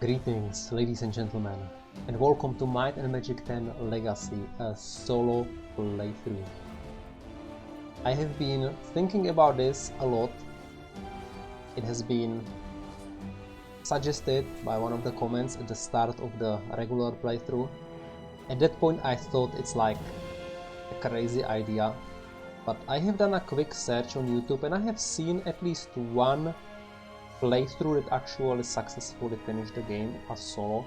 Greetings, ladies and gentlemen, and welcome to Might and Magic 10 Legacy, a solo playthrough. I have been thinking about this a lot. It has been suggested by one of the comments at the start of the regular playthrough. At that point I thought it's like a crazy idea, but I have done a quick search on YouTube and I have seen at least one playthrough that actually successfully finished the game as solo,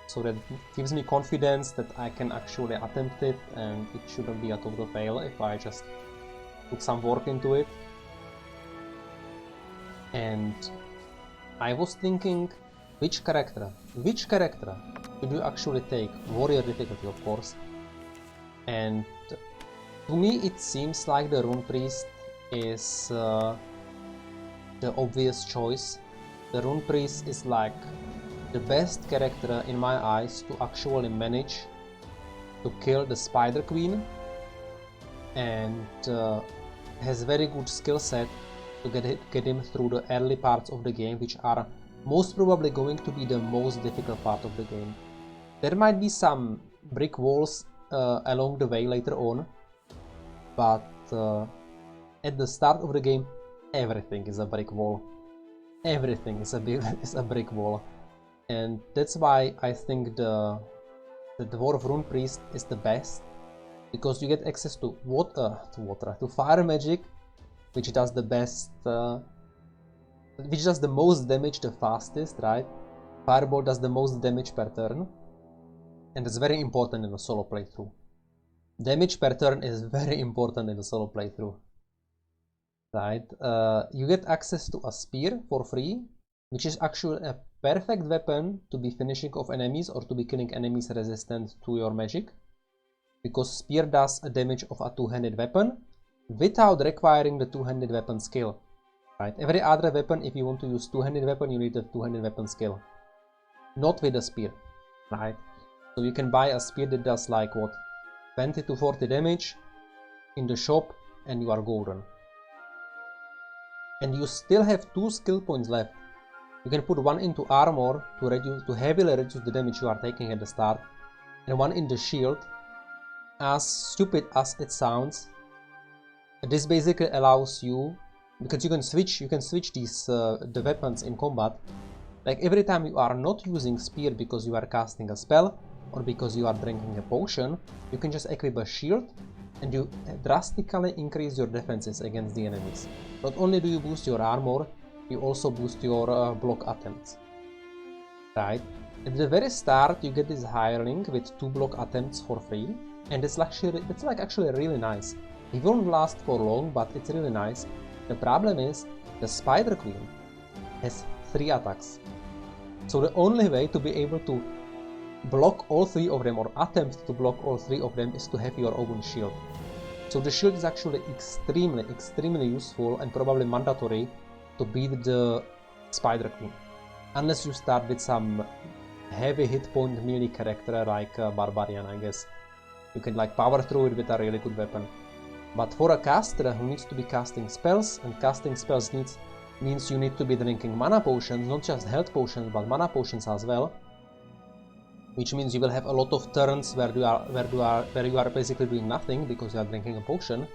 so that gives me confidence that I can actually attempt it and it shouldn't be a total fail if I just put some work into it. And I was thinking, which character should you actually take? Warrior difficulty, of course. And to me it seems like the Rune Priest is the obvious choice. The Rune Priest is like the best character in my eyes to actually manage to kill the Spider Queen, and has very good skill set to get him through the early parts of the game, which are most probably going to be the most difficult part of the game. There might be some brick walls along the way later on, but at the start of the game everything is a brick wall. Everything is a brick wall, and that's why I think the Dwarf Rune Priest is the best, because you get access to fire magic, which does the best, which does the most damage the fastest, right? Fireball does the most damage per turn, and it's very important in a solo playthrough. Damage per turn is very important in a solo playthrough. Right, you get access to a spear for free, which is actually a perfect weapon to be finishing off enemies or to be killing enemies resistant to your magic, because spear does a damage of a two-handed weapon without requiring the two-handed weapon skill. Right, every other weapon, if you want to use two-handed weapon, you need a two-handed weapon skill, not with a spear. Right, so you can buy a spear that does like what, 20 to 40 damage in the shop, and you are golden. And you still have 2 skill points left. You can put one into armor to heavily reduce the damage you are taking at the start, and one in the shield. As stupid as it sounds, this basically allows you, because you can switch these the weapons in combat. Like every time you are not using spear because you are casting a spell or because you are drinking a potion, you can just equip a shield, and you drastically increase your defenses against the enemies. Not only do you boost your armor, you also boost your block attempts. Right? At the very start, you get this hireling with 2 block attempts for free, and it's actually really nice. It won't last for long, but it's really nice. The problem is, the Spider Queen has 3 attacks. So the only way to be able to block all 3 of them, or attempt to block all 3 of them, is to have your own shield. So the shield is actually extremely useful and probably mandatory to beat the Spider Queen. Unless you start with some heavy hit point melee character like Barbarian, I guess. You can like power through it with a really good weapon. But for a caster who needs to be casting spells, and casting spells means you need to be drinking mana potions, not just health potions, but mana potions as well. Which means you will have a lot of turns where you are basically doing nothing because you are drinking a potion.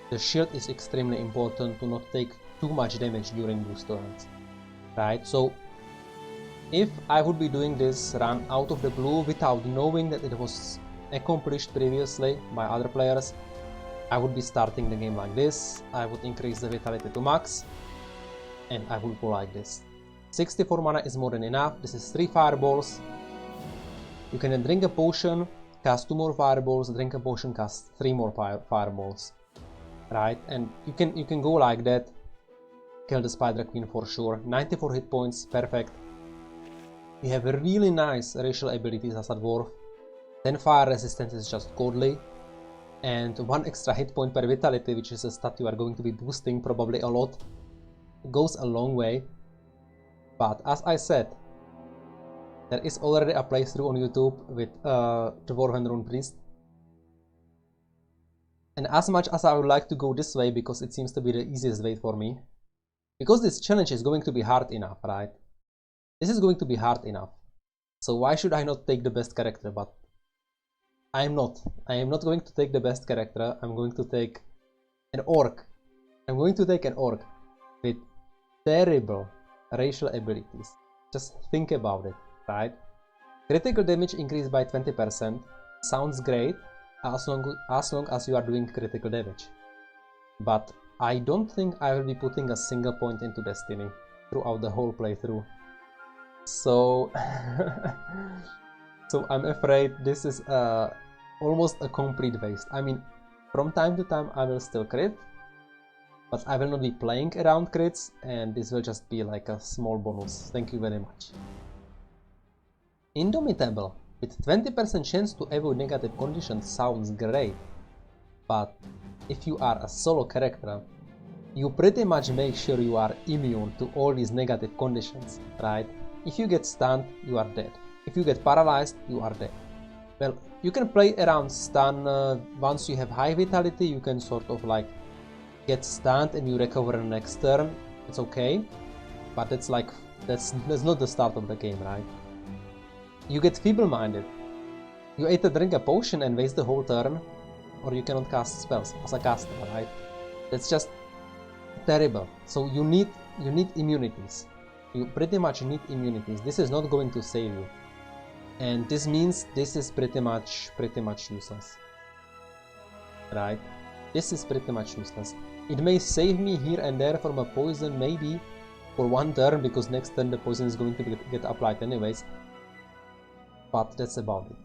The shield is extremely important to not take too much damage during those turns. Right, so if I would be doing this run out of the blue without knowing that it was accomplished previously by other players, I would be starting the game like this. I would increase the vitality to max, and I would go like this. 64 mana is more than enough. This is 3 fireballs. You can then drink a potion, cast 2 more fireballs, drink a potion, cast 3 more fireballs. Right, and you can go like that, kill the Spider Queen for sure. 94 hit points, perfect. You have really nice racial abilities as a dwarf. 10 fire resistance is just godly, and 1 extra hit point per vitality, which is a stat you are going to be boosting probably a lot. It goes a long way. But as I said, there is already a playthrough on YouTube with Dwarf and Rune Priest. And as much as I would like to go this way, because it seems to be the easiest way for me, because this challenge is going to be hard enough, right? This is going to be hard enough. So why should I not take the best character? But I am not going to take the best character. I'm going to take an orc. I'm going to take an orc with terrible racial abilities. Just think about it, right? Critical damage increased by 20%. Sounds great as long as you are doing critical damage. But I don't think I will be putting a single point into Destiny throughout the whole playthrough. So, so I'm afraid this is almost a complete waste. I mean, from time to time I will still crit, but I will not be playing around crits, and this will just be like a small bonus. Thank you very much. Indomitable, with 20% chance to avoid negative conditions sounds great, but if you are a solo character, you pretty much make sure you are immune to all these negative conditions, right? If you get stunned, you are dead. If you get paralyzed, you are dead. Well, you can play around stun. Once you have high vitality, you can sort of like get stunned and you recover the next turn. It's okay, but it's like that's not the start of the game, right? You get feeble-minded. You either drink a potion and waste the whole turn, or you cannot cast spells as a caster, right? That's just terrible. So you need immunities. You pretty much need immunities. This is not going to save you, and this means this is pretty much useless, right? This is pretty much useless. It may save me here and there from a poison, maybe for one turn, because next turn the poison is going to get applied anyways, but that's about it.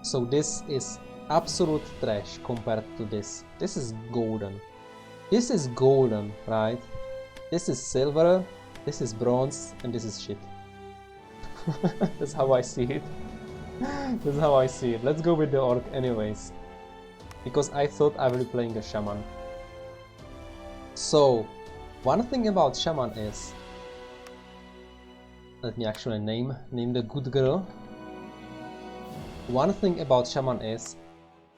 So this is absolute trash compared to this. This is golden. This is golden, right? This is silver, this is bronze, and this is shit. That's how I see it. That's how I see it. Let's go with the orc anyways, because I thought I will be playing a shaman. So, one thing about shaman is, let me actually name the good girl. One thing about shaman is,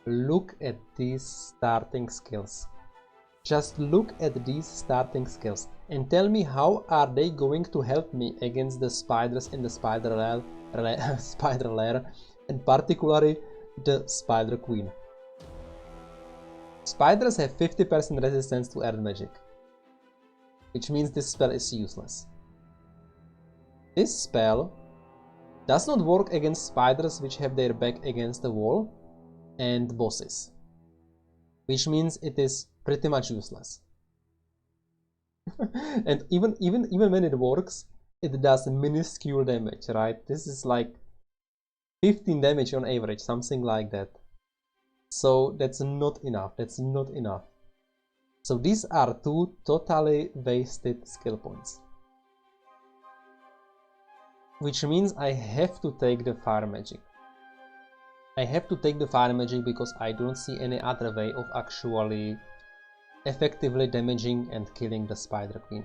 look at these starting skills. Just look at these starting skills and tell me how are they going to help me against the spiders in the spider lair, and particularly the spider queen. Spiders have 50% resistance to earth magic, which means this spell is useless. This spell does not work against spiders which have their back against the wall and bosses, which means it is pretty much useless. And even when it works, it does minuscule damage, right? This is like 15 damage on average, something like that. So that's not enough. That's not enough. So these are two totally wasted skill points, which means I have to take the fire magic. I have to take the fire magic because I don't see any other way of actually effectively damaging and killing the spider queen.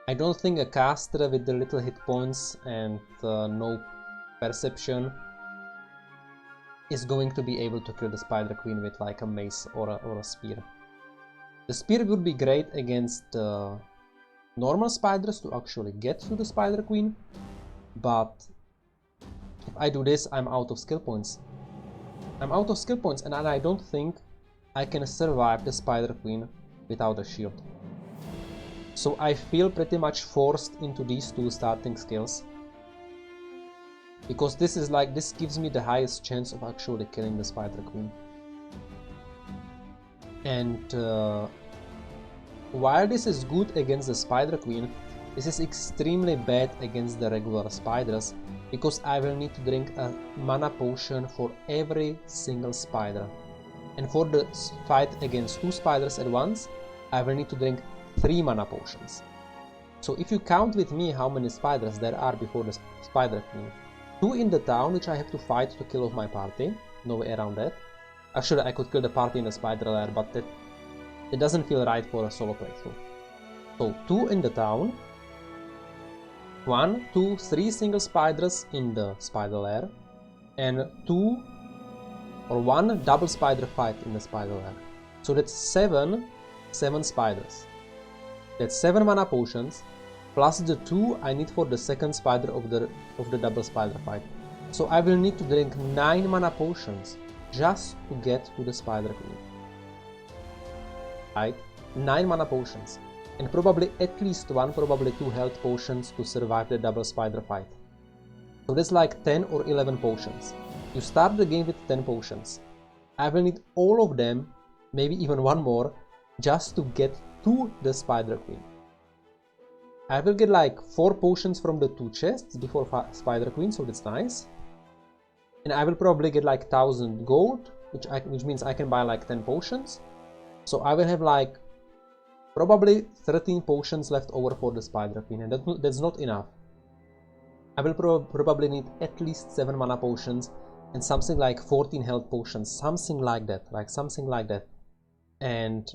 I don't think a caster with the little hit points and no perception is going to be able to kill the spider queen with like a mace or a spear. The spear would be great against normal spiders to actually get to the spider queen, but if I do this, I'm out of skill points. I'm out of skill points, and I don't think I can survive the spider queen without a shield. So I feel pretty much forced into these two starting skills, because this gives me the highest chance of actually killing the spider queen. And while this is good against the spider queen, this is extremely bad against the regular spiders, because I will need to drink a mana potion for every single spider. And for the fight against two spiders at once, I will need to drink 3 mana potions. So if you count with me how many spiders there are before the spider queen, 2 in the town which I have to fight to kill off my party, no way around that. Actually I could kill the party in the spider lair, but it doesn't feel right for a solo playthrough. So 2 in the town, 1, 2, 3 single spiders in the spider lair, and 2 or 1 double spider fight in the spider lair. So that's 7 spiders. That's 7 mana potions, plus the 2 I need for the second spider of the double spider fight. So I will need to drink 9 mana potions just to get to the Spider Queen. Right? 9 mana potions. And probably at least 1, probably 2 health potions to survive the double spider fight. So that's like 10 or 11 potions. You start the game with 10 potions. I will need all of them, maybe even one more, just to get to the Spider Queen. I will get like 4 potions from the 2 chests before Spider Queen, so that's nice. And I will probably get like 1000 gold, which means I can buy like 10 potions. So I will have like probably 13 potions left over for the Spider Queen, and that's not enough. I will probably need at least 7 mana potions and something like 14 health potions, something like that. And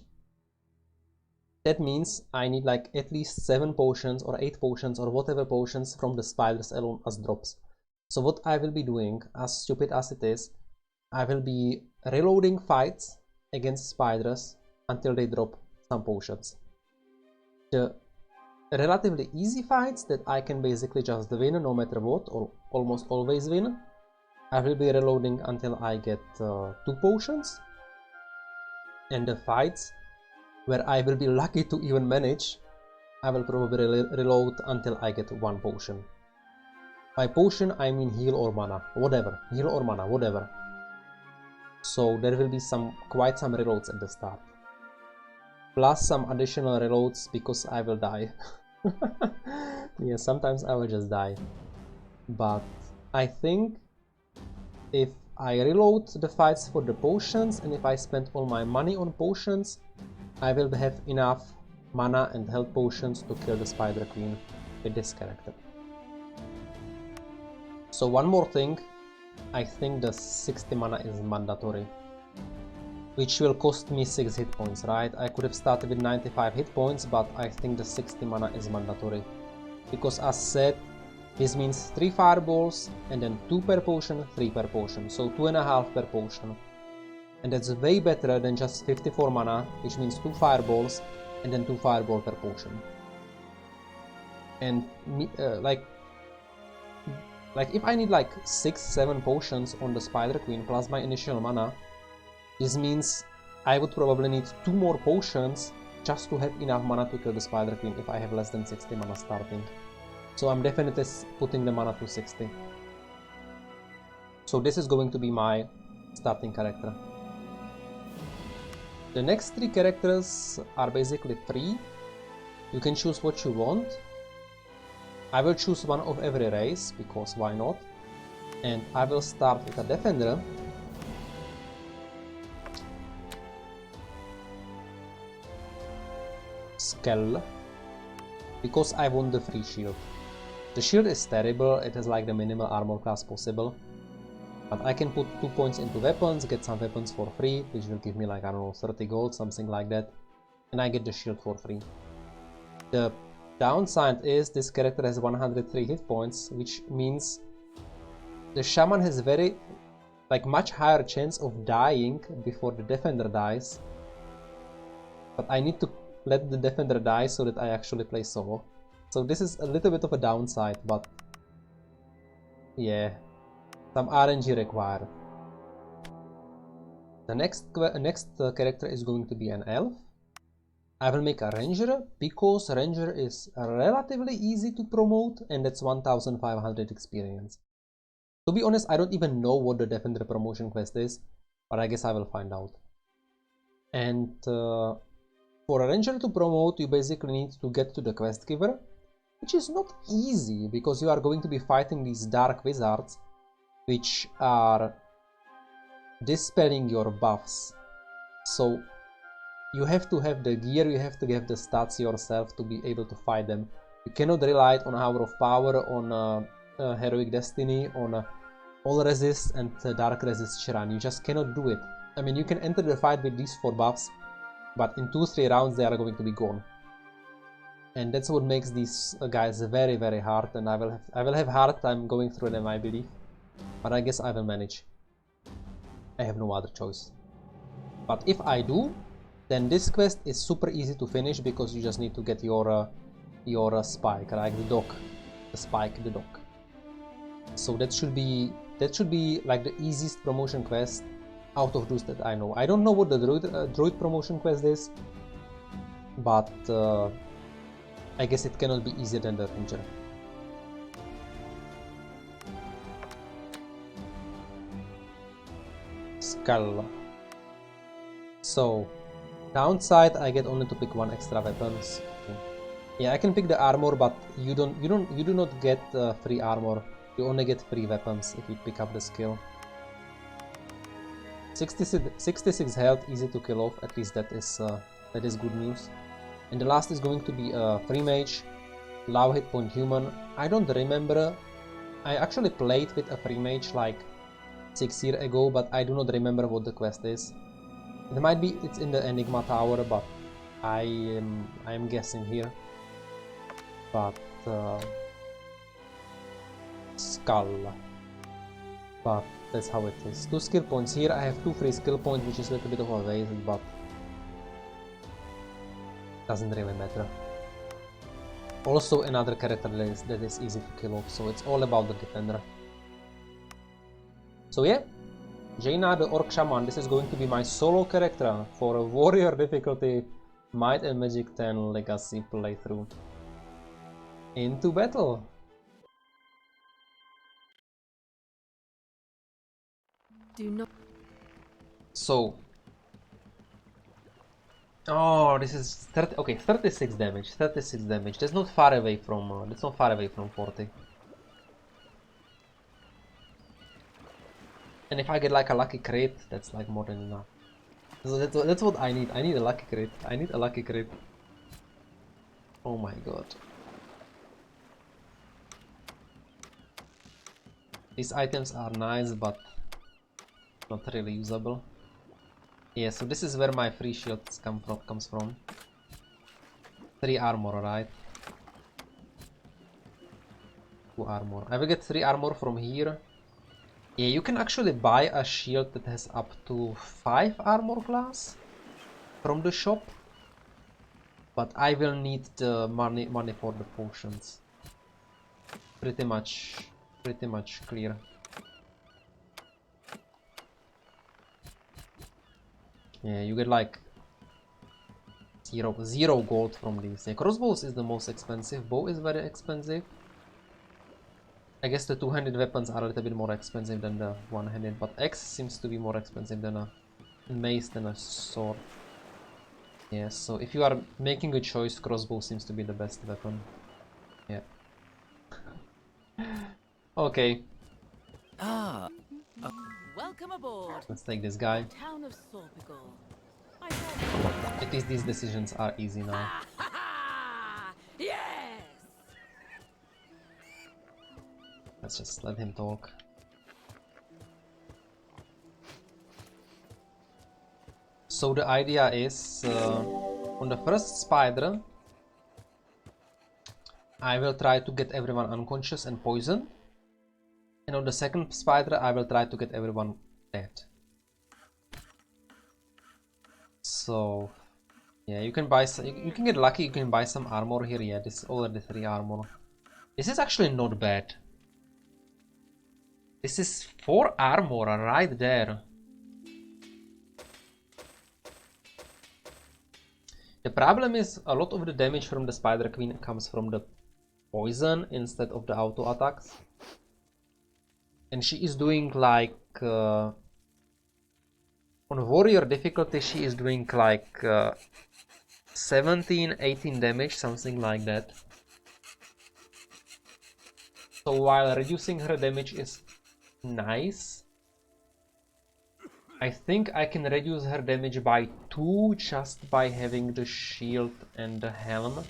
that means I need like at least 7 potions or 8 potions or whatever potions from the spiders alone as drops. So what I will be doing, as stupid as it is, I will be reloading fights against spiders until they drop some potions. The relatively easy fights that I can basically just win no matter what, or almost always win, I will be reloading until I get 2 potions. And the fights where I will be lucky to even manage, I will probably reload until I get 1 potion. By potion I mean heal or mana, whatever, heal or mana, whatever. So there will be quite some reloads at the start. Plus some additional reloads because I will die. Yeah, sometimes I will just die. But I think if I reload the fights for the potions and if I spend all my money on potions, I will have enough mana and health potions to kill the Spider Queen with this character. So one more thing, I think the 60 mana is mandatory, which will cost me 6 hit points, right? I could have started with 95 hit points, but I think the 60 mana is mandatory. Because as said, this means 3 fireballs and then 2 per potion, 3 per potion, so 2.5 per potion. And that's way better than just 54 mana, which means 2 fireballs and then 2 fireball per potion. And like if I need like 6-7 potions on the Spider Queen plus my initial mana, this means I would probably need 2 more potions just to have enough mana to kill the Spider Queen if I have less than 60 mana starting. So I'm definitely putting the mana to 60. So this is going to be my starting character. The next 3 characters are basically free. You can choose what you want. I will choose one of every race, because why not? And I will start with a defender. Skell. Because I want the free shield. The shield is terrible, it has like the minimal armor class possible. But I can put 2 points into weapons, get some weapons for free, which will give me like, I don't know, 30 gold, something like that. And I get the shield for free. The downside is this character has 103 hit points, which means the shaman has much higher chance of dying before the defender dies. But I need to let the defender die so that I actually play solo. So this is a little bit of a downside, but yeah, some RNG required. The next character is going to be an elf. I will make a ranger because ranger is relatively easy to promote, and that's 1500 experience. To be honest, I don't even know what the defender promotion quest is, but I guess I will find out. And for a ranger to promote, you basically need to get to the quest giver, which is not easy because you are going to be fighting these dark wizards, which are dispelling your buffs. So you have to have the gear, you have to have the stats yourself to be able to fight them. You cannot rely on Hour of Power, on Heroic Destiny, on All Resist and Dark Resist Shrine. You just cannot do it. I mean, you can enter the fight with these 4 buffs, but in 2-3 rounds they are going to be gone. And that's what makes these guys very, very hard, and I will have hard time going through them, I believe. But I guess I will manage. I have no other choice. But if I do, then this quest is super easy to finish because you just need to get your your spike, like the dock, the spike, the dock. So that should be like the easiest promotion quest out of those that I know. I don't know what the droid promotion quest is, but I guess it cannot be easier than the ranger. Skull. So downside, I get only to pick one extra weapons. Yeah, I can pick the armor, but you do not get free armor. You only get free weapons if you pick up the skill. 66 health, easy to kill off. At least that is good news. And the last is going to be a free mage, low hit point human. I don't remember. I actually played with a free mage like 6 years ago, but I do not remember what the quest is. It might be it's in the Enigma Tower, but I am guessing here. But skull. But that's how it is. 2 skill points here. I have 2 free skill points, which is a little bit of a waste, but doesn't really matter. Also another character that is easy to kill off, so it's all about the defender. So yeah, Jaina the Orc Shaman, this is going to be my solo character for a warrior difficulty Might and Magic 10 Legacy playthrough. Into battle! Do not. So, oh, this is 30. Okay, 36 damage. 36 damage. That's not far away from. That's not far away from 40. And if I get like a lucky crit, that's like more than enough. So that's what I need. I need a lucky crit. I need a lucky crit. Oh my god. These items are nice, but not really usable. Yeah, so this is where my free shields comes from. 3 armor, right? 2 armor. I will get 3 armor from here. Yeah, you can actually buy a shield that has up to 5 armor class from the shop. But I will need the money for the potions. Pretty much clear. Yeah, you get like zero gold from these. Yeah, crossbows is the most expensive. Bow is very expensive. I guess the two-handed weapons are a little bit more expensive than the one-handed, but axe seems to be more expensive than a mace than a sword. Yeah, so if you are making a choice, crossbow seems to be the best weapon. Yeah. Okay. Welcome aboard. Let's take this guy. Town of Sorpigal. At least these decisions are easy now. Yes. Let's just let him talk. So the idea is, on the first spider, I will try to get everyone unconscious and poisoned. And on the second spider, I will try to get everyone dead. So, yeah, you can buy some, you can get lucky, you can buy some armor here. Yeah, this is already 3 armor. This is actually not bad. This is 4 armor right there. The problem is a lot of the damage from the Spider Queen comes from the poison instead of the auto attacks. And she is doing like on warrior difficulty she is doing like 17-18 damage, something like that. So while reducing her damage is nice, I think I can reduce her damage by 2 just by having the shield and the helm.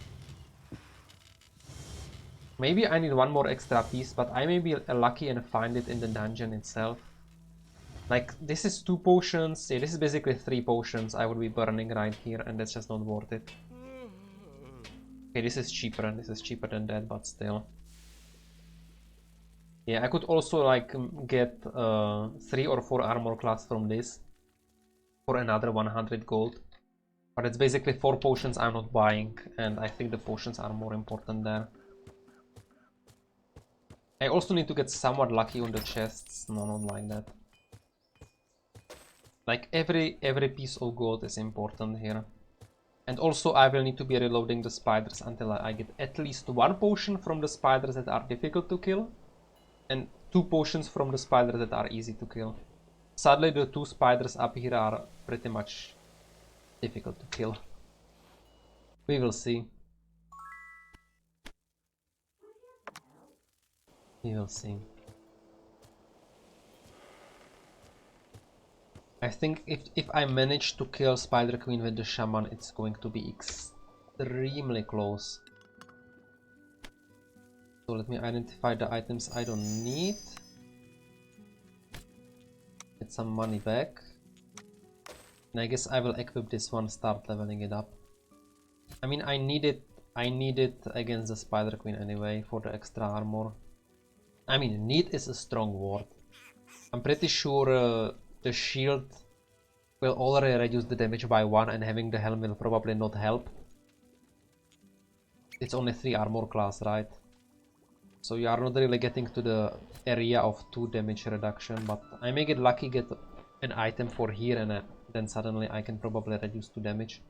Maybe I need one more extra piece, but I may be lucky and find it in the dungeon itself. Like, this is 2 potions. Yeah, this is basically 3 potions I would be burning right here, and that's just not worth it. Okay, this is cheaper, and this is cheaper than that, but still. Yeah, I could also like get 3 or 4 armor class from this for another 100 gold. But it's basically 4 potions I'm not buying, and I think the potions are more important there. I also need to get somewhat lucky on the chests. No, not like that. Like every piece of gold is important here. And also I will need to be reloading the spiders until I get at least 1 potion from the spiders that are difficult to kill. And 2 potions from the spiders that are easy to kill. Sadly, the 2 spiders up here are pretty much difficult to kill. We will see. We will see. I think if I manage to kill Spider Queen with the Shaman, it's going to be extremely close. So let me identify the items I don't need. Get some money back. And I guess I will equip this one, start leveling it up. I mean, I need it against the Spider Queen anyway for the extra armor. I mean, need is a strong word. I'm pretty sure the shield will already reduce the damage by 1 and having the helm will probably not help. It's only 3 armor class, right? So you are not really getting to the area of 2 damage reduction, but I may get lucky, get an item for here, and then suddenly I can probably reduce 2 damage.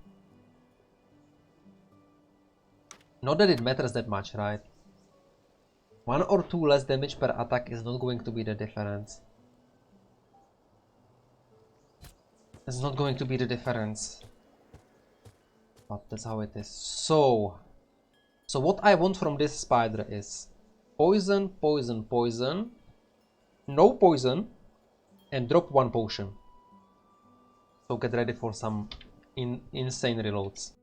Not that it matters that much, right? 1 or 2 less damage per attack is not going to be the difference. It's not going to be the difference. But that's how it is. So what I want from this spider is poison, poison, poison, no poison, and drop 1 potion. So get ready for some insane reloads.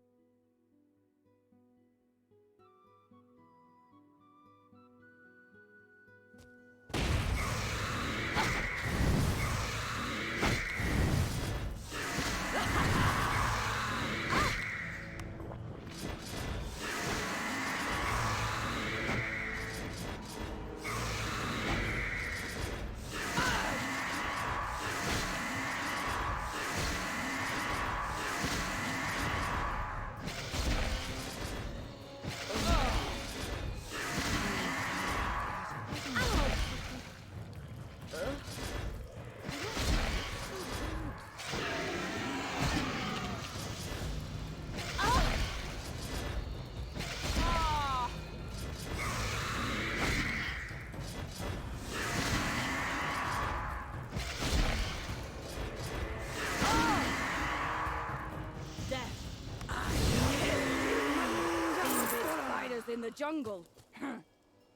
In the jungle.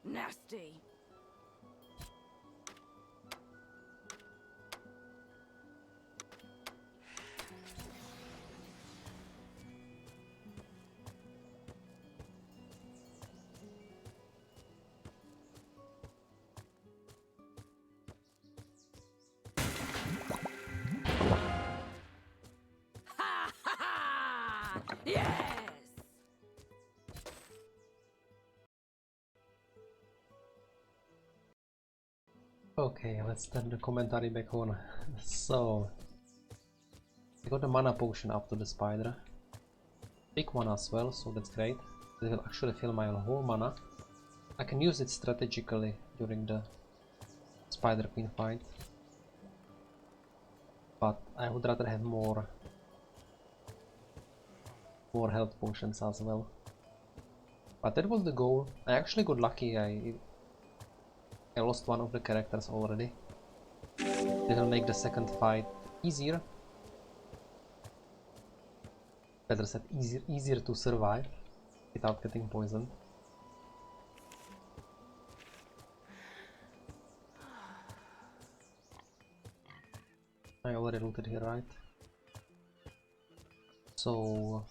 Nasty. Ha ha ha! Yes! Okay, let's turn the commentary back on. So, I got a mana potion after the spider. Big one as well, so that's great. It will actually fill my whole mana. I can use it strategically during the Spider Queen fight. But I would rather have more health potions as well. But that was the goal. I actually got lucky. I lost one of the characters already. It will make the second fight easier. Better said, easier to survive without getting poisoned. I already looted here, right? So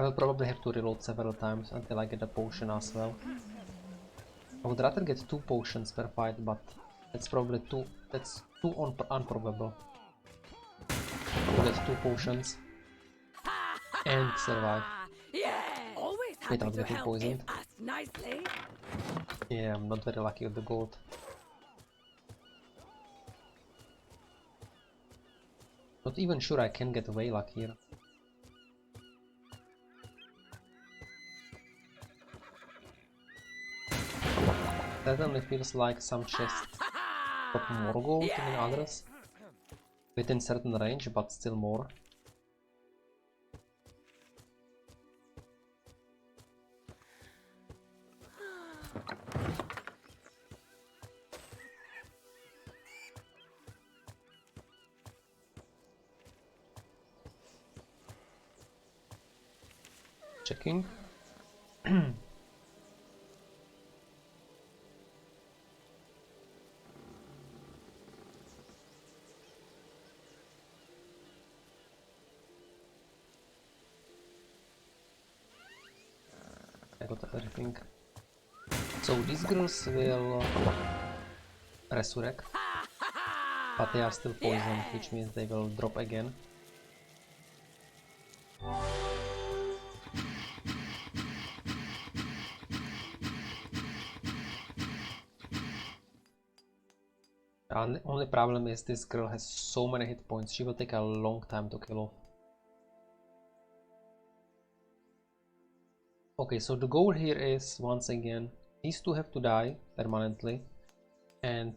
I will probably have to reload several times until I get a potion as well. I would rather get 2 potions per fight, but that's probably too improbable. To get 2 potions and survive without getting poisoned. Yeah, I'm not very lucky with the gold. Not even sure I can get Waylock here. Certainly feels like some chests got more gold than others. Within certain range, but still more. Checking. I got everything. So these girls will resurrect, but they are still poisoned, which means they will drop again. The only problem is this girl has so many hit points, she will take a long time to kill off. Okay, so the goal here is, once again, these two have to die permanently, and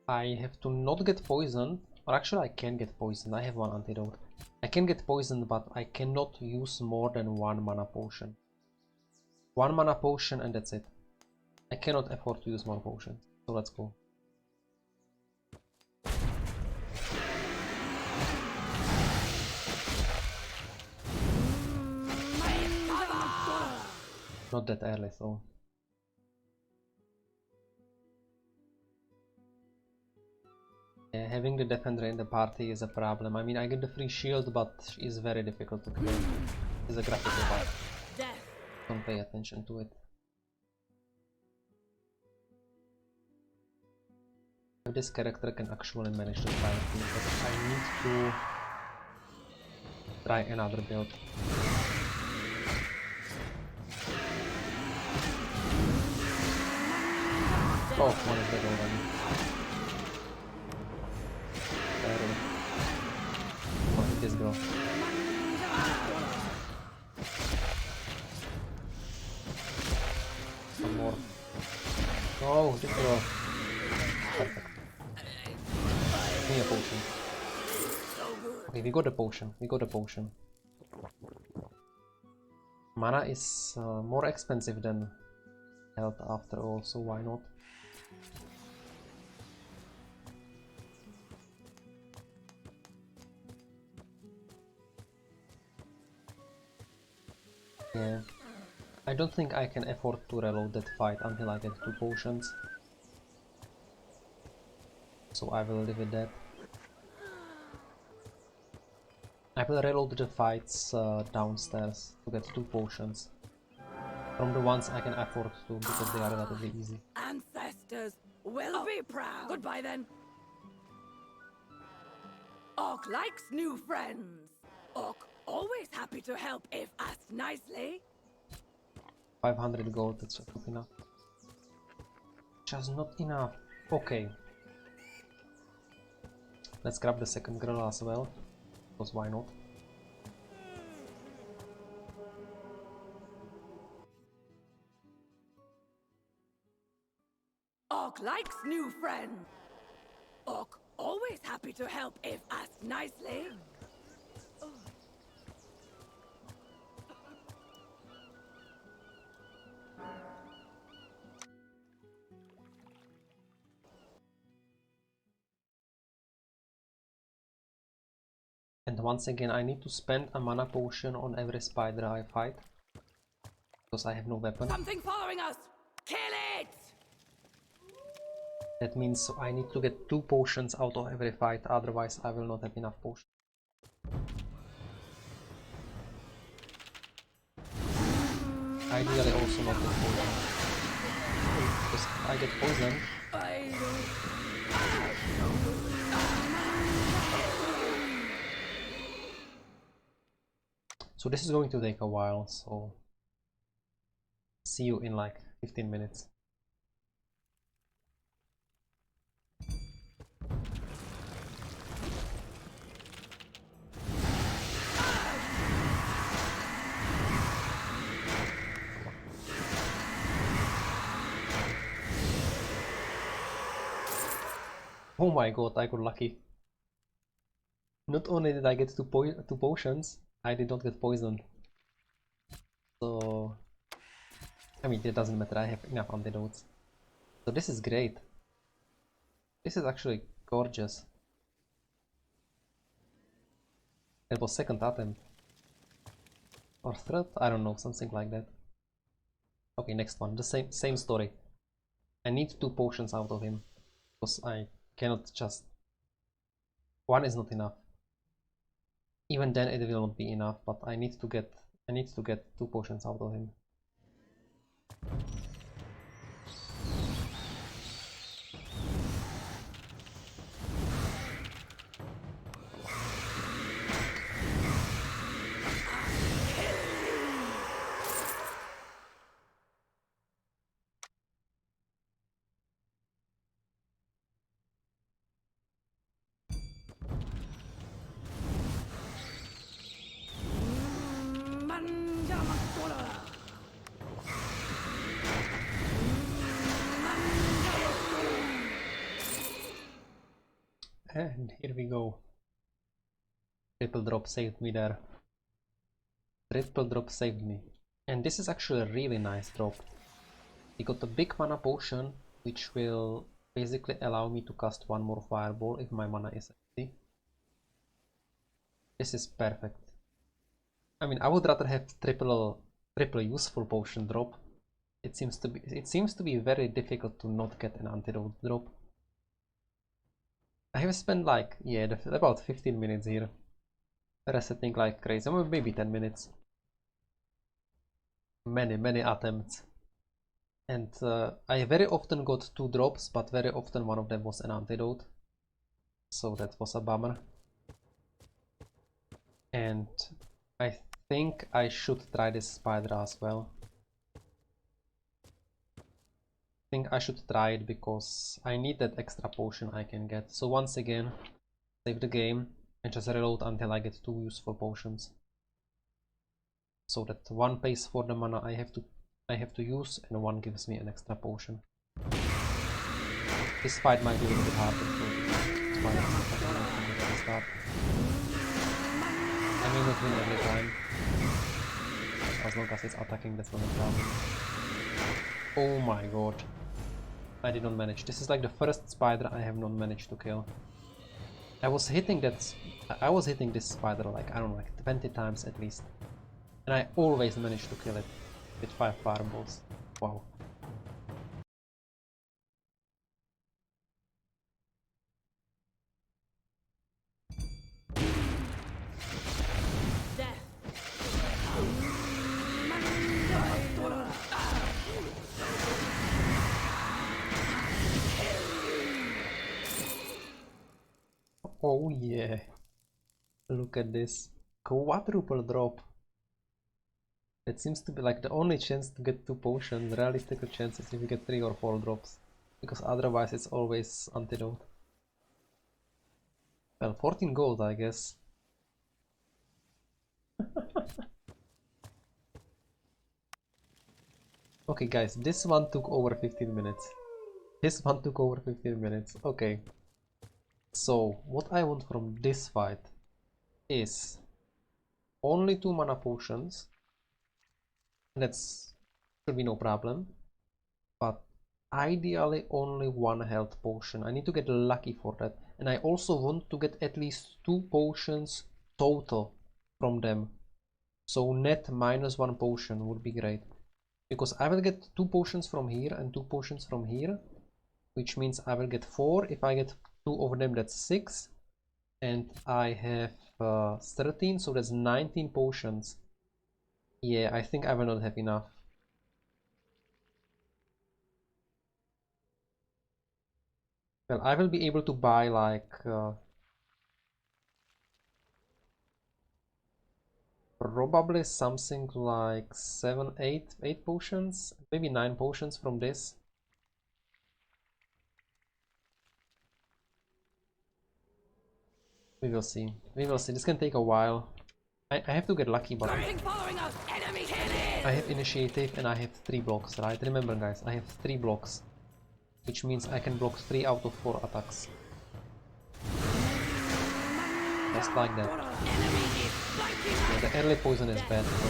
I have to not get poisoned, or actually I can get poisoned, I have one antidote. I can get poisoned, but I cannot use more than one mana potion. One mana potion and that's it. I cannot afford to use more potions, so let's go. Not that early, so. Yeah, having the defender in the party is a problem. I mean, I get the free shield, but it's very difficult to kill. It's a graphical bug. Don't pay attention to it. This character can actually manage to fight me, but I need to try another build. Oh, one is dead already. Barely. Oh, hit this girl. One more. Oh, this girl. Perfect. Give me a potion. Okay, we got a potion. We got a potion. Mana is more expensive than health after all, so why not? Yeah, I don't think I can afford to reload that fight until I get 2 potions. So I will leave it that. I will reload the fights downstairs to get 2 potions. From the ones I can afford to, because they are relatively easy. Ancestors will be proud. Goodbye then. Orc likes new friends. Orc always happy to help if asked nicely. 500 gold, that's just not enough. Just not enough. Okay. Let's grab the second girl as well, because why not? Orc likes new friends. Orc always happy to help if asked nicely. And once again, I need to spend a mana potion on every spider I fight, because I have no weapon. Something following us! Kill it! That means I need to get 2 potions out of every fight, otherwise I will not have enough potions. Ideally also not get poison. Because if I get poisoned, so this is going to take a while, so see you in like 15 minutes. Oh my god, I got lucky. Not only did I get two potions, I did not get poisoned. So, I mean, it doesn't matter, I have enough antidotes. So this is great. This is actually gorgeous. It was second attempt. Or third? I don't know, something like that. Okay, next one. The same story. I need 2 potions out of him. Because I cannot just... One is not enough. Even then it will not be enough, but I need to get 2 potions out of him. And here we go. Triple drop saved me there. Triple drop saved me. And this is actually a really nice drop. We got a big mana potion, which will basically allow me to cast 1 more fireball if my mana is empty. This is perfect. I mean, I would rather have triple useful potion drop. It seems to be very difficult to not get an antidote drop. I have spent like, yeah, about 15 minutes here. Resetting like crazy, or maybe 10 minutes. Many attempts. And I very often got 2 drops, but very often one of them was an antidote. So that was a bummer. And I think I should try this spider as well. I think I should try it because I need that extra potion I can get. So once again, save the game and just reload until I get 2 useful potions. So that 1 pays for the mana I have to use and 1 gives me an extra potion. This fight might be a little bit harder to start. I may not win every time. As long as it's attacking, that's not a problem. Oh my god. I did not manage. This is like the first spider I have not managed to kill. I was hitting this spider like, I don't know, like 20 times at least. And I always managed to kill it with 5 fireballs. Wow. Oh yeah. Look at this. Quadruple drop. It seems to be like the only chance to get 2 potions. Realistic chance is if you get 3 or 4 drops. Because otherwise it's always antidote. Well, 14 gold, I guess. Okay guys, this one took over 15 minutes. This one took over 15 minutes. Okay. So, what I want from this fight is only 2 mana potions. That's should be no problem. But ideally only 1 health potion. I need to get lucky for that. And I also want to get at least 2 potions total from them. So net -1 potion would be great. Because I will get 2 potions from here and 2 potions from here. Which means I will get 4. If I get 2 of them, that's 6. And I have 13, so that's 19 potions. Yeah, I think I will not have enough. Well, I will be able to buy like probably something like 7, 8 potions, maybe 9 potions from this. We will see. We will see. This can take a while. I have to get lucky, but I have initiative and I have 3 blocks, right? Remember guys, I have 3 blocks. Which means I can block 3 out of 4 attacks. just like that. Yeah, the early poison is bad, so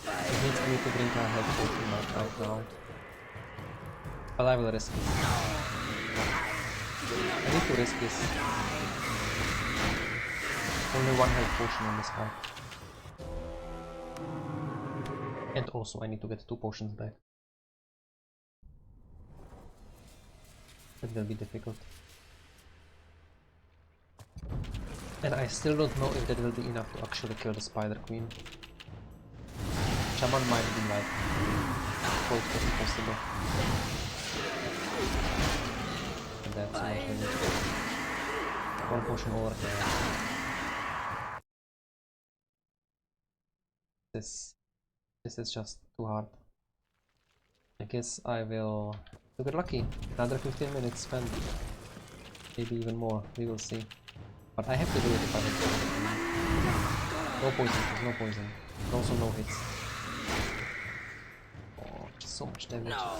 it needs me to drink a health potion right now. But I will risk it. I need to risk this. Only one health potion on this fight. And also I need to get 2 potions back. That will be difficult. And I still don't know if that will be enough to actually kill the Spider Queen. Shaman might be like close to impossible. And that's not really. 1 potion over here. This is just too hard. I guess I will get lucky. Another 15 minutes spent. Maybe even more. We will see. But I have to do it if I want to. No poison, please, no poison. And also no hits. Oh, just so much damage. No.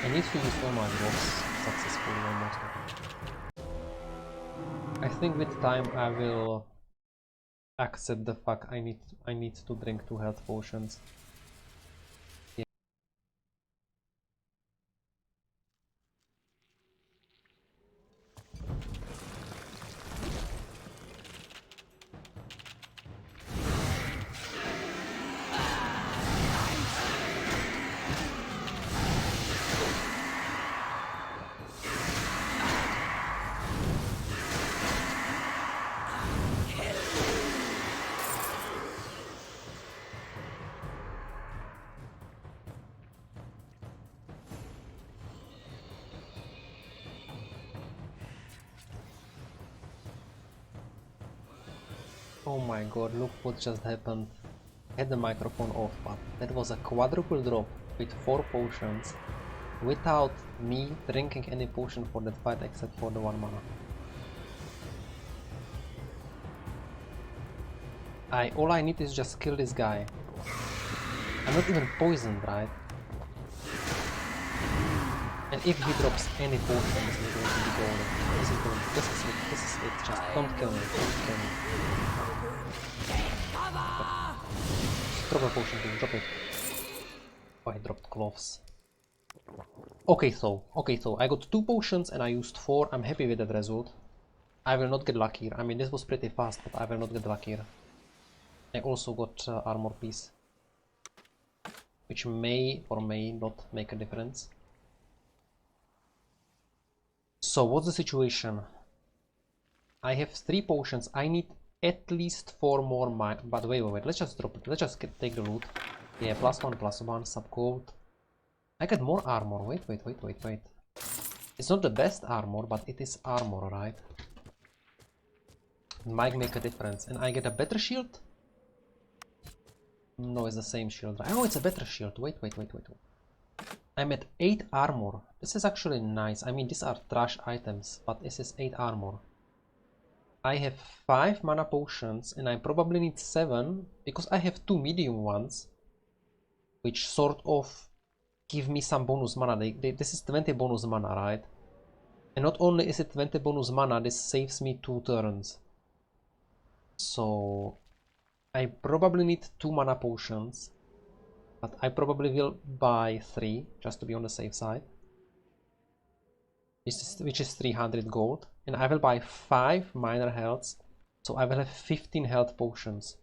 I need to use all my blocks successfully almost. I think with time I will accept the fact I need to drink 2 health potions. Oh my god, look what just happened. I had the microphone off, but that was a quadruple drop with 4 potions without me drinking any potion for that fight except for the 1 mana. All I need is just kill this guy. I'm not even poisoned, right? And if he drops any potions, we're going to be golden. This is it, just don't kill me, don't kill me. Drop a potion, please, drop it. Oh, I dropped gloves. Okay, so I got 2 potions and I used 4. I'm happy with that result. I will not get luckier. I mean, this was pretty fast, but I will not get luckier. I also got armor piece, which may or may not make a difference. So what's the situation? I have 3 potions. I need at least 4 more but wait, let's just drop it. Let's just take the loot. Yeah, +1/+1, sub gold. I get more armor. Wait. It's not the best armor, but it is armor, right? It might make a difference. And I get a better shield? No, it's the same shield. Oh, it's a better shield. Wait. I'm at 8 armor. This is actually nice. I mean, these are trash items, but this is 8 armor. I have 5 mana potions and I probably need 7 because I have 2 medium ones, which sort of give me some bonus mana. This is 20 bonus mana, right? And not only is it 20 bonus mana, this saves me 2 turns. So I probably need 2 mana potions, but I probably will buy 3 just to be on the safe side, which is 300 gold, and I will buy 5 minor healths, so I will have 15 health potions.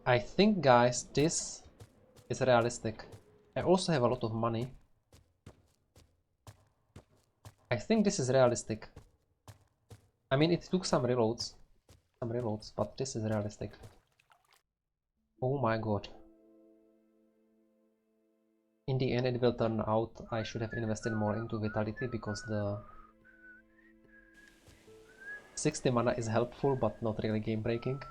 I think, guys, this is realistic. I also have a lot of money. I think this is realistic. I mean, it took some reloads, but this is realistic. Oh my god. In the end, it will turn out I should have invested more into vitality because the 60 mana is helpful but not really game breaking.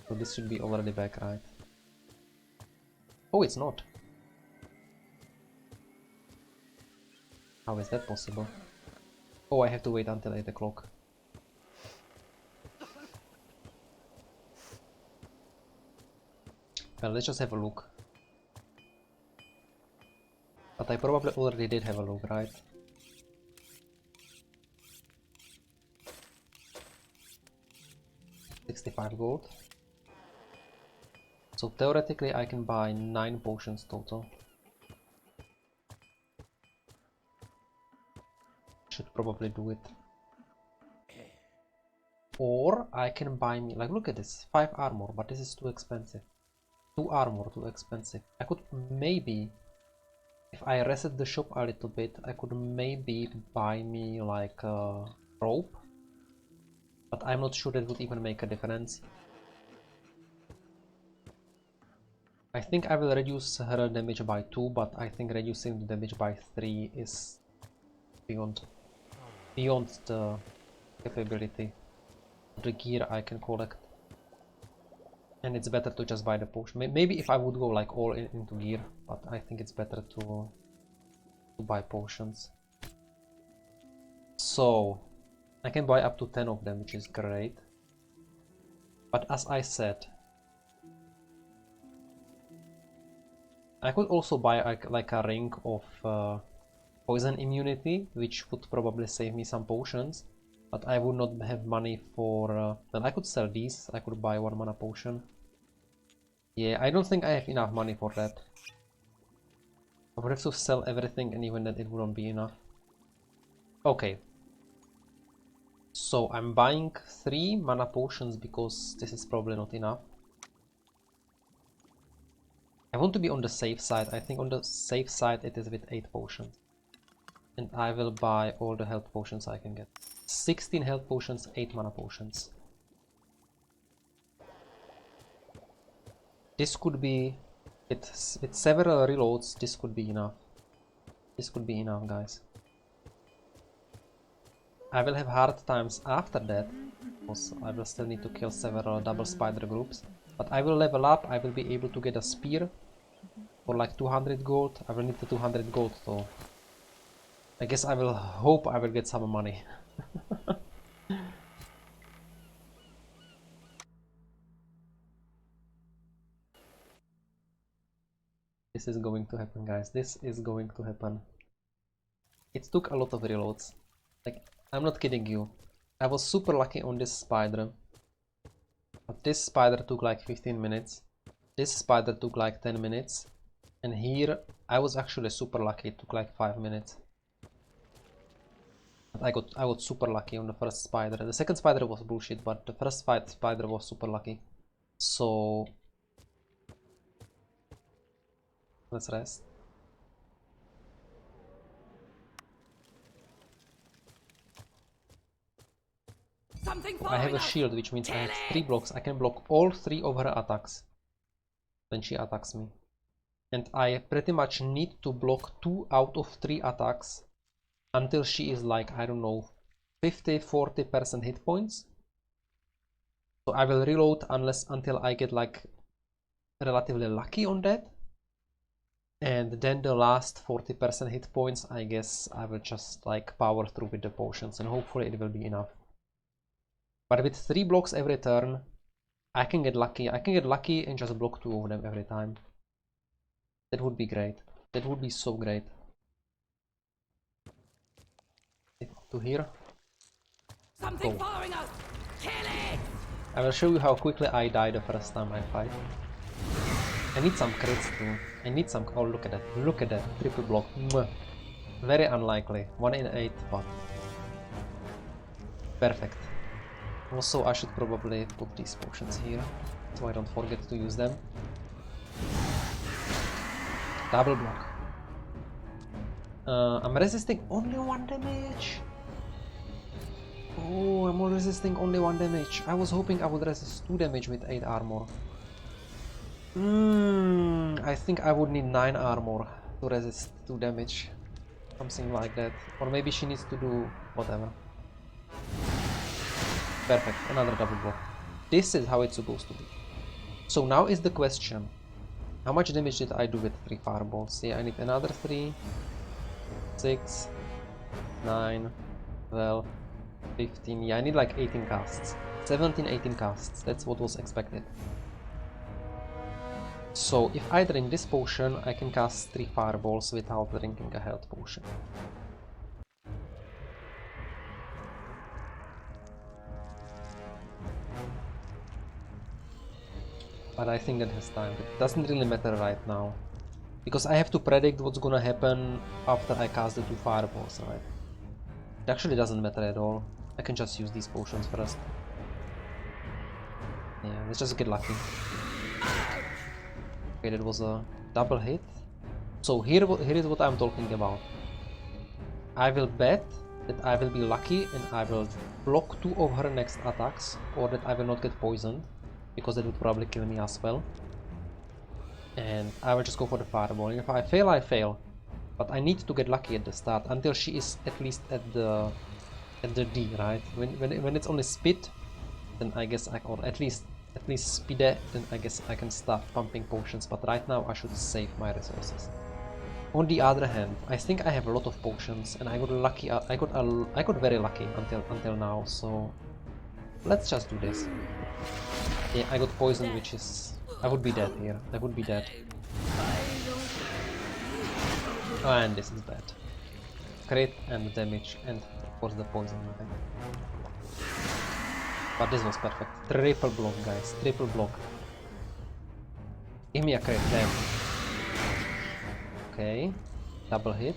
So this should be already back, right? Oh, it's not. How is that possible? Oh, I have to wait until 8 o'clock. Well, let's just have a look. But I probably already did have a look, right? $65 gold. So theoretically I can buy 9 potions total. Should probably do it. Or I can buy me, like, look at this, 5 armor, but this is too expensive. 2 armor, too expensive. I could maybe, if I reset the shop a little bit, I could maybe buy me like a rope. But I'm not sure that would even make a difference. I think I will reduce her damage by 2, but I think reducing the damage by 3 is beyond the capability. The gear I can collect, and it's better to just buy the potion. Maybe if I would go like all into gear, but I think it's better to buy potions. So I can buy up to 10 of them, which is great. But as I said, I could also buy like a ring of poison immunity, which would probably save me some potions. But I would not have money for... well, I could sell these. I could buy 1 mana potion. Yeah, I don't think I have enough money for that. I would have to sell everything, and even then it wouldn't be enough. Okay. So I'm buying 3 mana potions because this is probably not enough. I want to be on the safe side. I think on the safe side it is with 8 potions. And I will buy all the health potions I can get. 16 health potions, 8 mana potions. This could be, with several reloads, this could be enough. This could be enough, guys. I will have hard times after that, because I will still need to kill several double spider groups. But I will level up, I will be able to get a spear for like 200 gold. I will need the 200 gold though. I guess I will hope I will get some money. This is going to happen, guys. This is going to happen. It took a lot of reloads. Like, I'm not kidding you. I was super lucky on this spider. But this spider took like 15 minutes. This spider took like 10 minutes. And here I was actually super lucky. It took like 5 minutes. I got super lucky on the first spider. The second spider was bullshit, but the first spider was super lucky. So let's rest. I have a shield, which means I have 3 blocks. I can block all 3 of her attacks when she attacks me. And I pretty much need to block 2 out of 3 attacks until she is like, I don't know, 50-40% hit points. So I will reload until I get like relatively lucky on that. And then the last 40% hit points, I guess I will just like power through with the potions, and hopefully it will be enough. But with 3 blocks every turn, I can get lucky. I can get lucky and just block 2 of them every time. That would be great. That would be so great. To here. Something following us. Kill it! I will show you how quickly I die the first time I fight. I need some crits too. I need some... oh, look at that. Look at that. Triple block. Mwah. Very unlikely. 1 in 8, but... perfect. Also, I should probably put these potions here, so I don't forget to use them. Double block. I'm resisting only 1 damage. Oh, I'm resisting only 1 damage. I was hoping I would resist 2 damage with 8 armor. I think I would need 9 armor to resist 2 damage. Something like that. Or maybe she needs to do whatever. Perfect, another double block. This is how it's supposed to be. So now is the question. How much damage did I do with 3 fireballs? Yeah, I need another 3, 6, 9, 12, 15. Yeah, I need like 18 casts. 17, 18 casts. That's what was expected. So if I drink this potion, I can cast 3 fireballs without drinking a health potion. But I think that has time. It doesn't really matter right now. Because I have to predict what's gonna happen after I cast the 2 fireballs, right? It actually doesn't matter at all. I can just use these potions first. Yeah, let's just get lucky. Okay, that was a double hit. So here is what I'm talking about. I will bet that I will be lucky and I will block 2 of her next attacks, or that I will not get poisoned, because that would probably kill me as well. And I will just go for the fireball. And if I fail, I fail. But I need to get lucky at the start until she is at least at the D, right? When it's only spit, then I guess or at least speed, then I guess I can start pumping potions. But right now I should save my resources. On the other hand, I think I have a lot of potions, and I got lucky. I got very lucky until now. So let's just do this. Yeah, I got poisoned, which is I would be dead here. I would be dead. Oh, and this is bad. Crit and damage, and of course the poison. But this was perfect. Triple block, guys. Triple block. Give me a crit, damn. Okay. Double hit.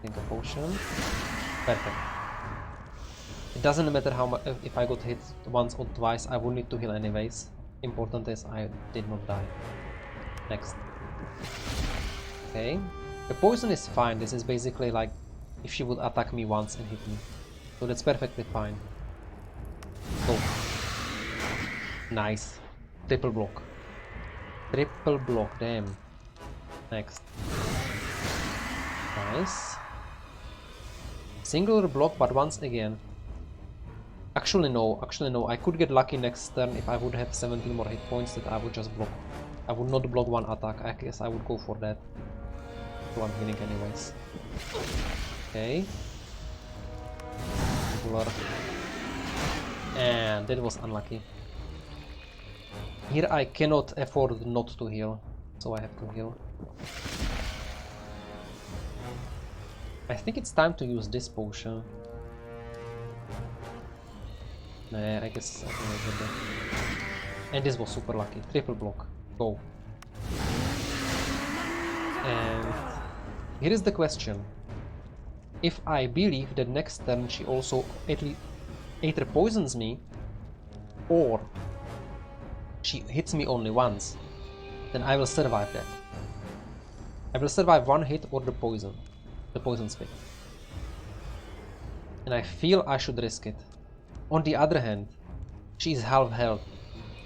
Think a potion. Perfect. It doesn't matter how much. If I got hit once or twice, I would need to heal anyways. Important is I did not die. Next. Okay. The poison is fine. This is basically like if she would attack me once and hit me. So that's perfectly fine. Go. Nice. Triple block. Triple block, damn. Next. Nice. Singular block, but once again. Actually no, I could get lucky next turn if I would have 17 more hit points that I would just block. I would not block one attack, I guess I would go for that. So I'm healing anyways. Okay. Singular. And that was unlucky. Here I cannot afford not to heal, so I have to heal. I think it's time to use this potion. Nah, I guess I can get that. And this was super lucky. Triple block. Go. And here is the question. If I believe that next turn she also either poisons me or she hits me only once, then I will survive that. I will survive one hit or the poison spit. And I feel I should risk it. On the other hand, she is half health,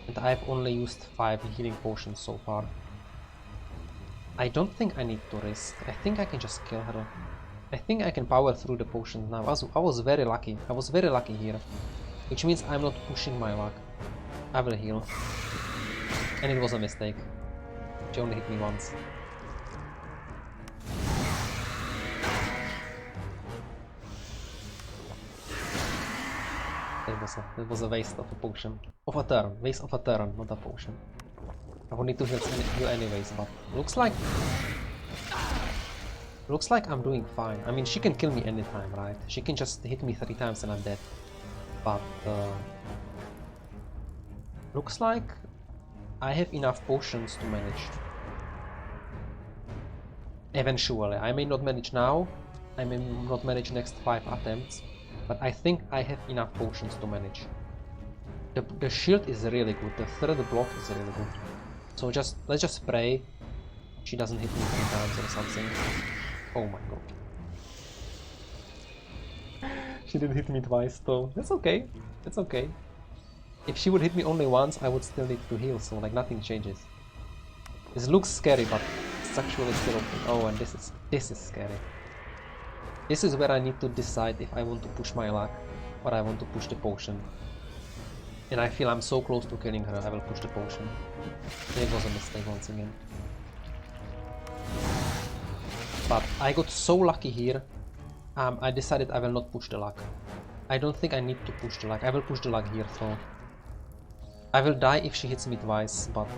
and I have only used 5 healing potions so far. I don't think I need to risk. I think I can just kill her. I think I can power through the potions now. I was very lucky. I was very lucky here. Which means I'm not pushing my luck. I will heal. And it was a mistake. She only hit me once. That was a waste of a potion. Of a turn. Waste of a turn, not a potion. I would need to heal anyways, but looks like I'm doing fine. I mean, she can kill me anytime, right? She can just hit me 3 times and I'm dead. But looks like I have enough potions to manage. Eventually. I may not manage now. I may not manage next 5 attempts. But I think I have enough potions to manage. The shield is really good. The third block is really good. So let's just pray she doesn't hit me 3 times or something. Oh my god. She did hit me twice though. That's okay. That's okay. If she would hit me only once, I would still need to heal, so like nothing changes. This looks scary, but it's actually still okay. Oh, and this is scary. This is where I need to decide if I want to push my luck or I want to push the potion. And I feel I'm so close to killing her, I will push the potion. And it was a mistake once again. But I got so lucky here, I decided I will not push the luck. I don't think I need to push the luck, I will push the luck here, so... I will die if she hits me twice, but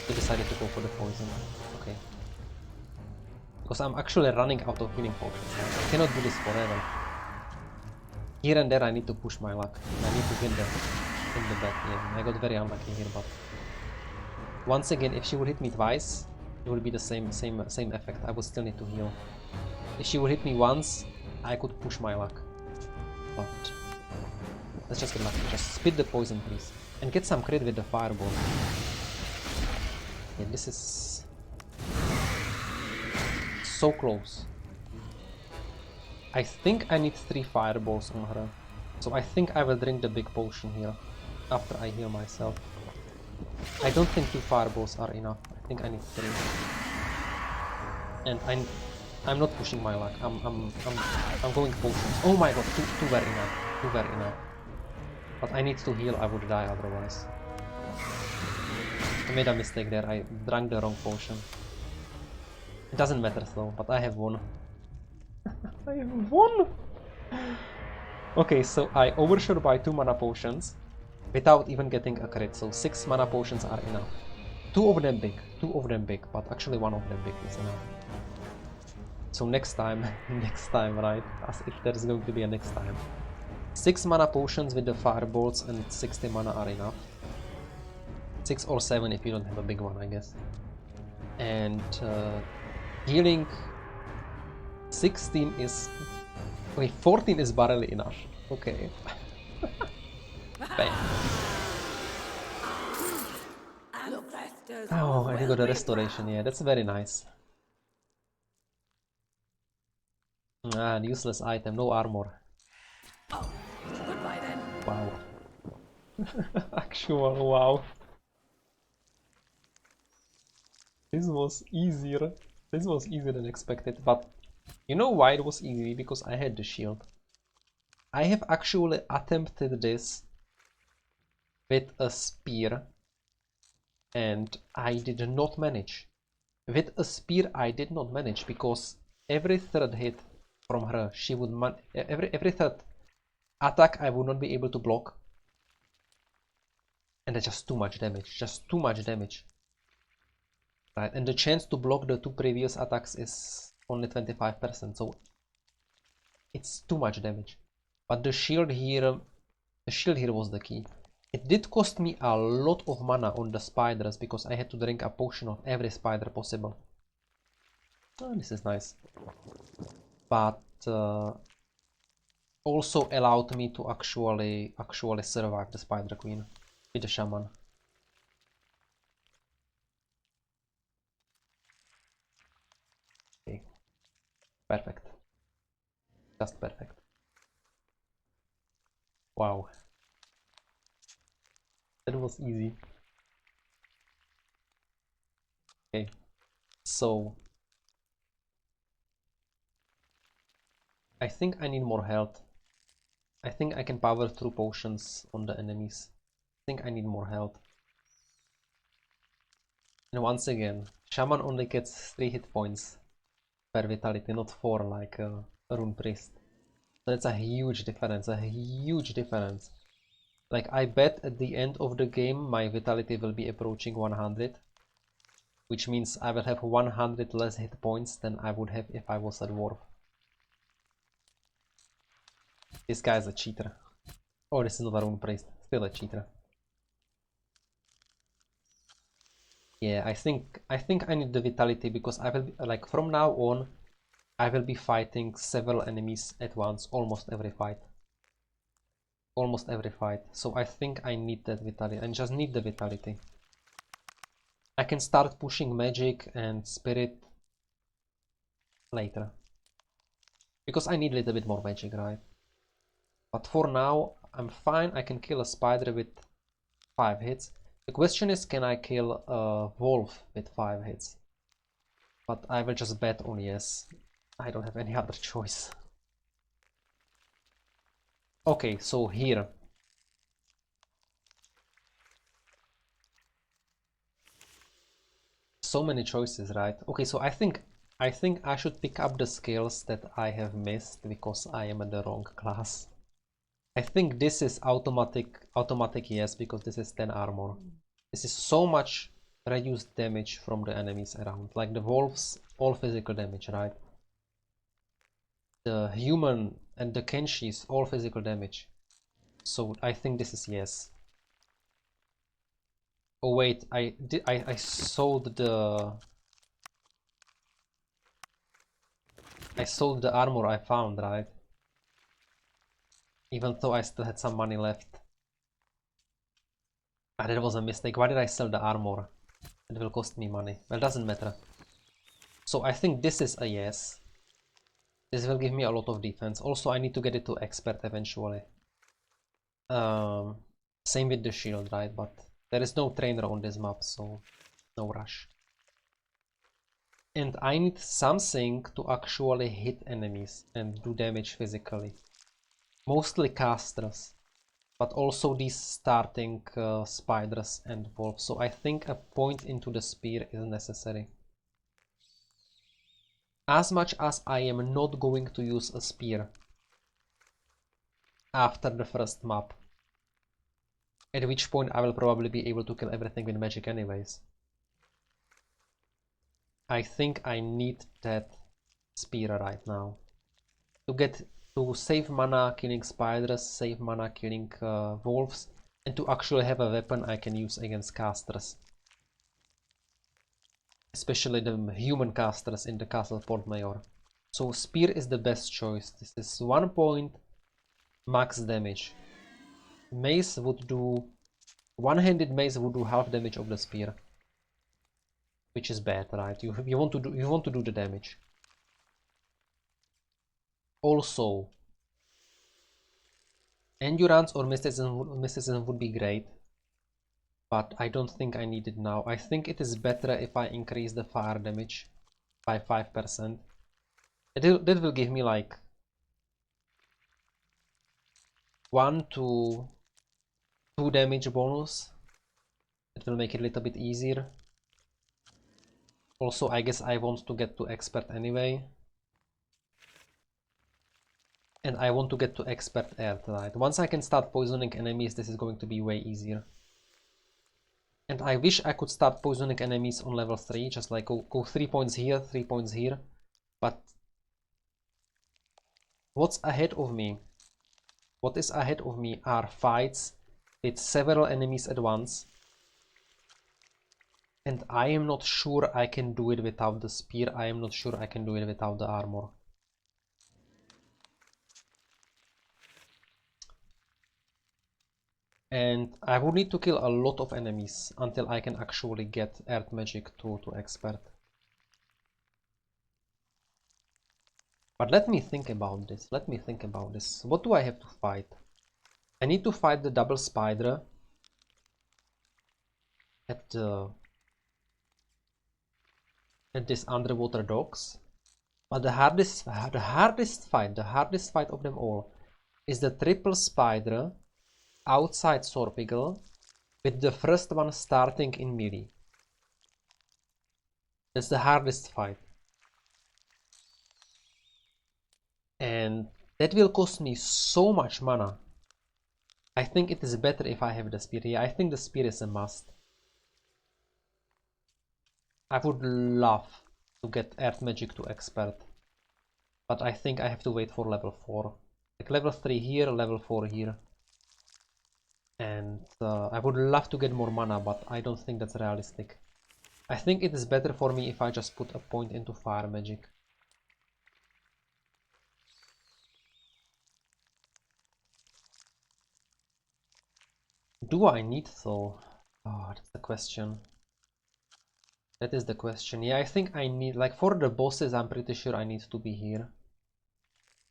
we decided to go for the poison. Okay. Because I'm actually running out of healing potions. I cannot do this forever. Here and there I need to push my luck. I need to win the bet. Yeah, I got very unlucky here, but once again, if she would hit me twice, it would be the same effect. I would still need to heal. If she would hit me once, I could push my luck. But let's just get lucky. Just spit the poison, please, and get some crit with the fireball. Yeah, this is so close. I think I need 3 fireballs on her, so I think I will drink the big potion here after I heal myself. I don't think 2 fireballs are enough. I think I need 3. And I'm not pushing my luck. I'm going potions. Oh my god, 2 were enough. 2 were enough. But I need to heal. I would die otherwise. I made a mistake there. I drank the wrong potion. It doesn't matter though. But I have won. I have won. Okay, so I overshot by 2 mana potions without even getting a crit, so 6 mana potions are enough. 2 of them big, but actually 1 of them big is enough. So next time, right, as if there's going to be a next time. 6 mana potions with the fireballs and 60 mana are enough. 6 or 7 if you don't have a big one, I guess. And healing 16 is... Wait, 14 is barely enough. Okay. Bam. Oh, I got a restoration, yeah, that's very nice. Ah, an useless item, no armor. Oh, goodbye then. Wow. Actual wow. This was easier. This was easier than expected, but you know why it was easy? Because I had the shield. I have actually attempted this with a spear and I did not manage. With a spear I did not manage because every third hit from her, she would every third attack I would not be able to block. And that's just too much damage, right? And the chance to block the 2 previous attacks is only 25%, so it's too much damage. But the shield here was the key. It did cost me a lot of mana on the spiders because I had to drink a potion of every spider possible. Oh, this is nice. But also allowed me to actually survive the Spider Queen with the shaman. Okay. Perfect. Just perfect. Wow. That was easy. Okay. So I think I need more health. I think I can power through potions on the enemies. I think I need more health. And once again, shaman only gets 3 hit points per vitality, not 4 like a rune priest. So that's a huge difference, Like I bet at the end of the game my vitality will be approaching 100. Which means I will have 100 less hit points than I would have if I was a dwarf. This guy is a cheater. Oh, this is not a rune priest, still a cheater. Yeah, I think I need the vitality because I will be, like from now on I will be fighting several enemies at once, almost every fight. So I think I need that vitality. I just need the vitality. I can start pushing magic and spirit later. Because I need a little bit more magic, right? But for now, I'm fine. I can kill a spider with 5 hits. The question is, can I kill a wolf with 5 hits? But I will just bet on yes. I don't have any other choice. Okay, so here. So many choices, right? Okay, so I think I should pick up the skills that I have missed because I am in the wrong class. I think this is automatic yes, because this is 10 armor. This is so much reduced damage from the enemies around. Like the wolves, all physical damage, right? The human and the Kenshis, all physical damage. So I think this is yes. Oh wait, I sold the armor I found, right? Even though I still had some money left. Ah, that was a mistake. Why did I sell the armor? It will cost me money. Well, doesn't matter. So I think this is a yes. This will give me a lot of defense. Also, I need to get it to expert eventually. Same with the shield, right? But there is no trainer on this map, so no rush. And I need something to actually hit enemies and do damage physically. Mostly casters, but also these starting spiders and wolves. So I think a point into the spear is necessary. As much as I am not going to use a spear after the first map, at which point I will probably be able to kill everything with magic anyways. I think I need that spear right now to save mana killing spiders, save mana killing wolves, and to actually have a weapon I can use against casters. Especially the human casters in the Castle Portmayor. So spear is the best choice. This is 1 point max damage. Mace would do... One-handed mace would do half damage of the spear. Which is bad, right? You want to do the damage. Also, endurance or mysticism would be great, but I don't think I need it now. I think it is better if I increase the fire damage by 5%. That will give me like 1 to 2 damage bonus. It will make it a little bit easier. Also, I guess I want to get to expert anyway. And I want to get to expert earth, right? Once I can start poisoning enemies, this is going to be way easier. And I wish I could start poisoning enemies on level 3, just like go 3 points here, 3 points here. But what's ahead of me? What is ahead of me are fights with several enemies at once. And I am not sure I can do it without the spear. I am not sure I can do it without the armor. And I would need to kill a lot of enemies until I can actually get earth magic to expert. But let me think about this. What do I have to fight? I need to fight the double spider at this underwater docks. But the hardest fight of them all is the triple spider outside Sorpigal, with the first one starting in melee. That's the hardest fight. And that will cost me so much mana. I think it is better if I have the spear. Yeah, I think the spear is a must. I would love to get earth magic to expert, but I think I have to wait for level 4. Like level 3 here, level 4 here. And I would love to get more mana, but I don't think that's realistic. I think it is better for me if I just put a point into fire magic. Do I need though? Oh, that's the question. That is the question. Yeah, I think I need, like for the bosses, I'm pretty sure I need to be here.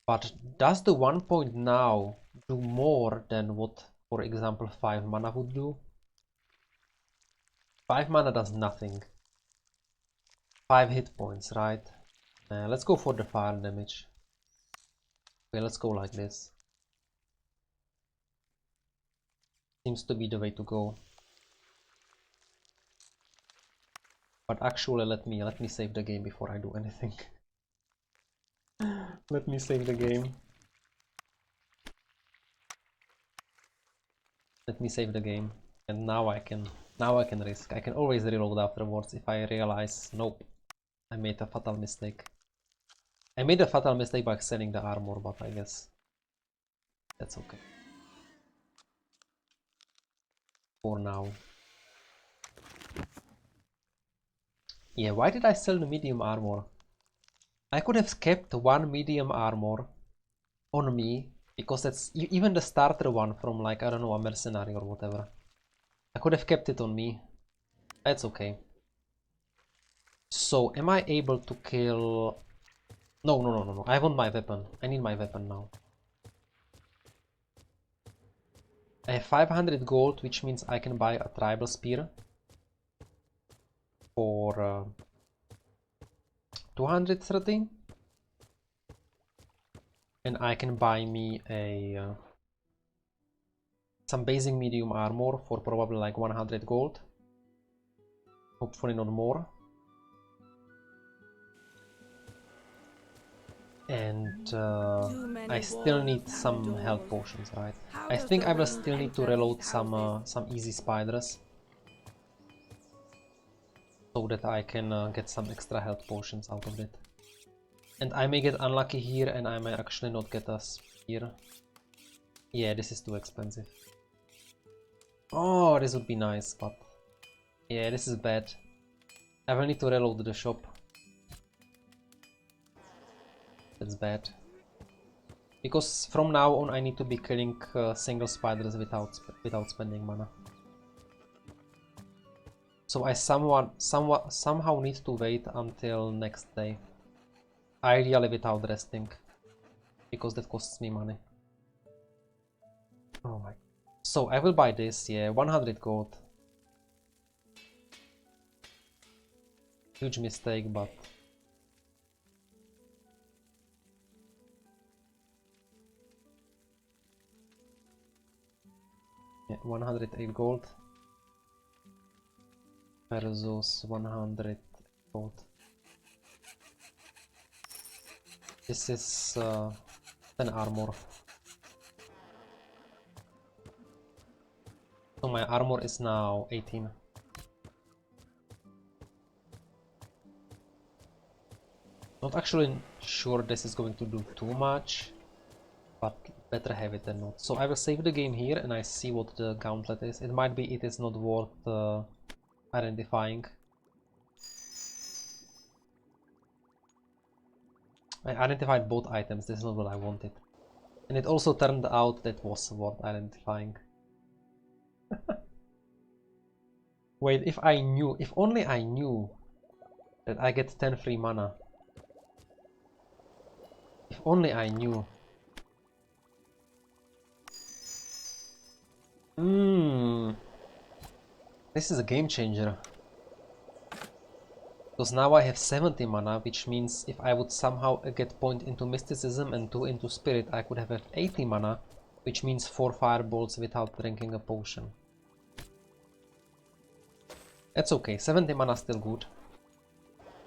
But does the 1 point now do more than what, for example, 5 mana would do? 5 mana does nothing. 5 hit points, right? Let's go for the fire damage. Okay, let's go like this. Seems to be the way to go. But actually, let me save the game before I do anything. Let me save the game. Let me save the game. And now I can risk. I can always reload afterwards if I realize, nope, I made a fatal mistake. I made a fatal mistake by selling the armor, but I guess that's okay. For now. Yeah, why did I sell the medium armor? I could have kept one medium armor on me, because that's even the starter one from, like, I don't know, a mercenary or whatever. I could have kept it on me. That's okay. So, am I able to kill... No. I want my weapon. I need my weapon now. I have 500 gold, which means I can buy a tribal spear for 230. And I can buy me a some basic medium armor for probably like 100 gold. Hopefully not more. And I still need some health potions, right? I think I will still need to reload some easy spiders, so that I can get some extra health potions out of it. And I may get unlucky here, and I may actually not get a spear. Yeah, this is too expensive. Oh, this would be nice, but yeah, this is bad. I will need to reload the shop. That's bad. Because from now on I need to be killing single spiders without spending mana. So I somehow need to wait until next day. Ideally without resting. Because that costs me money. Oh my. So I will buy this, yeah, 100 gold. Huge mistake, but... yeah, 108 gold. Versus 100 gold. This is 10 armor. So my armor is now 18. Not actually sure this is going to do too much, but better have it than not. So I will save the game here and I see what the gauntlet is. It might be it is not worth identifying. I identified both items, this is not what I wanted. And it also turned out that was worth identifying. Wait, if only I knew that I get 10 free mana. If only I knew. This is a game changer. Because now I have 70 mana, which means if I would somehow get point into mysticism and 2 into spirit, I could have 80 mana, which means 4 firebolts without drinking a potion. That's okay, 70 mana still good.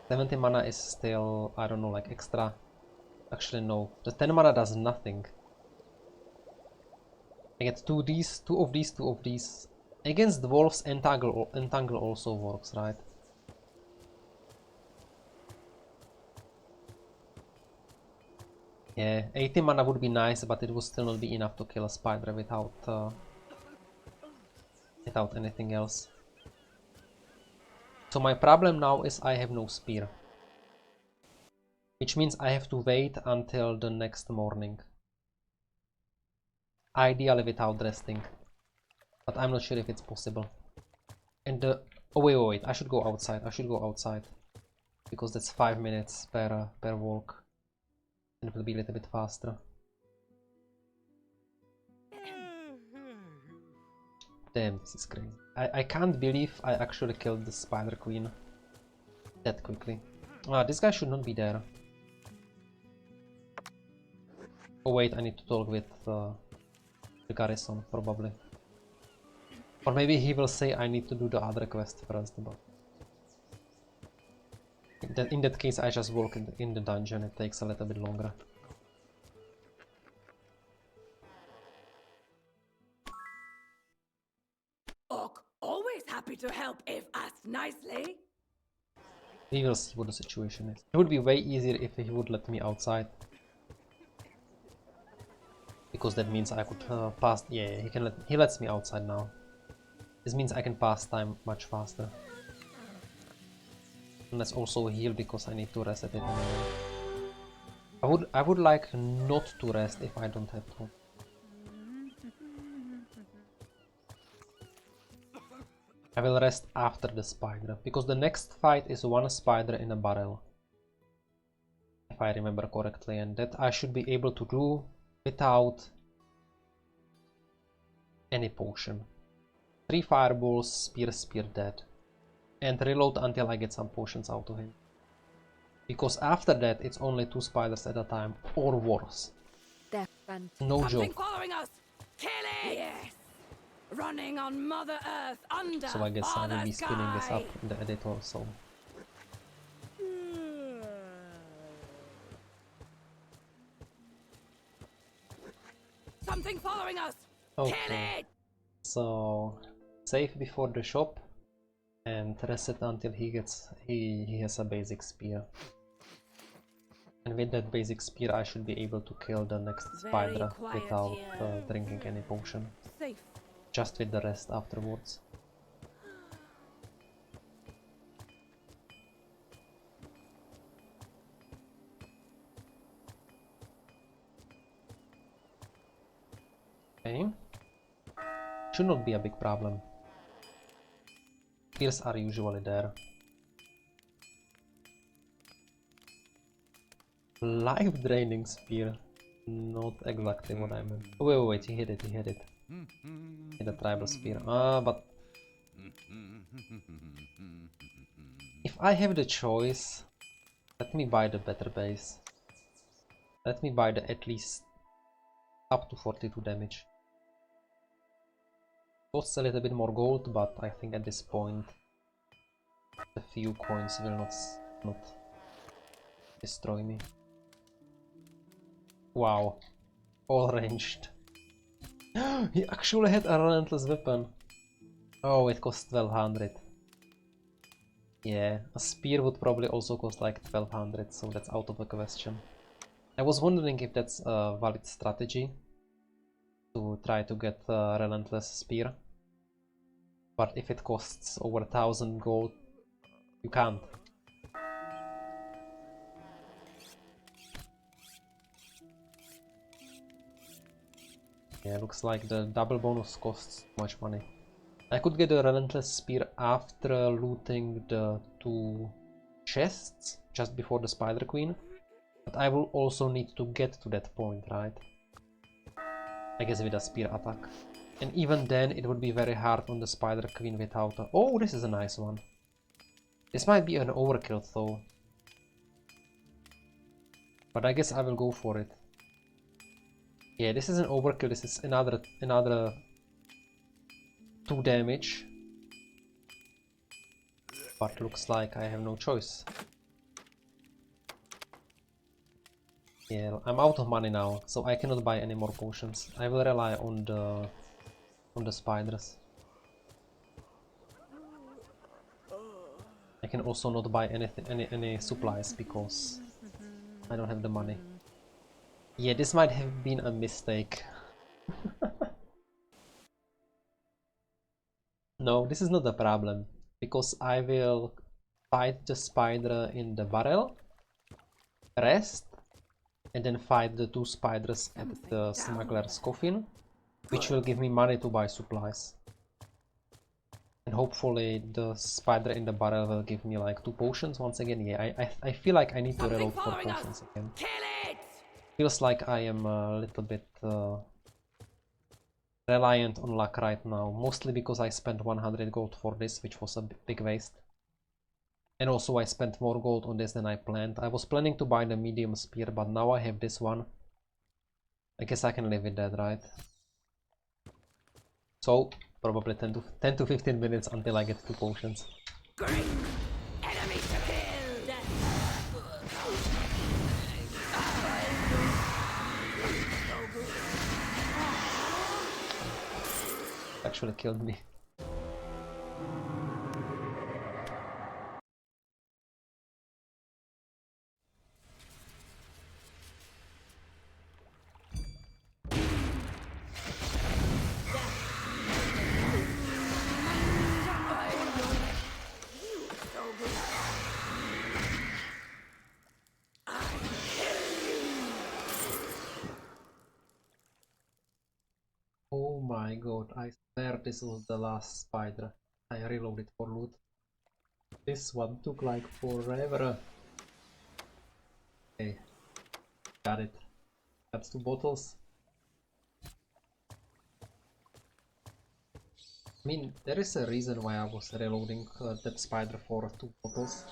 70 mana is still, I don't know, like extra. Actually no, the 10 mana does nothing. I get 2 of these, 2 of these. Against wolves, entangle also works, right? Yeah, 80 mana would be nice, but it would still not be enough to kill a spider without anything else. So my problem now is I have no spear. Which means I have to wait until the next morning. Ideally without resting. But I'm not sure if it's possible. And oh wait, I should go outside. Because that's 5 minutes per walk. And it will be a little bit faster. Damn, this is crazy. I can't believe I actually killed the Spider Queen that quickly. Ah, this guy should not be there. Oh wait, I need to talk with the garrison, probably. Or maybe he will say I need to do the other quest first, but... in that case I just walk in the dungeon, it takes a little bit longer. happy to help if asked nicely. We will see what the situation is. It would be way easier if he would let me outside. Because that means I could pass... Yeah, he lets me outside now. This means I can pass time much faster. And let's also heal because I need to rest at it anyway. I would like not to rest if I don't have to. I will rest after the spider, because the next fight is one spider in a barrel. If I remember correctly, and that I should be able to do without any potion. 3 fireballs, spear, dead. And reload until I get some potions out of him. Because after that it's only 2 spiders at a time, or worse. No joke. Following us. Kill it! Yes. Running on Mother Earth under So I guess I will be spinning this up in the editor, so... Something following us! Okay. Kill it! So... save before the shop. And reset until he has a basic spear. And with that basic spear I should be able to kill the next spider without drinking any potion. Safe. Just with the rest afterwards. Okay. Should not be a big problem. Spears are usually there. Life draining spear. Not exactly what I meant. Oh, wait, he hit it. Hit a tribal spear. But... if I have the choice, let me buy the better base. Let me buy the at least up to 42 damage. Costs a little bit more gold, but I think at this point the few coins will not destroy me. Wow, all ranged. He actually had a relentless weapon. Oh, it cost 1200. Yeah, a spear would probably also cost like 1200, so that's out of the question. I was wondering if that's a valid strategy to try to get a relentless spear. But if it costs over 1000 gold, you can't. Yeah, looks like the double bonus costs too much money. I could get a relentless spear after looting the 2 chests just before the Spider Queen, but I will also need to get to that point, right? I guess with a spear attack. And even then it would be very hard on the Spider Queen without a... Oh, this is a nice one. This might be an overkill though. But I guess I will go for it. Yeah, this is an overkill. This is another 2 damage. But looks like I have no choice. Yeah, I'm out of money now, so I cannot buy any more potions. I will rely on the spiders. I can also not buy any supplies because I don't have the money. Yeah, this might have been a mistake. No, this is not a problem, because I will fight the spider in the barrel, rest, and then fight the 2 spiders at the smuggler's coffin, which will give me money to buy supplies. And hopefully the spider in the barrel will give me like 2 potions once again. Yeah, I feel like I need to reload for potions again. Feels like I am a little bit reliant on luck right now, mostly because I spent 100 gold for this, which was a big waste. And also I spent more gold on this than I planned. I was planning to buy the medium spear, but now I have this one. I guess I can live with that, right? So, probably 10 to 15 minutes until I get 2 potions. Great. Enemy to kill. Actually killed me. Oh my god, I swear this was the last spider. I reloaded for loot. This one took like forever. Okay, got it. That's 2 bottles. I mean, there is a reason why I was reloading that spider for 2 bottles.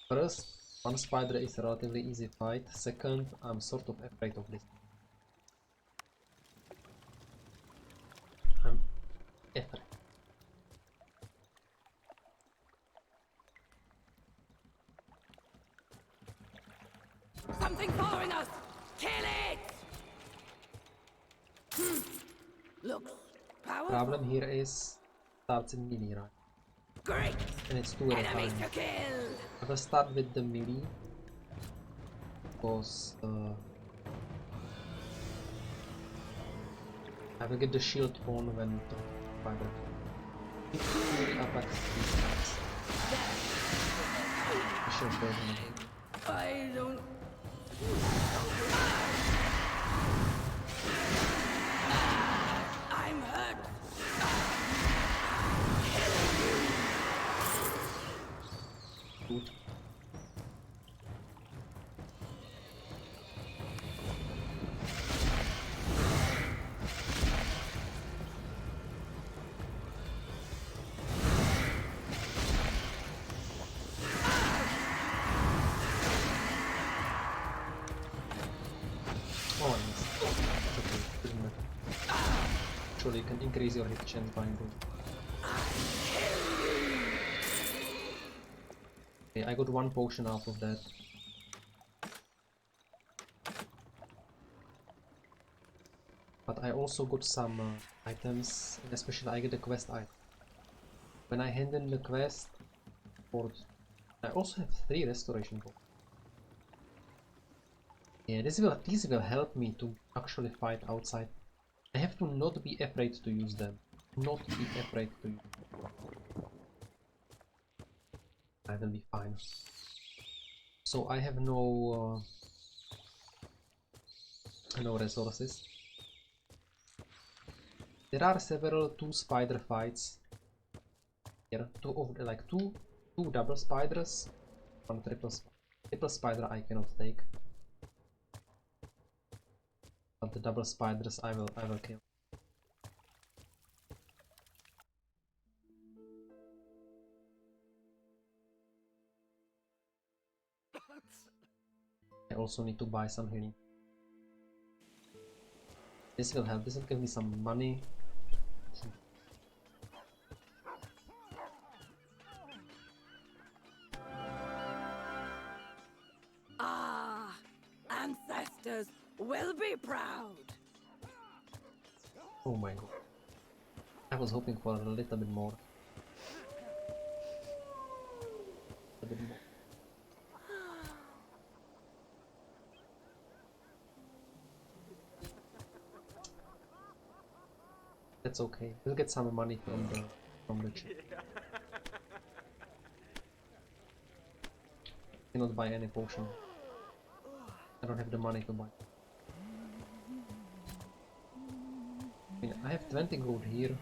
First, one spider is a relatively easy fight. Second, I'm sort of afraid of this. I'm afraid. Something following us! Kill it! Looks powerful. Problem here is starts in melee, right? Great! And it's 2 at a Enemies time. to kill! I will start with the melee because I will get the shield on when the spider attacks these guys. The shield version again. I don't... I'm hurt! Good. Oh, I missed. It's okay, doesn't matter. Actually, you can increase your hit chance by improving. Okay, I got 1 potion out of that. But I also got some items, and especially I get a quest item. When I hand in the quest, for I also have 3 restoration potions. Yeah, these will help me to actually fight outside. I have to not be afraid to use them. Not be afraid to use them. I will be fine. So I have no resources. There are several 2 spider fights here. Two double spiders, 1 triple spider. Triple spider I cannot take. But the double spiders I will kill. I also need to buy some healing. This will help. This will give me some money. Ah, ancestors will be proud. Oh my god. I was hoping for a little bit more. A bit more. That's okay. We'll get some money from the chip. Cannot buy any potion. I don't have the money to buy. I mean, I have 20 gold here.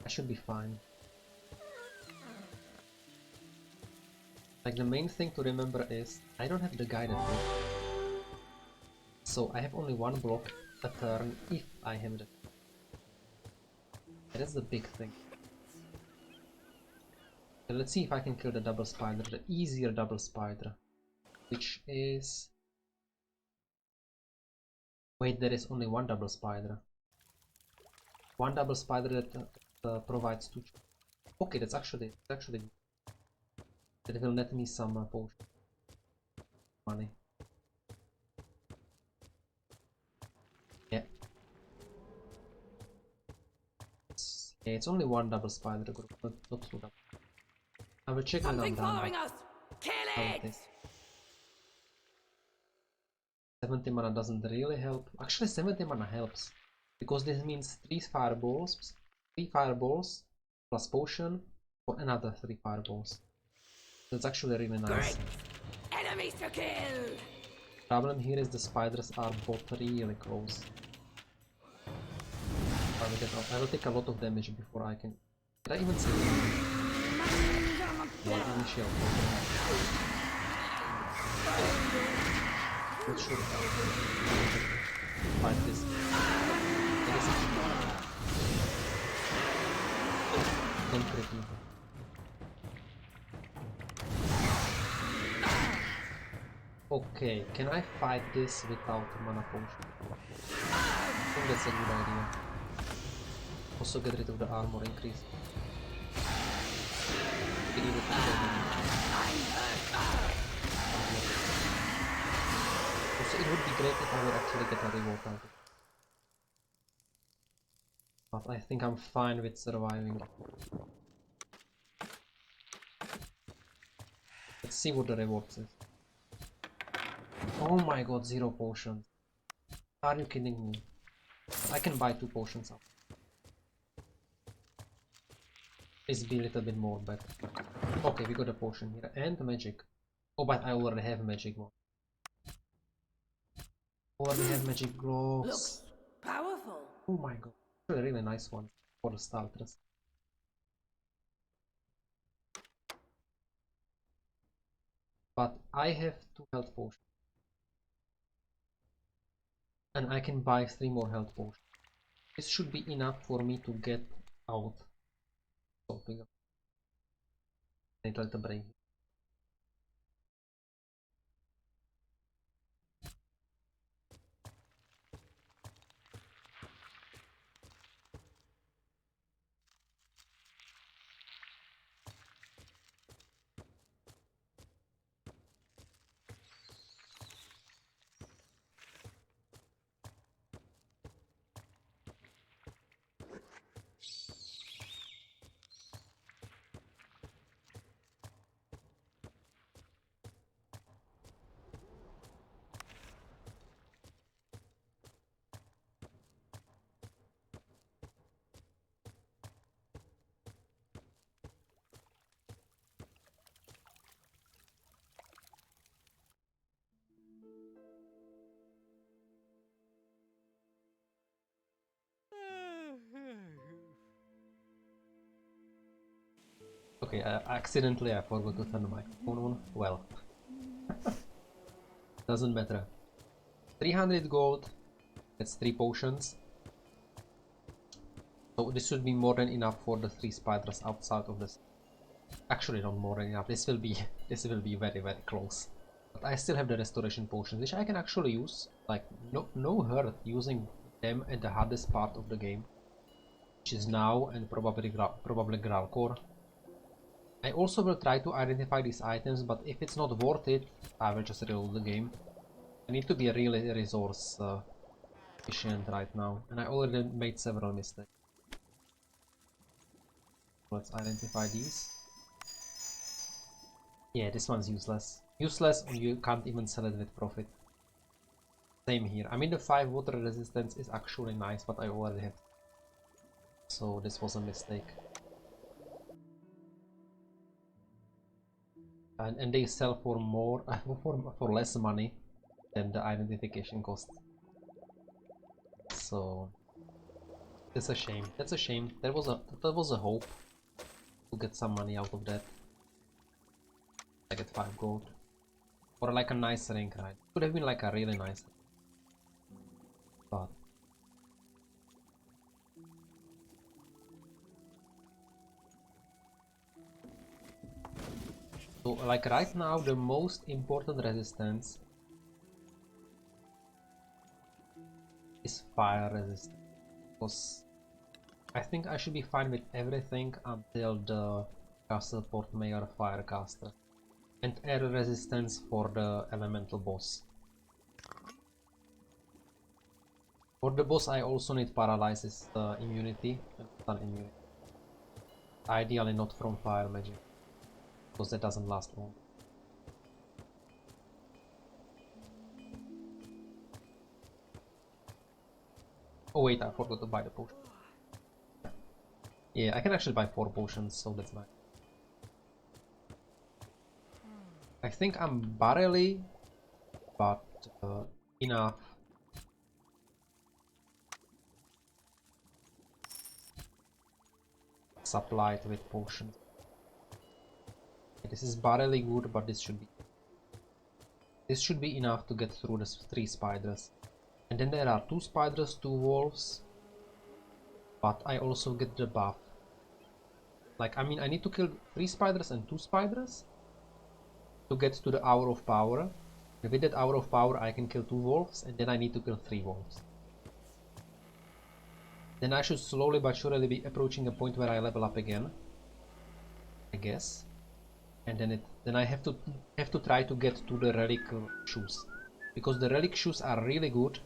I should be fine. Like, the main thing to remember is I don't have the guided block. So I have only 1 block a turn if I have it. That's the big thing. So let's see if I can kill the double spider, the easier double spider. Which is... Wait, there is only 1 double spider. 1 double spider that provides 2. Okay, that's actually good. That will net me some potion money. Yeah. It's only 1 double spider group, not 2 double. I will check when I'm Something done. following us! Kill it! 70 mana doesn't really help. Actually 70 mana helps. Because this means 3 fireballs plus potion for another 3 fireballs. That's actually really nice. Great. enemies to kill! Problem here is the spiders are both really close. I will take a lot of damage before I can... Did I even say one initial? Not sure how to fight this. Don't crit me. Okay, can I fight this without mana potion? I think that's a good idea. Also get rid of the armor increase. Also, it would be great if I would actually get a reward out of it. But I think I'm fine with surviving. Let's see what the reward says. Oh my god, 0 potions. Are you kidding me? I can buy 2 potions up. Please be a little bit more better. Okay, we got a potion here and magic. Oh, but I already have magic one. Already have magic gloves. Looks powerful. Oh my god, a really nice one for the starters. But I have 2 health potions. And I can buy 3 more health potions. This should be enough for me to get out. Something. I need a little break. Okay, accidentally I forgot to turn the microphone on. Well, doesn't matter. 300 gold, that's 3 potions. So this should be more than enough for the 3 spiders outside of this. Actually, not more than enough. This will be very close. But I still have the restoration potions, which I can actually use. Like no hurt using them at the hardest part of the game, which is now and probably Gralcor. I also will try to identify these items, but if it's not worth it, I will just reload the game. I need to be really resource efficient right now, and I already made several mistakes. Let's identify these. Yeah, this one's useless. Useless, and you can't even sell it with profit. Same here. I mean, the 5 water resistance is actually nice, but I already have. So this was a mistake. And they sell for more, for less money than the identification cost. So it's a shame. That's a shame. That was a hope to get some money out of that. I get 5 gold. Or like a nice rank, right? Could have been like a really nice rank. But so like right now the most important resistance is fire resistance. Because I think I should be fine with everything until the Castleport Mayor Firecaster. And air resistance for the elemental boss. For the boss I also need paralysis immunity and stun immunity. Ideally not from fire magic, because that doesn't last long. Oh wait, I forgot to buy the potion. Yeah, I can actually buy 4 potions, so that's nice. I think I'm barely, but enough. Supplied with potions. This is barely good, but this should be enough to get through the 3 spiders. And then there are 2 spiders, 2 wolves, but I also get the buff. Like, I mean, I need to kill 3 spiders and 2 spiders to get to the Hour of Power. And with that Hour of Power I can kill 2 wolves, and then I need to kill 3 wolves. Then I should slowly but surely be approaching a point where I level up again, I guess. And then I have to try to get to the relic shoes, because the relic shoes are really good,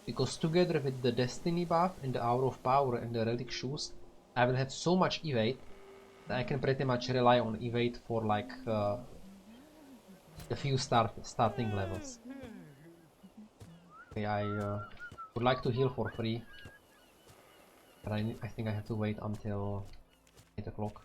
because together with the destiny buff and the Hour of Power and the relic shoes, I will have so much evade that I can pretty much rely on evade for like a few starting levels. Okay, I would like to heal for free, but I think I have to wait until 8 o'clock.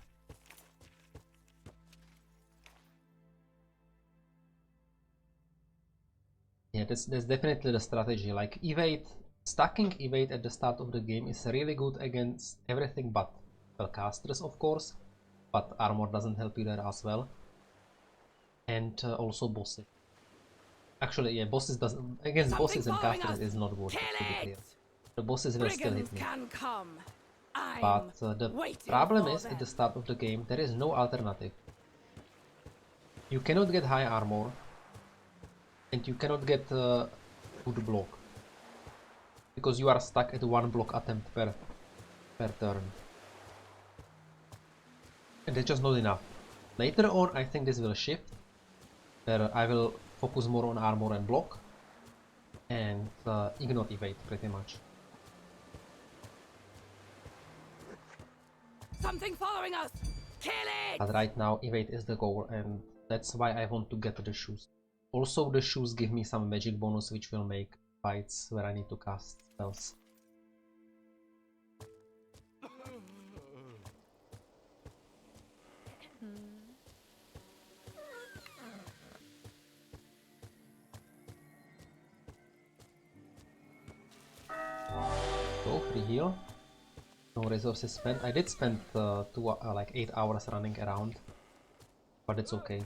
Yeah, that's definitely the strategy. Like, evade, stacking evade at the start of the game is really good against everything but spellcasters, of course, but armor doesn't help you there as well. And also bosses. Actually, yeah, bosses doesn't, against bosses and casters is not good, to be clear. The bosses will still hit me. But the problem is, at the start of the game, there is no alternative. You cannot get high armor, and you cannot get good block, because you are stuck at 1 block attempt per turn. And that's just not enough. Later on, I think this will shift, where I will focus more on armor and block, and ignore evade pretty much. Something following us! Kill it! But right now, evade is the goal, and that's why I want to get the shoes. Also, the shoes give me some magic bonus, which will make fights where I need to cast spells. So, free heal. No resources spent. I did spend like 8 hours running around, but it's okay.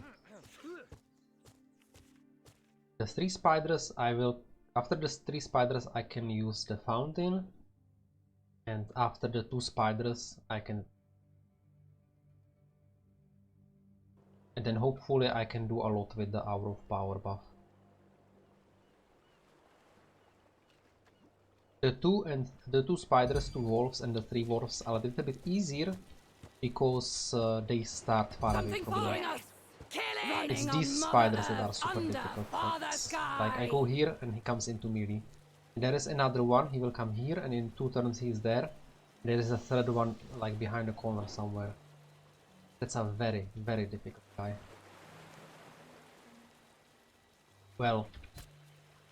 The 3 spiders, after the 3 spiders I can use the fountain, and after the 2 spiders and then hopefully I can do a lot with the Hour of Power buff. The 2 spiders, 2 wolves and the 3 wolves are a little bit easier, because they start far away from the... It's these spiders that are super difficult. Like, I go here and he comes into melee. There is another one, he will come here, and in 2 turns he is there. There is a third one like behind the corner somewhere. That's a very, very difficult guy. Well,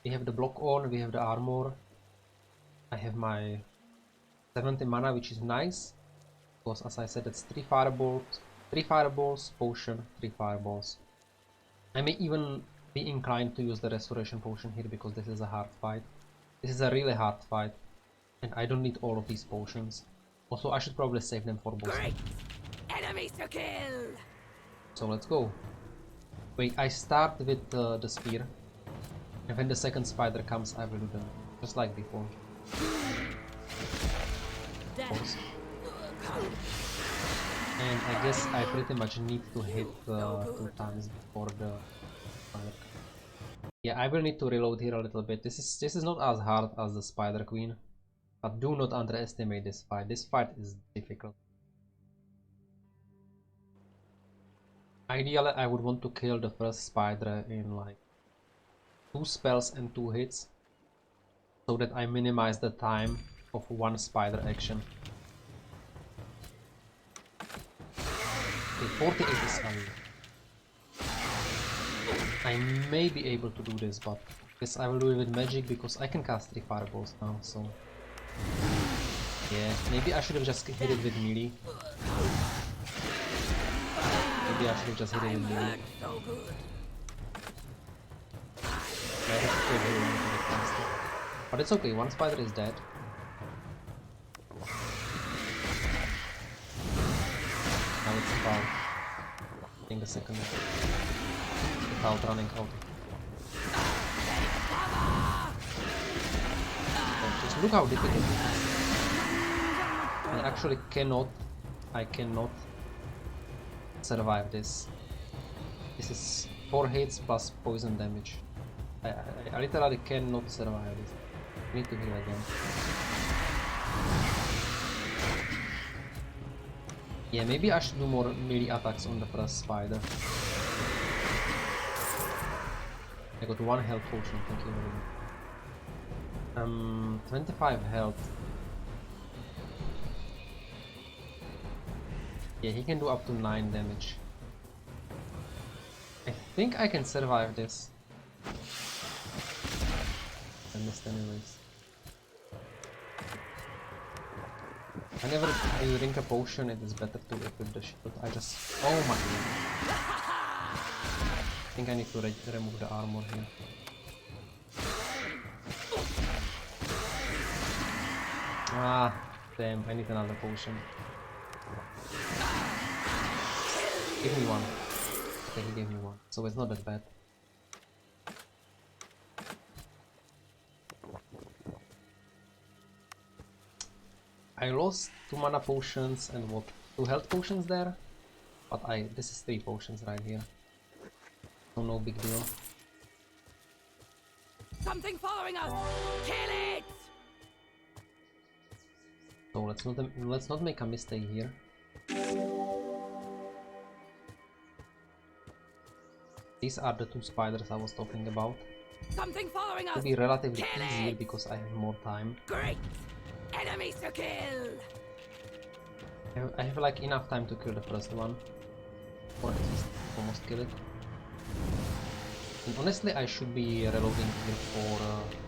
we have the block on, we have the armor. I have my 70 mana, which is nice, because as I said, it's 3 fireballs, potion, 3 fireballs. I may even be inclined to use the restoration potion here, because this is a hard fight. This is a really hard fight, and I don't need all of these potions. Also, I should probably save them for boss. Great! Enemies to kill! So let's go. Wait, I start with the spear, and when the second spider comes, I will do them, just like before. And I guess I pretty much need to hit 2 times before the spider. Yeah, I will need to reload here a little bit. This is not as hard as the Spider Queen, but do not underestimate this fight. This fight is difficult. Ideally, I would want to kill the first spider in like 2 spells and 2 hits, so that I minimize the time of 1 spider action. Okay, 48 is fine. I may be able to do this, but I guess I will do it with magic, because I can cast 3 fireballs now, so... Yeah, maybe I should have just hit it with melee. Maybe I should have just hit it with melee. But it's okay, one spider is dead. Now it's about getting the second one. Without running out. Just look how difficult it is. I actually I cannot survive this. This is 4 hits plus poison damage. I literally cannot survive this. I need to heal again. Yeah, maybe I should do more melee attacks on the first spider. I got 1 health potion, thank you very much. 25 health. Yeah, he can do up to 9 damage. I think I can survive this. I missed anyways. Whenever you drink a potion, it is better to equip the shield. I just... Oh my god. I think I need to remove the armor here. Ah, damn, I need another potion. Give me one. Okay, he gave me one, so it's not that bad. I lost 2 mana potions and what? 2 health potions there? But this is 3 potions right here. So no big deal. Something following us! Kill it! So let's not make a mistake here. These are the 2 spiders I was talking about. Something following us! To be relatively Kill easier it! because I have more time. Great! Enemies to kill! I have like enough time to kill the first one. Or at least almost kill it. And honestly I should be reloading here for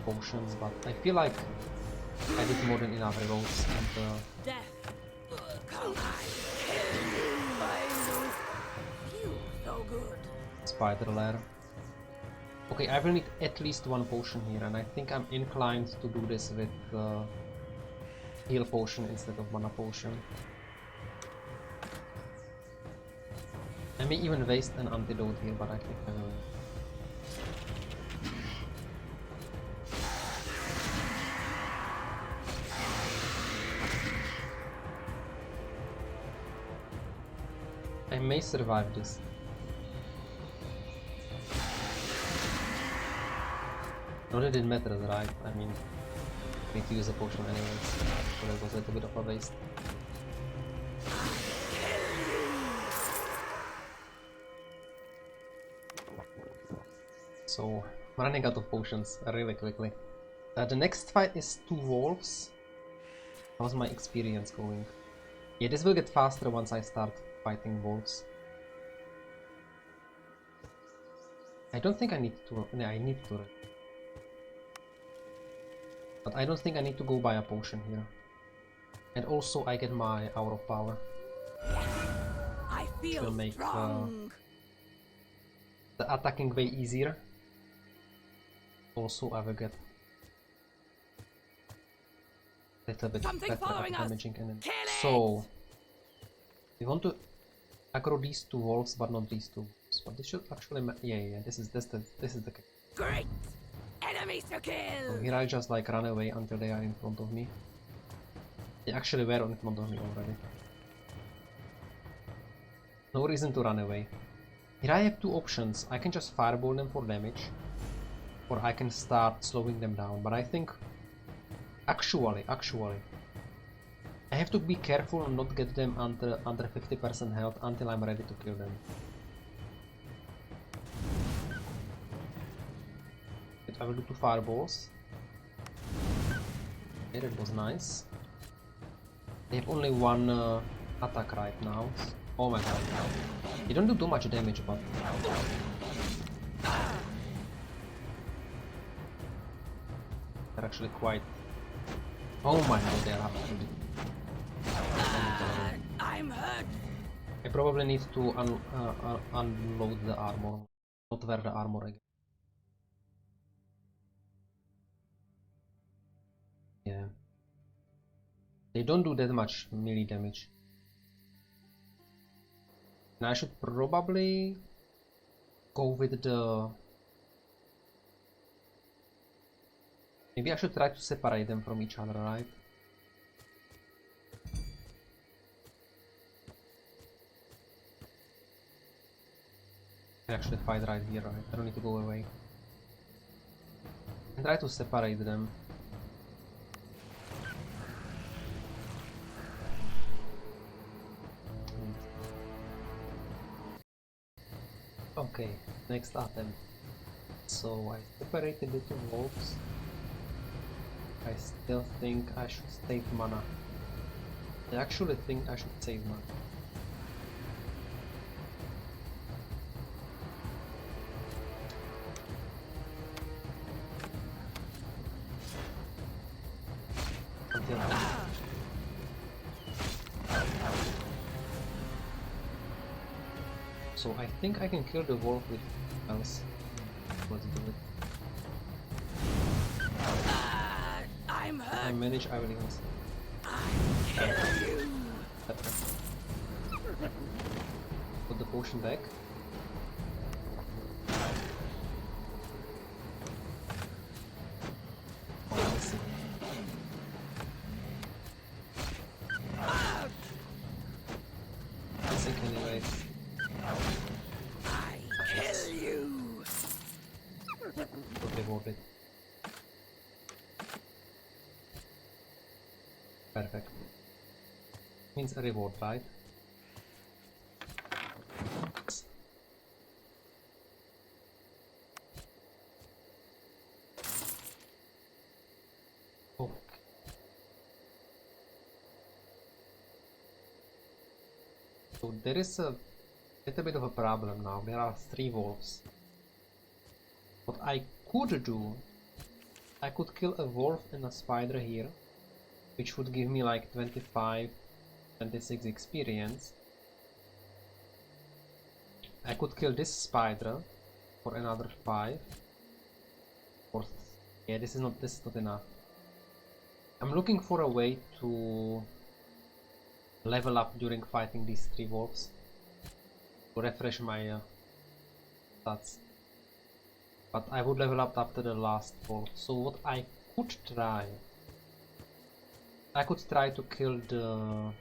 potions, but I feel like I did more than enough reloads and Death! Come on! Kill! So good! spider lair. Okay, I will need at least 1 potion here, and I think I'm inclined to do this with heal potion instead of mana potion. I may even waste an antidote here, but I think I will. I may survive this. Not that it matters, right? I mean, I need to use a potion anyways, so that was a little bit of a waste. So, I'm running out of potions really quickly. The next fight is 2 wolves. How's my experience going? Yeah, this will get faster once I start fighting wolves. I don't think I need to... No, I need to... But I don't think I need to go buy a potion here. And also I get my Hour of Power. I feel will make strong. the attacking way easier. Also I will get a little bit Something better following at us. damaging enemies. Kill it! So we want to aggro these 2 wolves, but not these 2 wolves. But this should actually yeah, this is the case. Great! Enemies to kill! So here I just like run away until they are in front of me. They actually were in front of me already. No reason to run away. Here I have 2 options. I can just fireball them for damage, or I can start slowing them down. But I think actually I have to be careful and not get them under 50% health until I'm ready to kill them. I will do 2 fireballs. Okay, that was nice. They have only 1 attack right now. Oh my god. They don't do too much damage, but... They're actually quite... Oh my god, they are absolutely... I'm hurt! I probably need to unload the armor. Not wear the armor again. Yeah. They don't do that much melee damage. And I should probably go with the... Maybe I should try to separate them from each other, right? I can actually fight right here, right? I don't need to go away. And try to separate them. Okay, next attempt. So I separated the two wolves. I still think I should save mana. I actually think I should save mana. Until now. So I think I can kill the wolf with else. Let's do it. I'm hurt. I manage everything else. Put the potion back. Oh, I see. I think anyways. I kill you. Totally worth it. Perfect. Means a reward, right? Oh. So there is a little bit of a problem now. There are 3 wolves. What I could do, I could kill a wolf and a spider here, which would give me like 25, 26 experience. I could kill this spider for another 5. Or yeah, this is not enough. I'm looking for a way to level up during fighting these 3 wolves to refresh my stats. But I would level up after the last wolf. So what I could try, I could try to kill the...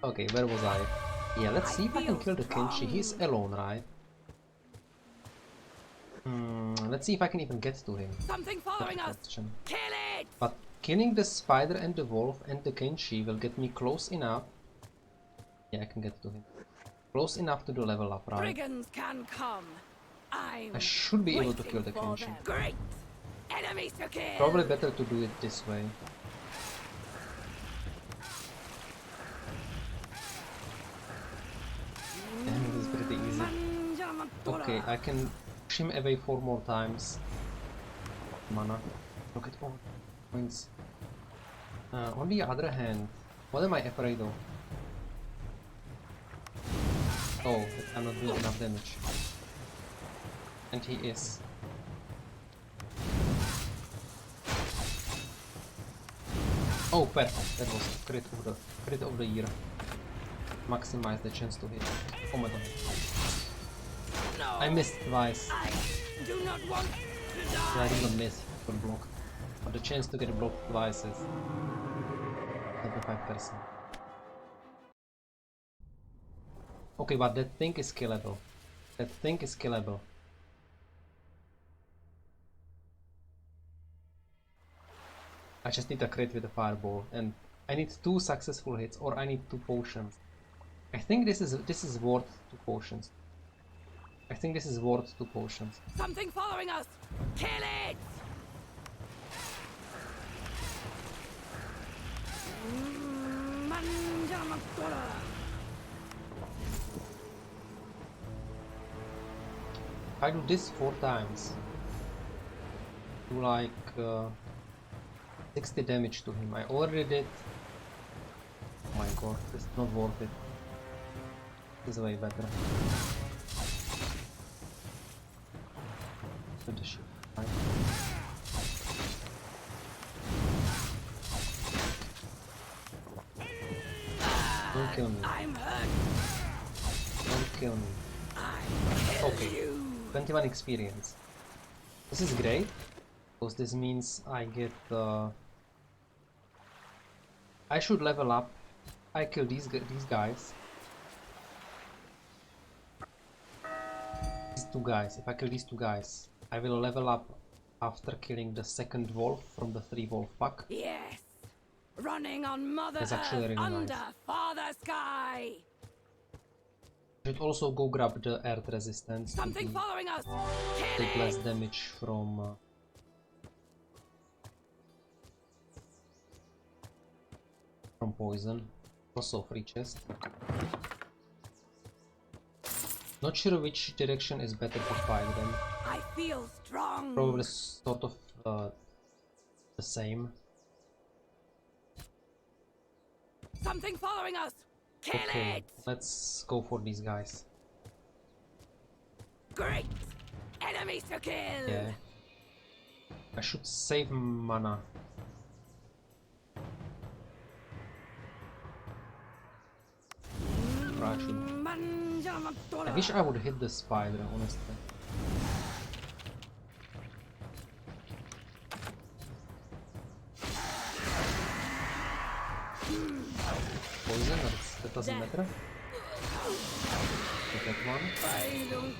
Okay, where was I? Yeah, let's see if I can kill the Kenshi. He's alone, right? Let's see if I can even get to him. Something following us. Question. Kill it. But killing the spider and the wolf and the Kenshi will get me close enough. Yeah, I can get to him. Close enough to the level up, right? Brigands can come. I should be able to kill the Kenshi. Great. Enemies to kill. Probably better to do it this way. And it is pretty easy. Okay, I can push him away 4 more times. Mana. Look at all points. On the other hand, what am I afraid of? Oh, that I'm not doing enough damage. And he is. Oh, perfect. That was crit of the year. Maximize the chance to hit. Oh my god. No, I missed twice. I do not want to I die. did not miss for block. But the chance to get blocked twice is 25%. Okay, but that thing is killable. That thing is killable. I just need a crit with a fireball, and I need 2 successful hits, or I need 2 potions. I think this is worth 2 potions. I think this is worth 2 potions. Something following us. Kill it. Manjamakola. I do this 4 times. Do like 60 damage to him. I already did. Oh my god, this is not worth it. This is way better. Don't kill me. I'm hurt. Don't kill me. Okay. 21 experience. This is great, because this means I get I should level up. I kill these guys. These two guys. If I kill these two guys, I will level up after killing the second wolf from the 3 wolf pack. Yes. Running on Mother That's actually Earth really under nice. Father Sky. Should also go grab the earth resistance Something to following us. Kill take it. less damage from poison. Also free chest. Not sure which direction is better to fight them. I feel strong. Probably sort of the same. Something following us. Kill Okay, it. let's go for these guys. Great. Enemies to kill. Yeah. I should save mana. Or I should. I wish I would hit the spider, honestly. Poison, that doesn't matter. Take that one.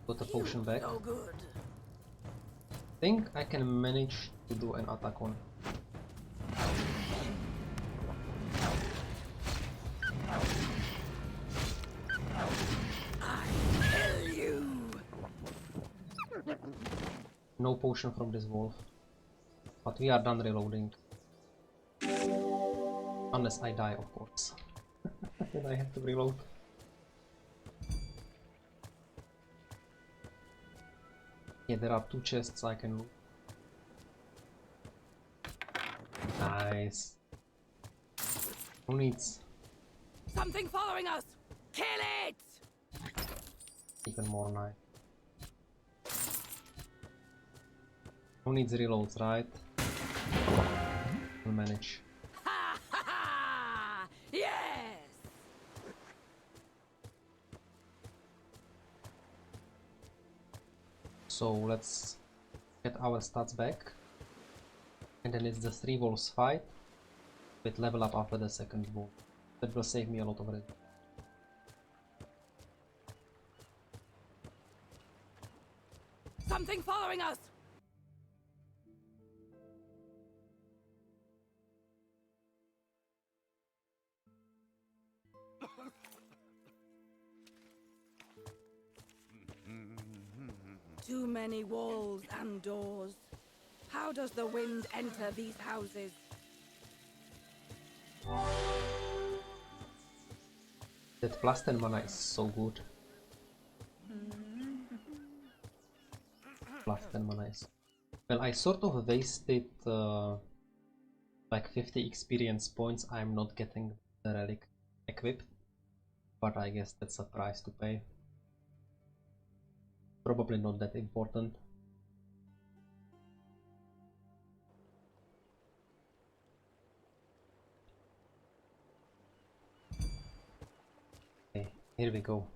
Put the potion back. So good. Think I can manage to do an attack on. I kill you. No potion from this wolf. But we are done reloading. Unless I die, of course. Then I have to reload. Yeah, there are 2 chests I can loot. Nice. Who needs Something following us. Kill it. even more knife? Who needs reloads, right? We'll manage. Ha ha ha! Yes. So let's get our stats back. And then it's the 3 wolves fight. With level up after the second wolf. That will save me a lot of it. Something following us. Too many walls and doors. How does the wind enter these houses? That plus 10 mana is so good. Plus 10 mana is... Well, I sort of wasted like 50 experience points. I'm not getting the relic equipped. But I guess that's a price to pay. Probably not that important. Okay, here we go.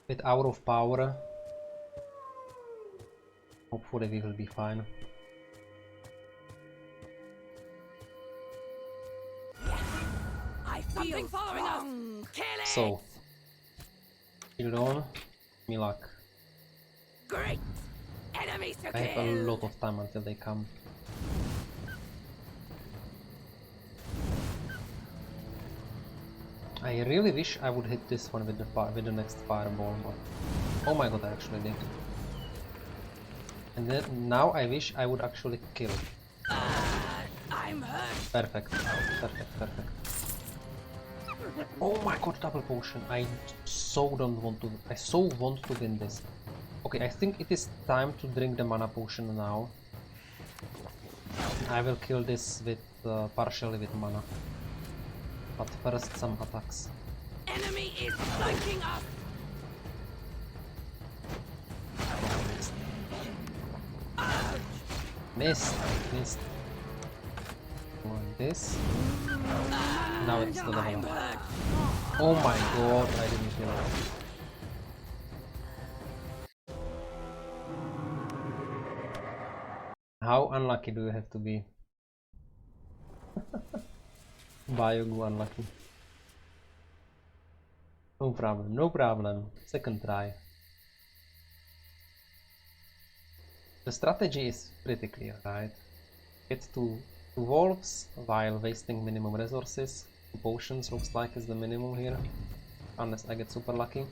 With Hour of Power, hopefully we will be fine. I feel something following us. Kill it. So, shield on, me luck. Great. Enemies to I have a kill. lot of time until they come. I really wish I would hit this one with the next fireball, but oh my god, I actually did. And then now I wish I would actually kill it. I'm hurt. Perfect, perfect, perfect. Oh my god, double potion! I so don't want to. I so want to win this. Okay, I think it is time to drink the mana potion now. I will kill this with partially with mana. But first some attacks. Enemy is flanking us. Oh, missed. Missed. Like this. Now it's the level up. Oh my god, I didn't kill it. How unlucky do you have to be? Biogu unlucky. No problem, no problem. Second try. The strategy is pretty clear, right? Get two wolves while wasting minimum resources. 2 potions looks like is the minimum here. Unless I get super lucky.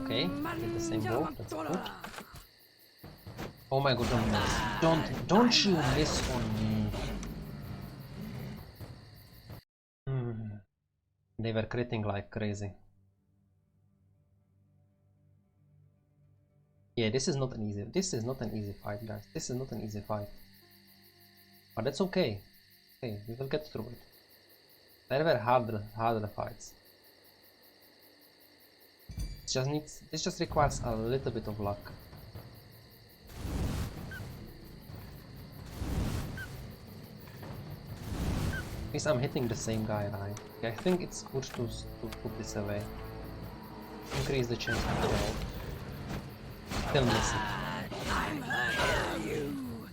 Okay, did the same goal, that's good. Oh my god, don't miss. Don't you miss on me. They were critting like crazy. Yeah, this is not an easy fight, guys. This is not an easy fight. But that's okay. Okay, we will get through it. There were harder fights. This just requires a little bit of luck. At least I'm hitting the same guy, right? I think it's good to put this away. Increase the chance of the roll. Still miss it.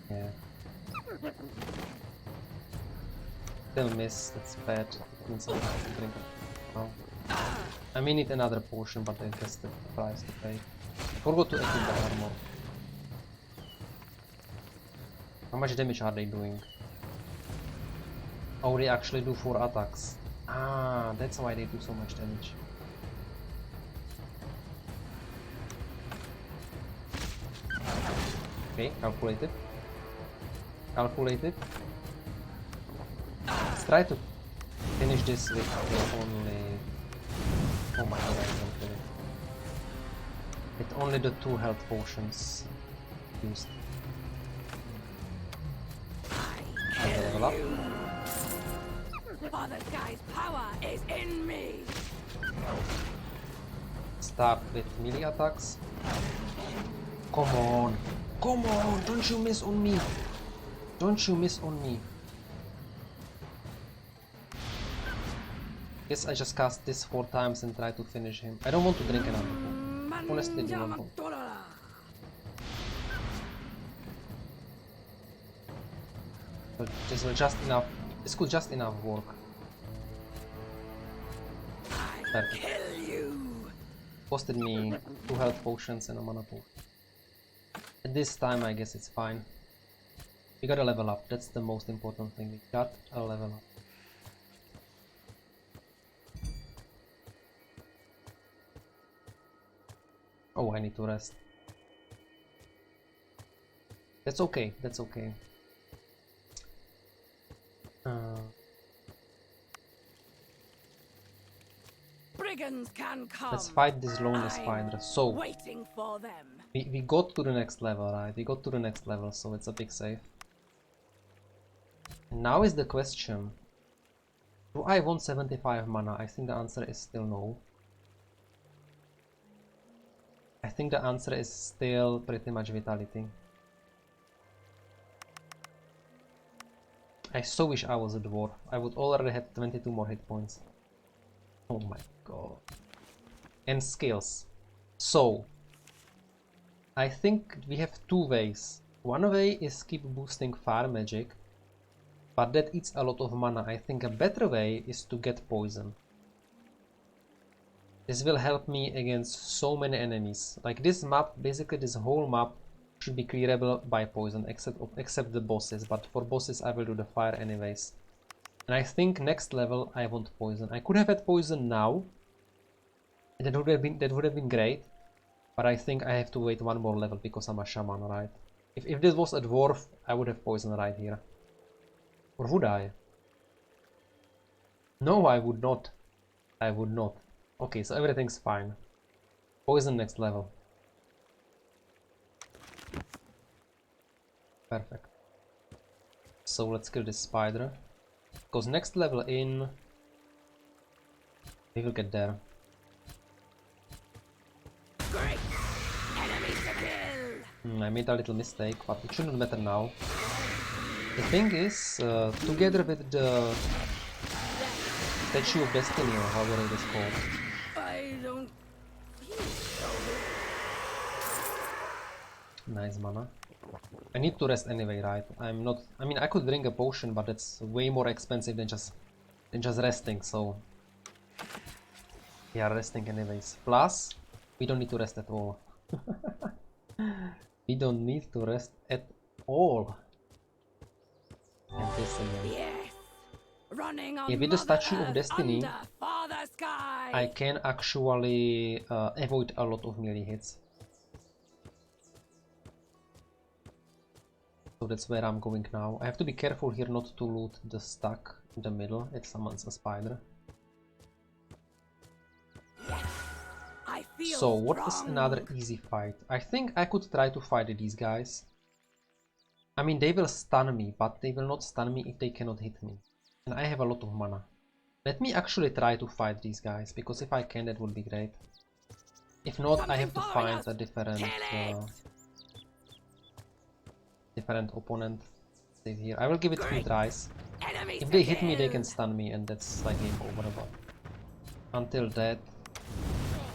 Yeah. Still miss, that's bad. It means I have to drink it. Oh. I may need another potion, but I guess the price to pay. I forgot to equip the armor. How much damage are they doing? Oh, they actually do 4 attacks. Ah, that's why they do so much damage. Okay, calculate it. Calculate it. Let's try to finish this with only... Oh my god, I don't get it. With only the 2 health potions used. And level up. Father Sky's power is in me. Start with melee attacks. Come on! Come on! Don't you miss on me! Don't you miss on me! Guess I just cast this 4 times and try to finish him. I don't want to drink another one. Honestly, do not want. But this will just enough. This could just enough work. Perfect. Costed me 2 health potions and a mana potion. At this time, I guess it's fine. We gotta level up. That's the most important thing. We got a level up. Oh, I need to rest. That's okay. That's okay. Brigands can come. Let's fight this lonely spider. So waiting for them. we got to the next level, right? We got to the next level, so it's a big save. And now is the question: do I want 75 mana? I think the answer is still no. I think the answer is still pretty much vitality. I so wish I was a dwarf. I would already have 22 more hit points. Oh my god. And skills. So, I think we have 2 ways. One way is keep boosting fire magic, but that eats a lot of mana. I think a better way is to get poison. This will help me against so many enemies. Like this map, basically this whole map should be clearable by poison, except the bosses. But for bosses I will do the fire anyways. And I think next level I want poison. I could have had poison now. And that would have been great. But I think I have to wait 1 more level because I'm a shaman, right? If this was a dwarf, I would have poison right here. Or would I? No, I would not. I would not. Okay, so everything's fine. Poison next level. Perfect. So let's kill this spider. Because next level in... we will get there. Great. Enemy to kill. I made a little mistake, but it shouldn't matter now. The thing is, together with the Statue of Destiny, or however it is called. I don't feel so. Nice mana. I need to rest anyway, right? I'm not. I mean, I could drink a potion, but it's way more expensive than just resting. So we are resting anyways. Plus, we don't need to rest at all. We don't need to rest at all. And this again. Yes. Running on Yeah, with the Mother Statue of Earth Destiny, under Father Sky. I can actually avoid a lot of melee hits. So that's where I'm going now. I have to be careful here not to loot the stack in the middle. It summons a spider. Yes. I feel So what is strong. another easy fight? I think I could try to fight these guys. I mean, they will stun me, but they will not stun me if they cannot hit me. And I have a lot of mana. Let me actually try to fight these guys, because if I can, that would be great. If not, I have to find a different opponent. Save here. I will give it 3 tries. If they hit me, they can stun me, and that's like game over. But until that,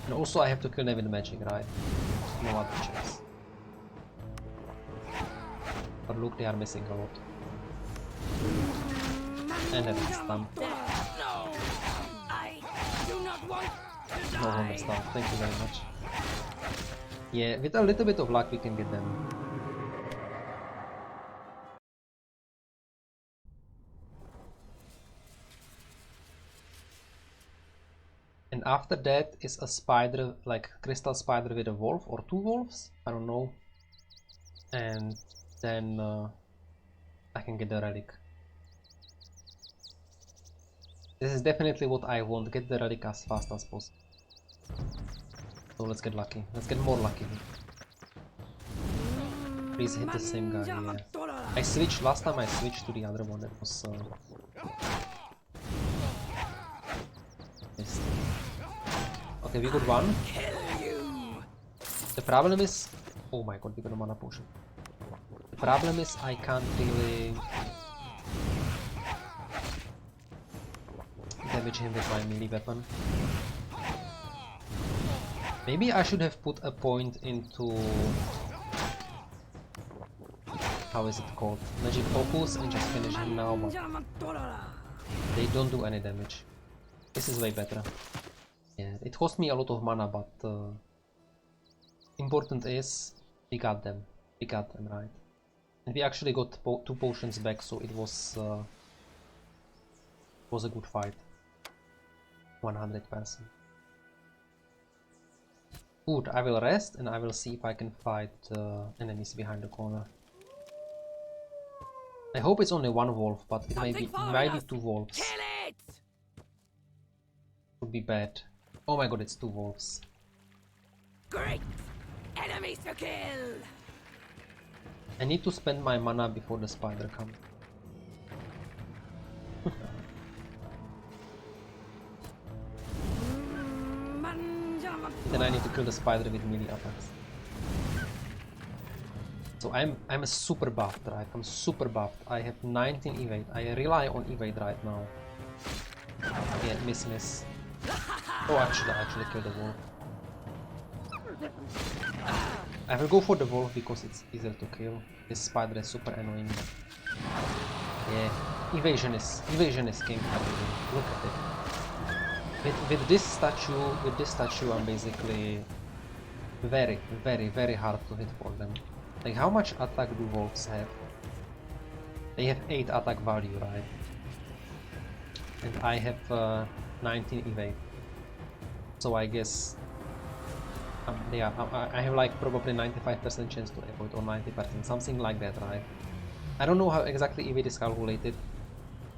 and also I have to kill them with magic, right? No other chance. But look, they are missing a lot. And then it's stun. No, I do not want to No home stun. Thank you very much. Yeah, with a little bit of luck, we can get them. And after that is a spider, like crystal spider with a wolf or 2 wolves, I don't know. And then I can get the relic. This is definitely what I want, get the relic as fast as possible. So let's get lucky, let's get more lucky. Please hit the same guy, yeah. I switched, last time I switched to the other one, that was missed. Okay, we got one. The problem is... Oh my god, we got a mana potion. The problem is I can't really damage him with my melee weapon. Maybe I should have put a point into... How is it called? Magic Focus and just finish him now, but they don't do any damage. This is way better. Yeah, it cost me a lot of mana, but important is we got them. We got them, right? And we actually got 2 potions back, so it was a good fight. 100%. Good, I will rest and I will see if I can fight enemies behind the corner. I hope it's only 1 wolf, but it might be 2 wolves. Would be bad. Oh my god, it's 2 wolves. Great! Enemies to kill! I need to spend my mana before the spider comes. Then I need to kill the spider with melee attacks. So I'm a super buffed, right? I'm super buffed. I have 19 evade. I rely on evade right now. Yeah, miss. Oh, actually, I actually killed the wolf. I will go for the wolf because it's easier to kill. This spider is super annoying. Yeah, evasion is game everything. Look at it. With this statue, I'm basically very hard to hit for them. Like, how much attack do wolves have? They have 8 attack value, right? And I have 19 evade. So I guess yeah, I have like probably 95% chance to avoid, or 90%, something like that, right? I don't know how exactly evade is calculated.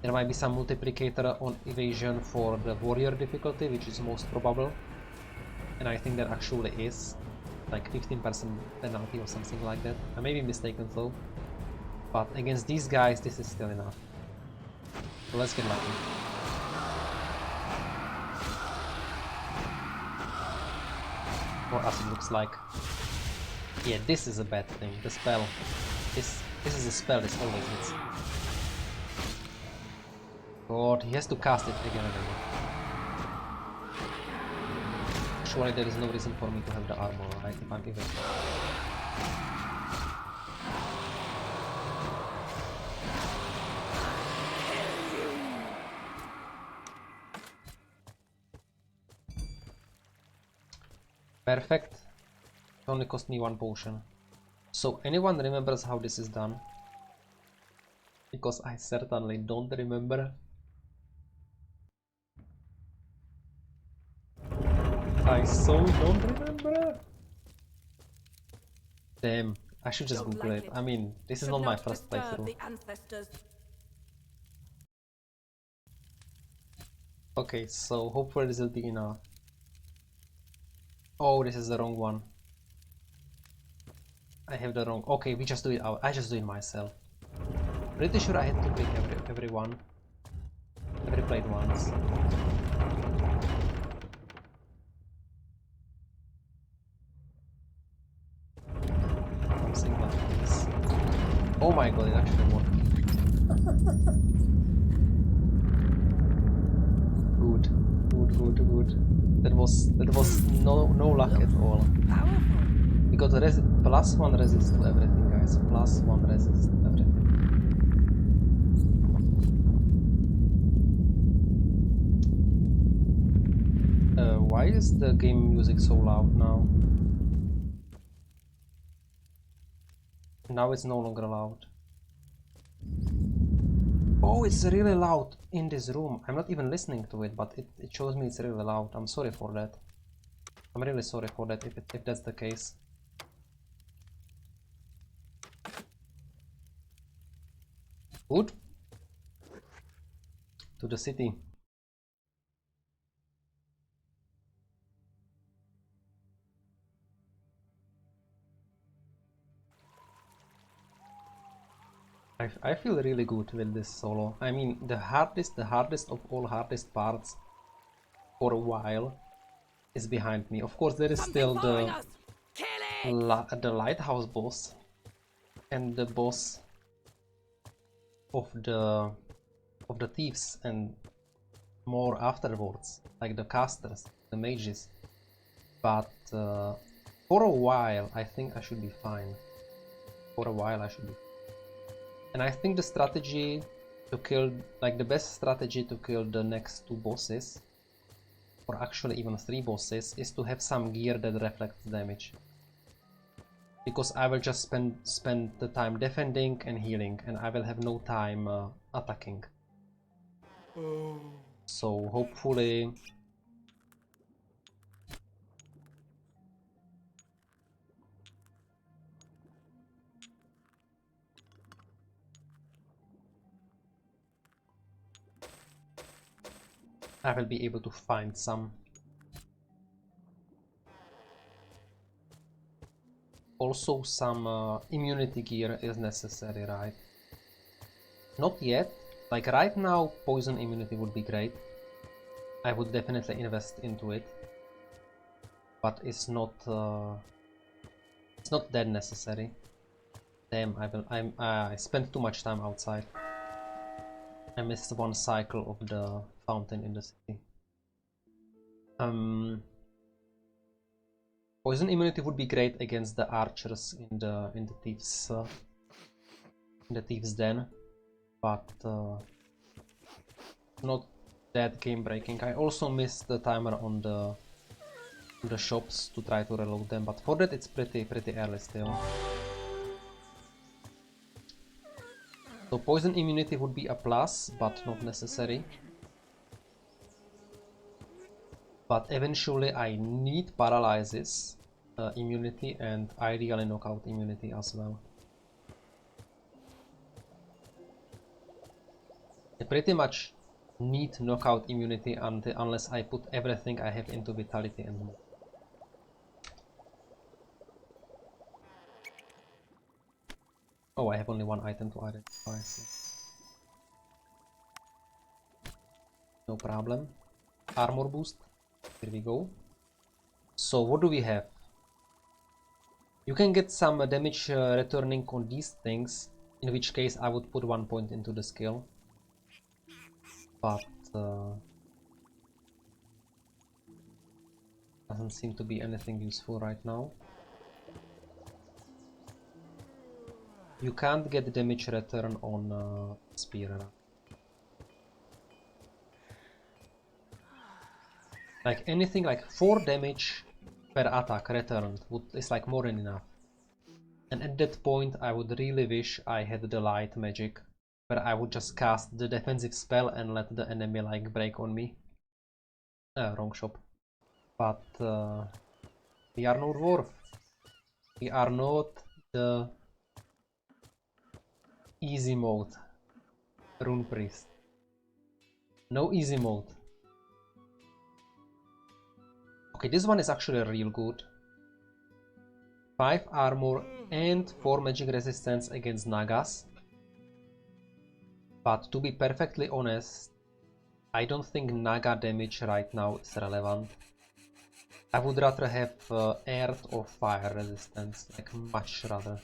There might be some multiplicator on evasion for the warrior difficulty, which is most probable. And I think there actually is like 15% penalty or something like that. I may be mistaken though. But against these guys, this is still enough. So let's get lucky. Or as it looks like. Yeah, this is a bad thing. The spell. This is a spell this always hits. God, he has to cast it again and again. Surely there is no reason for me to have the armor, right? If I'm even... Perfect. It only cost me 1 potion. So anyone remembers how this is done? Because I certainly don't remember. I so don't remember. Damn, I should just Google it. I mean, this is not my first playthrough. Okay, so hopefully this will be enough. Oh, this is the wrong one. I have the wrong... Okay, we just do it out. I just do it myself. Pretty sure I had to click every one. Every plate once. Something like this. Oh my god, it actually worked. Good. That was no luck at all. Because +1 resist to everything, guys. +1 resist to everything. Why is the game music so loud now? Now it's no longer loud. Oh, it's really loud in this room. I'm not even listening to it, but it shows me it's really loud. I'm sorry for that. I'm really sorry for that if that's the case. Good. To the city. I feel really good with this solo. I mean, the hardest of all hardest parts for a while is behind me. Of course, there is still the lighthouse boss and the boss of the thieves and more afterwards, like the casters, the mages. But for a while, I think I should be fine. For a while, I should be. And I think the strategy to kill, like the best strategy to kill the next 2 bosses, or actually even 3 bosses, is to have some gear that reflects damage. Because I will just spend the time defending and healing, and I will have no time attacking. So hopefully... I will be able to find some. Also some immunity gear is necessary, right? Not yet. Like right now, poison immunity would be great. I would definitely invest into it. But it's not that necessary. Damn, I spent too much time outside. I missed 1 cycle of the fountain in the city. Poison immunity would be great against the archers in the thieves den, but not that game breaking. I also missed the timer on the shops to try to reload them, but for that it's pretty early still. So poison immunity would be a plus, but not necessary. But eventually I need paralysis immunity and ideally knockout immunity as well. I pretty much need knockout immunity unless I put everything I have into vitality and more. Oh, I have only 1 item to identify, so no problem. Armor boost. Here we go. So what do we have? You can get some damage returning on these things, in which case I would put 1 point into the skill. But doesn't seem to be anything useful right now. You can't get damage return on spear. Like anything like 4 damage per attack returned is like more than enough. And at that point I would really wish I had the light magic, where I would just cast the defensive spell and let the enemy like break on me. Wrong shop. But we are no dwarf. We are not the easy mode rune priest. No easy mode. Okay, this one is actually real good. 5 armor and 4 magic resistance against Nagas. But to be perfectly honest, I don't think Naga damage right now is relevant. I would rather have earth or fire resistance, like much rather.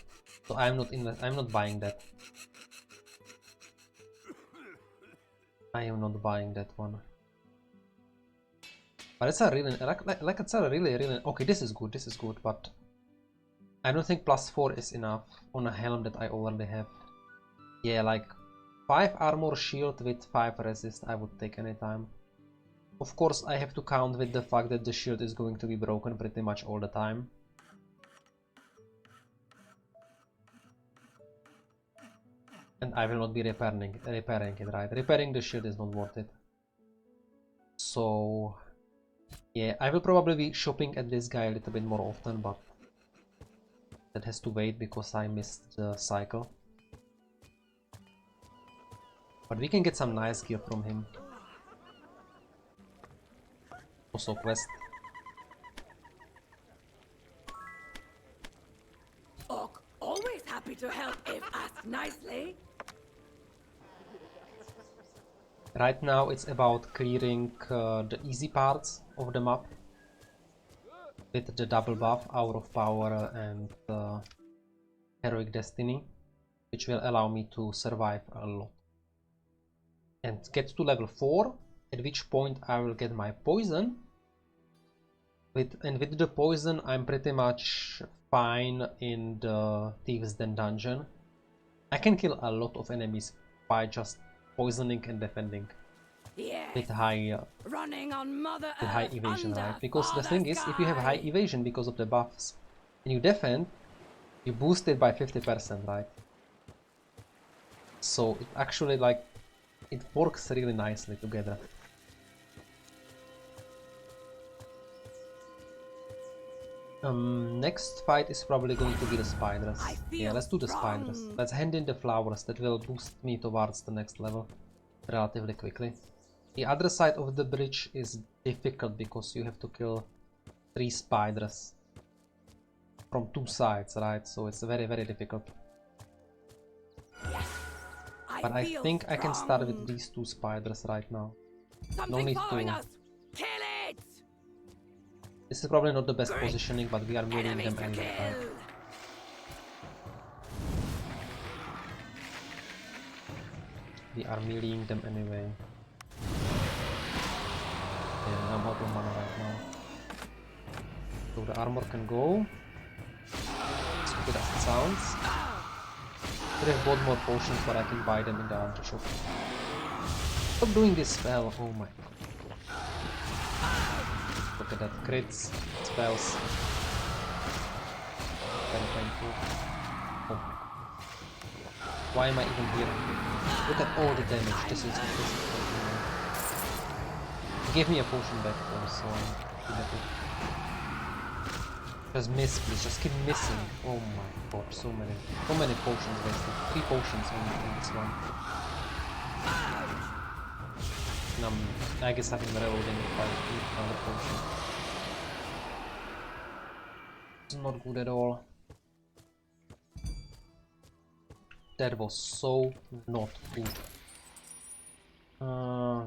So I'm not buying that. I am not buying that one. But it's a really like it's a really okay. This is good, but I don't think +4 is enough on a helm that I already have. Yeah, like 5 armor shield with 5 resist I would take anytime. Of course I have to count with the fact that the shield is going to be broken pretty much all the time. And I will not be repairing it, right? Repairing the shield is not worth it. So yeah, I will probably be shopping at this guy a little bit more often, but that has to wait because I missed the cycle. But we can get some nice gear from him. Also quest. Orc, always happy to help if asked nicely. Right now it's about clearing the easy parts of the map with the double buff, Hour of Power and Heroic Destiny, which will allow me to survive a lot. And get to level 4, at which point I will get my poison. With the poison I'm pretty much fine in the Thieves' Den dungeon. I can kill a lot of enemies by just poisoning and defending. Yes. With high Running on Mother with high Earth evasion, under right? Because the Father thing is, if you have high Sky. evasion because of the buffs and you defend, you boost it by 50%, right? So it actually like it works really nicely together. Next fight is probably going to be the spiders. Yeah, let's do the spiders. Let's hand in the flowers, that will boost me towards the next level relatively quickly. The other side of the bridge is difficult because you have to kill 3 spiders from 2 sides, right? So it's very difficult. Yes, But I think I can start with these 2 spiders right now. No need to. Kill it! This is probably not the best positioning, but we are meeting them Enemies to anyway, kill. right? We are meeting them anyway. Yeah, I'm out of mana right now. So the armor can go. Stupid as it sounds. I have bought more potions, but I can buy them in the archer shop. Stop doing this spell, oh my god. Look at that, crits, spells. Very painful. Oh my god. Why am I even here? Look at all the damage, this is he gave me a potion back though, so I'm happy. Just miss, please, just keep missing. Oh my god, so many potions wasted. 3 potions only in this one. And I guess I've been reloading if I need another potion. It's not good at all. That was so not good.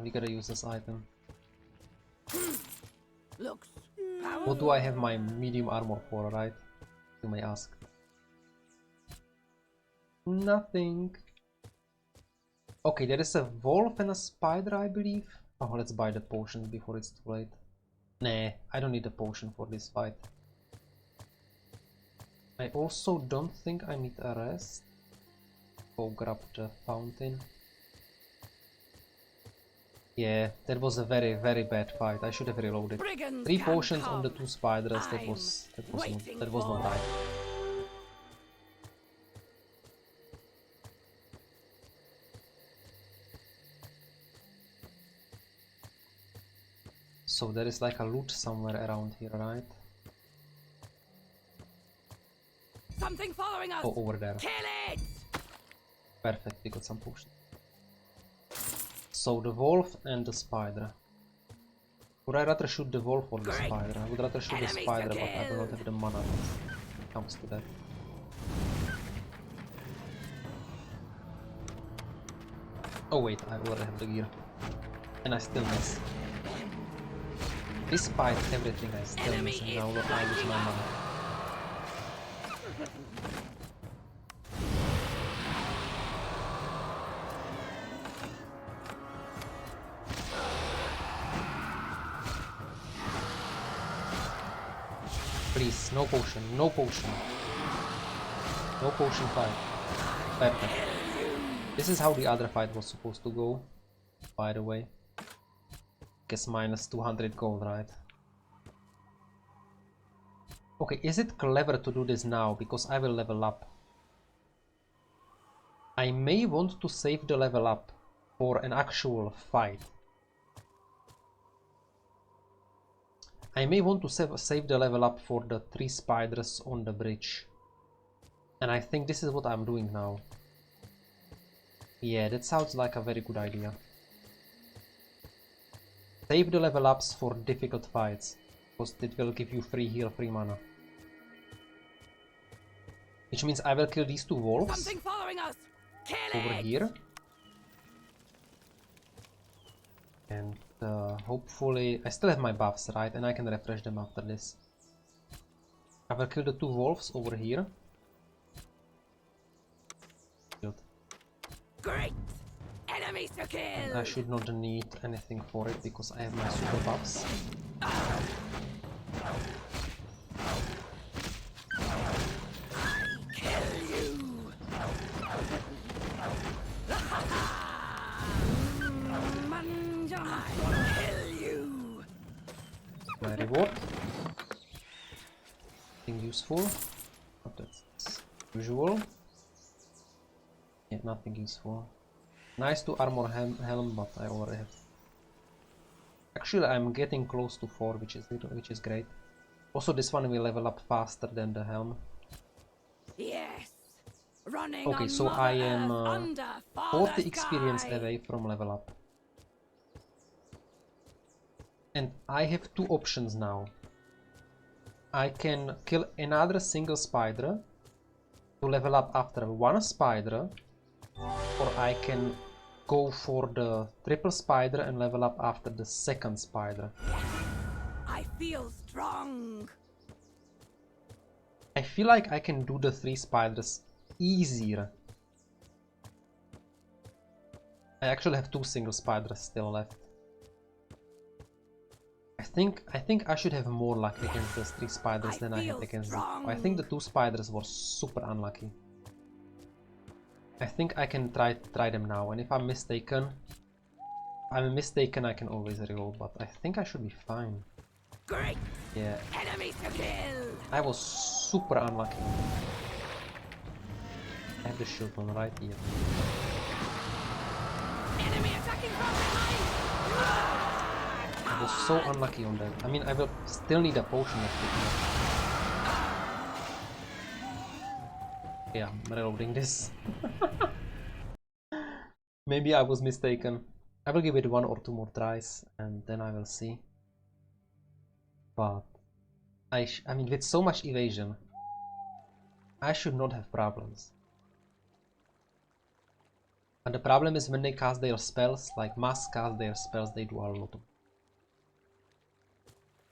We gotta use this item. Looks What do I have my medium armor for, right? you may ask. Nothing. Okay, there is a wolf and a spider, I believe. Oh, let's buy the potion before it's too late. Nah, I don't need a potion for this fight. I also don't think I need a rest. Go grab the fountain. Yeah, that was a very, very bad fight. I should have reloaded. Brigands 3 can potions on the come. 2 spiders. That I'm was waiting not for- right. So there is like a loot somewhere around here, right? Something following us. Oh, over there. Kill it. Perfect, we got some potions. So the wolf and the spider. Would I rather shoot the wolf or the Great. spider? I would rather shoot the Enemies spider, to but I do not kill. have the mana when it comes to that. Oh wait, I already have the gear. And I still miss. Despite everything, I still Enemy miss, and is now I lose flanking my us. mana. Please, no potion, no potion. No potion fight. Perfect. This is how the other fight was supposed to go, by the way. Guess minus 200 gold, right? Okay, is it clever to do this now? Because I will level up. I may want to save the level up for an actual fight. I may want to save the level up for the 3 spiders on the bridge. And I think this is what I'm doing now. Yeah, that sounds like a very good idea. Save the level ups for difficult fights, because it will give you free heal, free mana. Which means I will kill these 2 wolves Something following us. Kill over it. here. And hopefully I still have my buffs, right? And I can refresh them after this. I will kill the 2 wolves over here. Good. Great. Enemies to kill. And I should not need anything for it because I have my super buffs. Kill you. Manjana. Kill you. My reward. Nothing useful. But that's usual. Yeah, nothing useful. Nice to armor helm, but I already have. Actually, I'm getting close to 4, which is great. Also, this one will level up faster than the helm. Yes. Running Okay, on so Mother I am Earth under 40 Father experience Sky. away from level up. And I have 2 options now. I can kill another single spider to level up after 1 spider, or I can go for the triple spider and level up after the 2nd spider. I feel strong. I feel like I can do the 3 spiders easier. I actually have 2 single spiders still left. I think I should have more luck against those 3 spiders than I had against them. I think the 2 spiders were super unlucky. I think I can try them now, and if I'm mistaken, I can always reload, but I think I should be fine. Great. Yeah, Enemies to kill. I was super unlucky. I have the shield on right here. Enemy attacking from behind. I was so unlucky on that. I mean, I will still need a potion of it. Yeah, I'm reloading this. Maybe I was mistaken. I will give it 1 or 2 more tries and then I will see. But I mean, with so much evasion, I should not have problems. And the problem is when they cast their spells, like mass cast their spells, they do a lot of.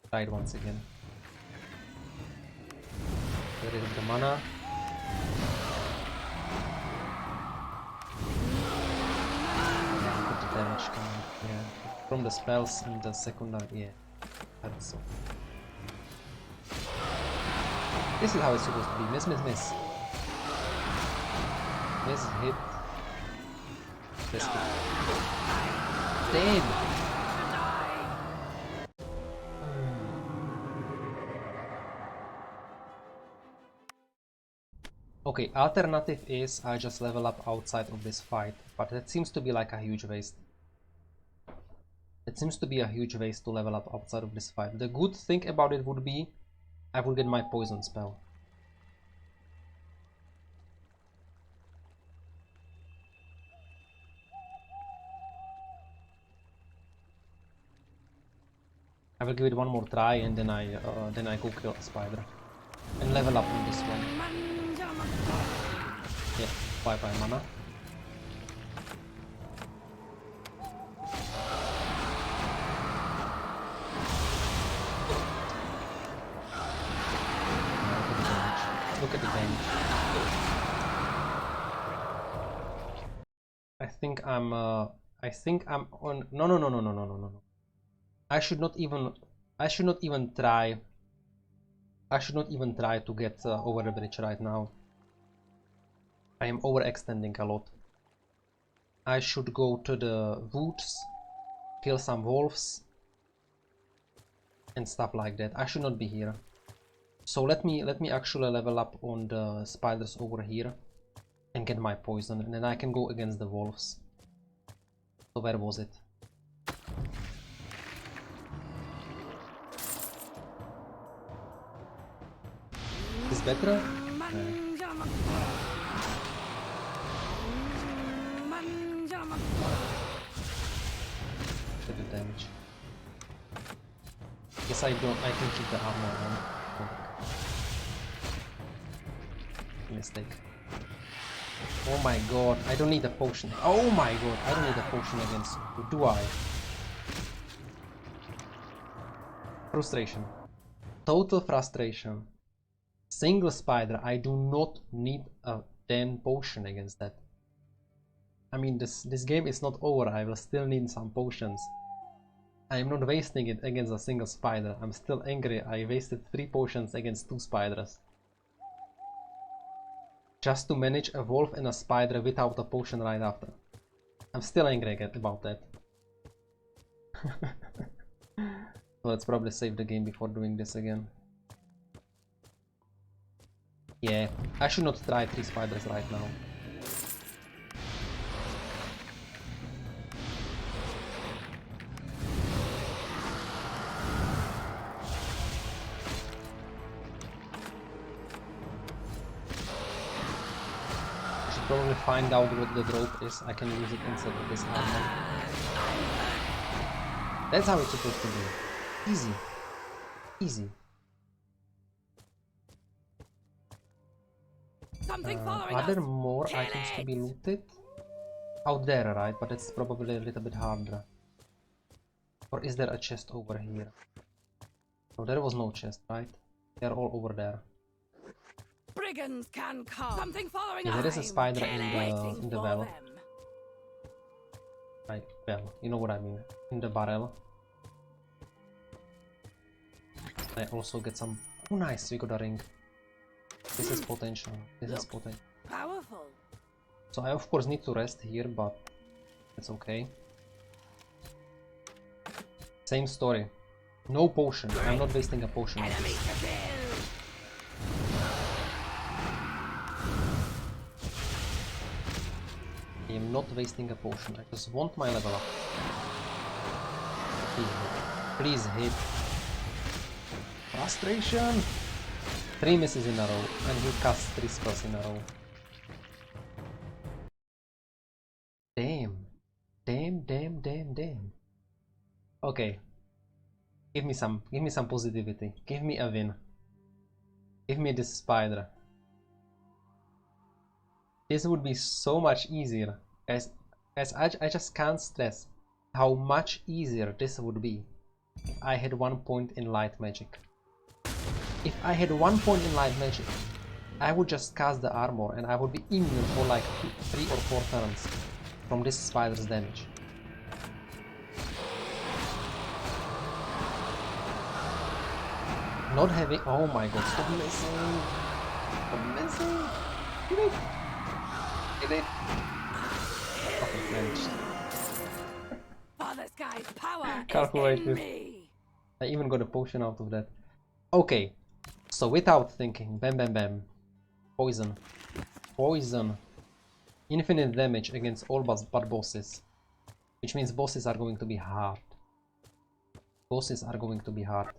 Try it once again. Get rid of the mana. Yeah, put the damage coming. Yeah, from the spells and the secondary. Yeah, that's so. This is how it's supposed to be. Miss, miss, miss. Miss, hit. This hit. Damn! Okay, alternative is I just level up outside of this fight, but that seems to be like a huge waste. It seems to be a huge waste to level up outside of this fight. The good thing about it would be I would get my poison spell. I will give it one more try and then I go kill a spider and level up on this one. Yeah, bye bye mana. Look at the damage. I think I'm on. No. I should not even try. I should not even try to get over the bridge right now. I am overextending a lot. I should go to the woods, kill some wolves and stuff like that. I should not be here. So let me actually level up on the spiders over here and get my poison, and then I can go against the wolves. So where was it? Is better? The damage. Guess I can keep the armor on. Mistake. Oh my god, I don't need a potion. Oh my god, I don't need a potion against you, do I? Frustration. Total frustration. Single spider, I do not need a damn potion against that. I mean, this game is not over, I will still need some potions. I am not wasting it against a single spider. I'm still angry, I wasted 3 potions against 2 spiders. Just to manage a wolf and a spider without a potion right after. I'm still angry about that. So let's probably save the game before doing this again. Yeah, I should not try 3 spiders right now. I should probably find out what the drop is. I can use it instead of this armor. That's how it's supposed to be. Easy. Easy. Are there more items to be looted? Out there, right? But it's probably a little bit harder. Or is there a chest over here? No, there was no chest, right? They're all over there. Brigands can come. Something following. Yeah, there is a spider in the well. Right, well, you know what I mean. In the barrel. I also get some. Oh, nice! We got a ring. This is potential. This is potential. Powerful. So I of course need to rest here, but it's okay. Same story. No potion. I'm not wasting a potion. I am not wasting a potion. I just want my level up. Please hit. Please hit. Frustration! 3 misses in a row, and he casts 3 spells in a row. Damn. Damn. Okay. Give me some positivity. Give me a win. Give me this spider. This would be so much easier. Guys, I just can't stress how much easier this would be if I had 1 point in light magic. If I had 1 point in light magic, I would just cast the armor and I would be immune for like 3 or 4 turns from this spider's damage. Not having... Oh my god, stop missing! Stop missing! Get it! Get it! Okay, managed. Father Sky's power Calculate is in this. me. I even got a potion out of that. Okay, so without thinking, bam bam bam. Poison. Poison. Infinite damage against all but bosses. Which means bosses are going to be hard. Bosses are going to be hard.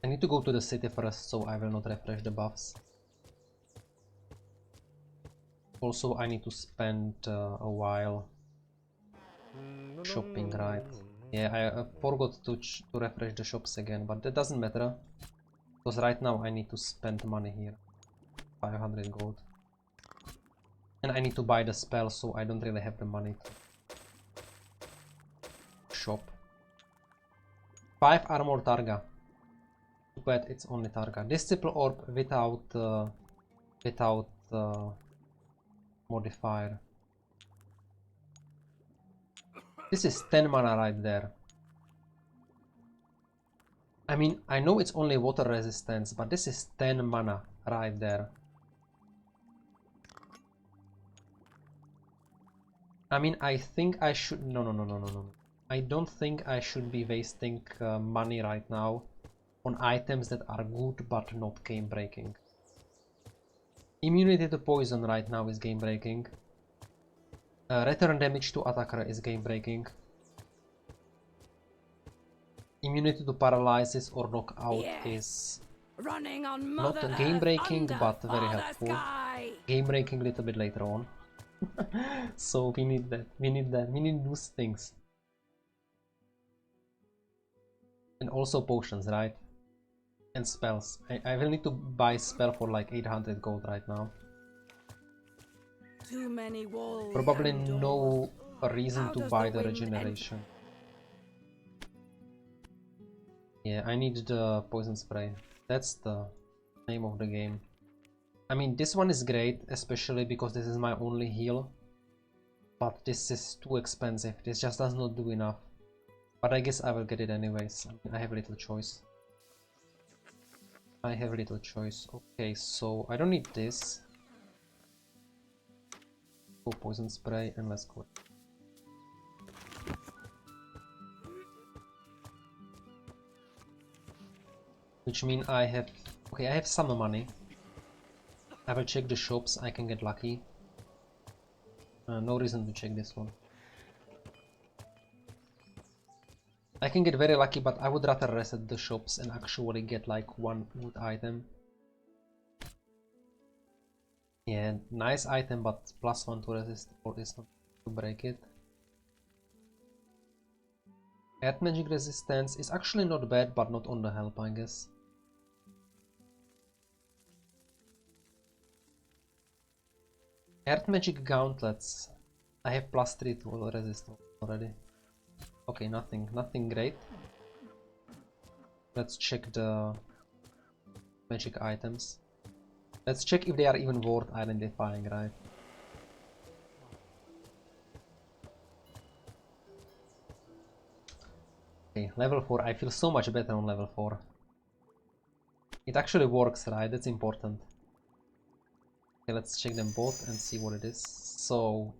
I need to go to the city first, so I will not refresh the buffs. Also, I need to spend a while shopping, right? Yeah, I forgot to refresh the shops again, but that doesn't matter. Because right now I need to spend money here. 500 gold. And I need to buy the spell, so I don't really have the money to shop. 5 armor Targa. Too bad it's only Targa. Disciple Orb without modifier. This is 10 mana right there. I mean, I know it's only water resistance, but this is 10 mana right there. I mean, I think I should... No. I don't think I should be wasting money right now on items that are good but not game breaking. Immunity to poison right now is game breaking. Return damage to attacker is game breaking. Immunity to paralysis or knockout is running on not Mother game breaking Earth but very Father helpful. Sky. Game breaking a little bit later on. So we need that. We need those things. And also potions, right? And spells. I will need to buy spell for like 800 gold right now. Too many walls. Probably and no doors. reason How to does buy the the wind regeneration. Yeah, I need the poison spray. That's the name of the game. I mean, this one is great, especially because this is my only heal. But this is too expensive. This just does not do enough. But I guess I will get it anyways. I have little choice. I have little choice. Okay, so I don't need this. Go poison spray and let's go. Which mean I have... Okay, I have some money. I will check the shops, I can get lucky. No reason to check this one. I can get very lucky, but I would rather reset the shops and actually get like one good item. Yeah, nice item, but +1 to resist or is not to break it. Earth magic resistance is actually not bad, but not on the help, I guess. Earth magic gauntlets. I have +3 to resist already. Okay, nothing great. Let's check the magic items. Let's check if they are even worth identifying, right? Okay, level 4. I feel so much better on level 4. It actually works, right? That's important. Okay, let's check them both and see what it is. So,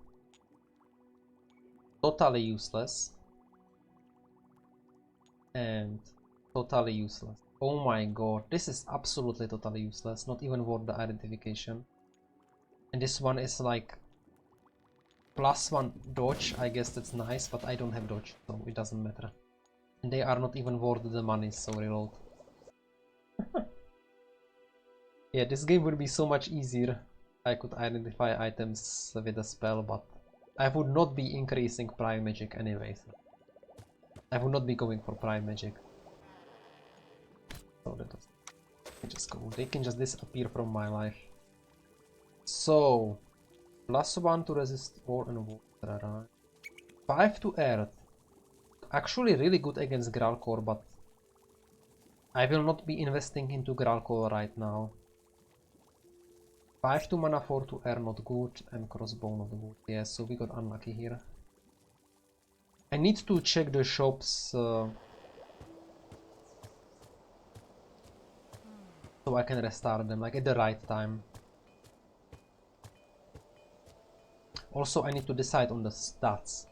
totally useless. And totally useless. Oh my god, this is absolutely totally useless, not even worth the identification. And this one is like +1 dodge, I guess that's nice, but I don't have dodge, so it doesn't matter. And they are not even worth the money, so reload. Yeah, this game would be so much easier. I could identify items with a spell, but I would not be increasing Prime Magic anyways. I would not be going for Prime Magic. So that was... just go. They can just disappear from my life. So, +1 to resist all and water, right? 5 to earth. Actually really good against Gralcor, but I will not be investing into Gralkol right now. 5 to mana, 4 to air, not good, and crossbow, not good. Yeah, so we got unlucky here. I need to check the shops so I can restart them, like at the right time. Also, I need to decide on the stats.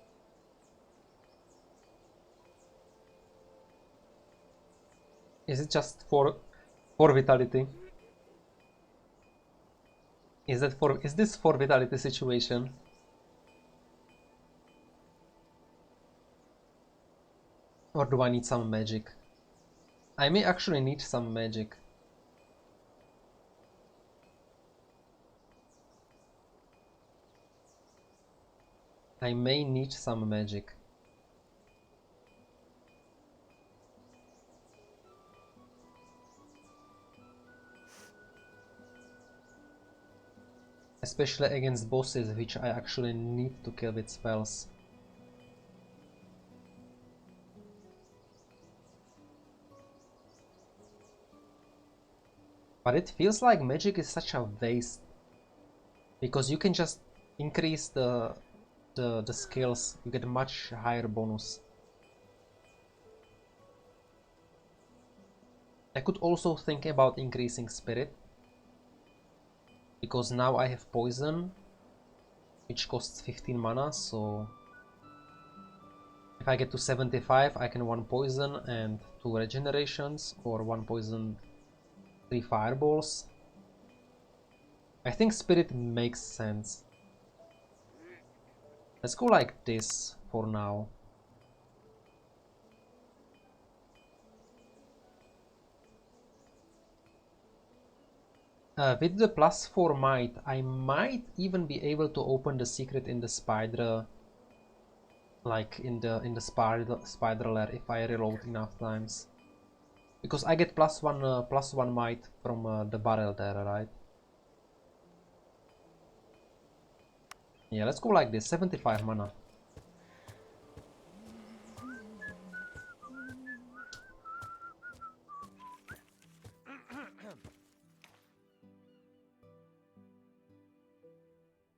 Is it just for vitality? Is this for vitality situation? Or do I need some magic? I may actually need some magic. I may need some magic. Especially against bosses which I actually need to kill with spells. But it feels like magic is such a waste. Because you can just increase the skills, you get a much higher bonus. I could also think about increasing spirit. Because now I have poison, which costs 15 mana, so if I get to 75 I can 1 poison and 2 regenerations, or 1 poison, 3 fireballs. I think spirit makes sense. Let's go like this for now. With the +4 might, I might even be able to open the secret in the spider, like in the spider lair, if I reload enough times. Because I get +1 might from the barrel there, right? Yeah, let's go like this, 75 mana.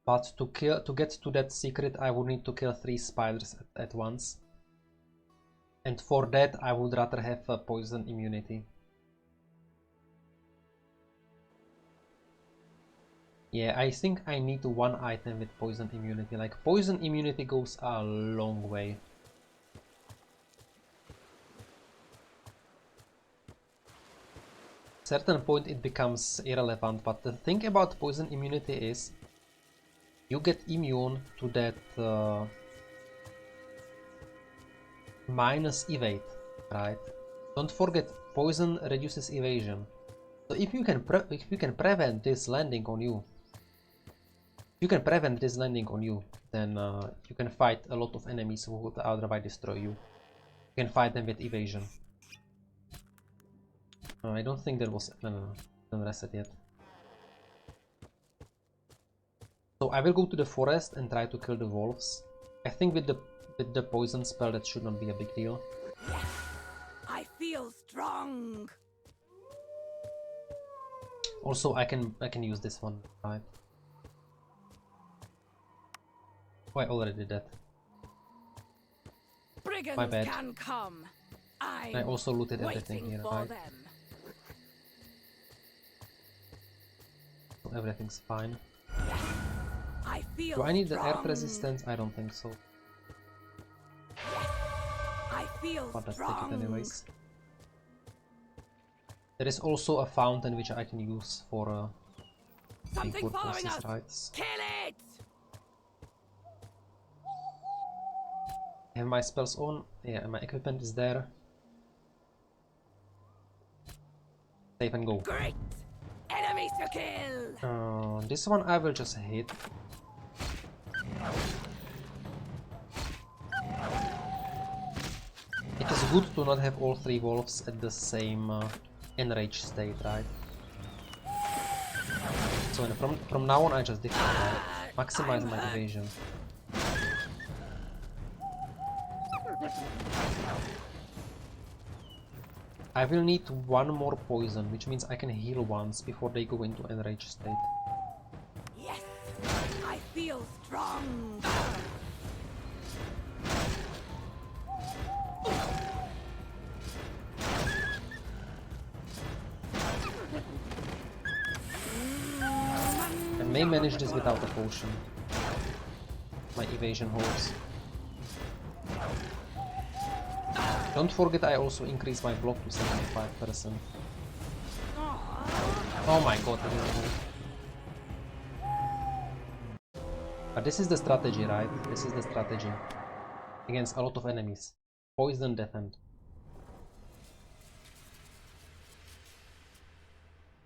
But to get to that secret, I would need to kill 3 spiders at once. And for that, I would rather have a poison immunity. Yeah, I think I need 1 item with poison immunity. Like, poison immunity goes a long way. Certain point it becomes irrelevant, but the thing about poison immunity is you get immune to that minus evade, right? Don't forget, poison reduces evasion. So if you can prevent this landing on you, then you can fight a lot of enemies who would otherwise destroy you. You can fight them with evasion. I don't think there was... No, don't reset yet. So I will go to the forest and try to kill the wolves. I think with the poison spell that should not be a big deal. Yes, I feel strong. Also, I can use this one, right? Oh, I already did that. Brigands My bad. can come. I also looted everything here, right? So everything's fine. Yes, I feel Do I need strong. the earth resistance? I don't think so. Yes, I feel But let's strong. take it anyways. There is also a fountain which I can use for Something following purposes, us. right? Kill it. I have my spells on. Yeah, and my equipment is there. Save and go. Great. Enemies to kill. This one I will just hit. It is good to not have all 3 wolves at the same enraged state, right? So from now on I just maximize my evasion. I will need one more poison, which means I can heal once before they go into enraged state. Yes, I feel strong. I may manage this without a potion. My evasion holds. Don't forget I also increase my block to 75%. Oh my god, that didn't hold. But this is the strategy, right? This is the strategy. Against a lot of enemies. Poison, defend.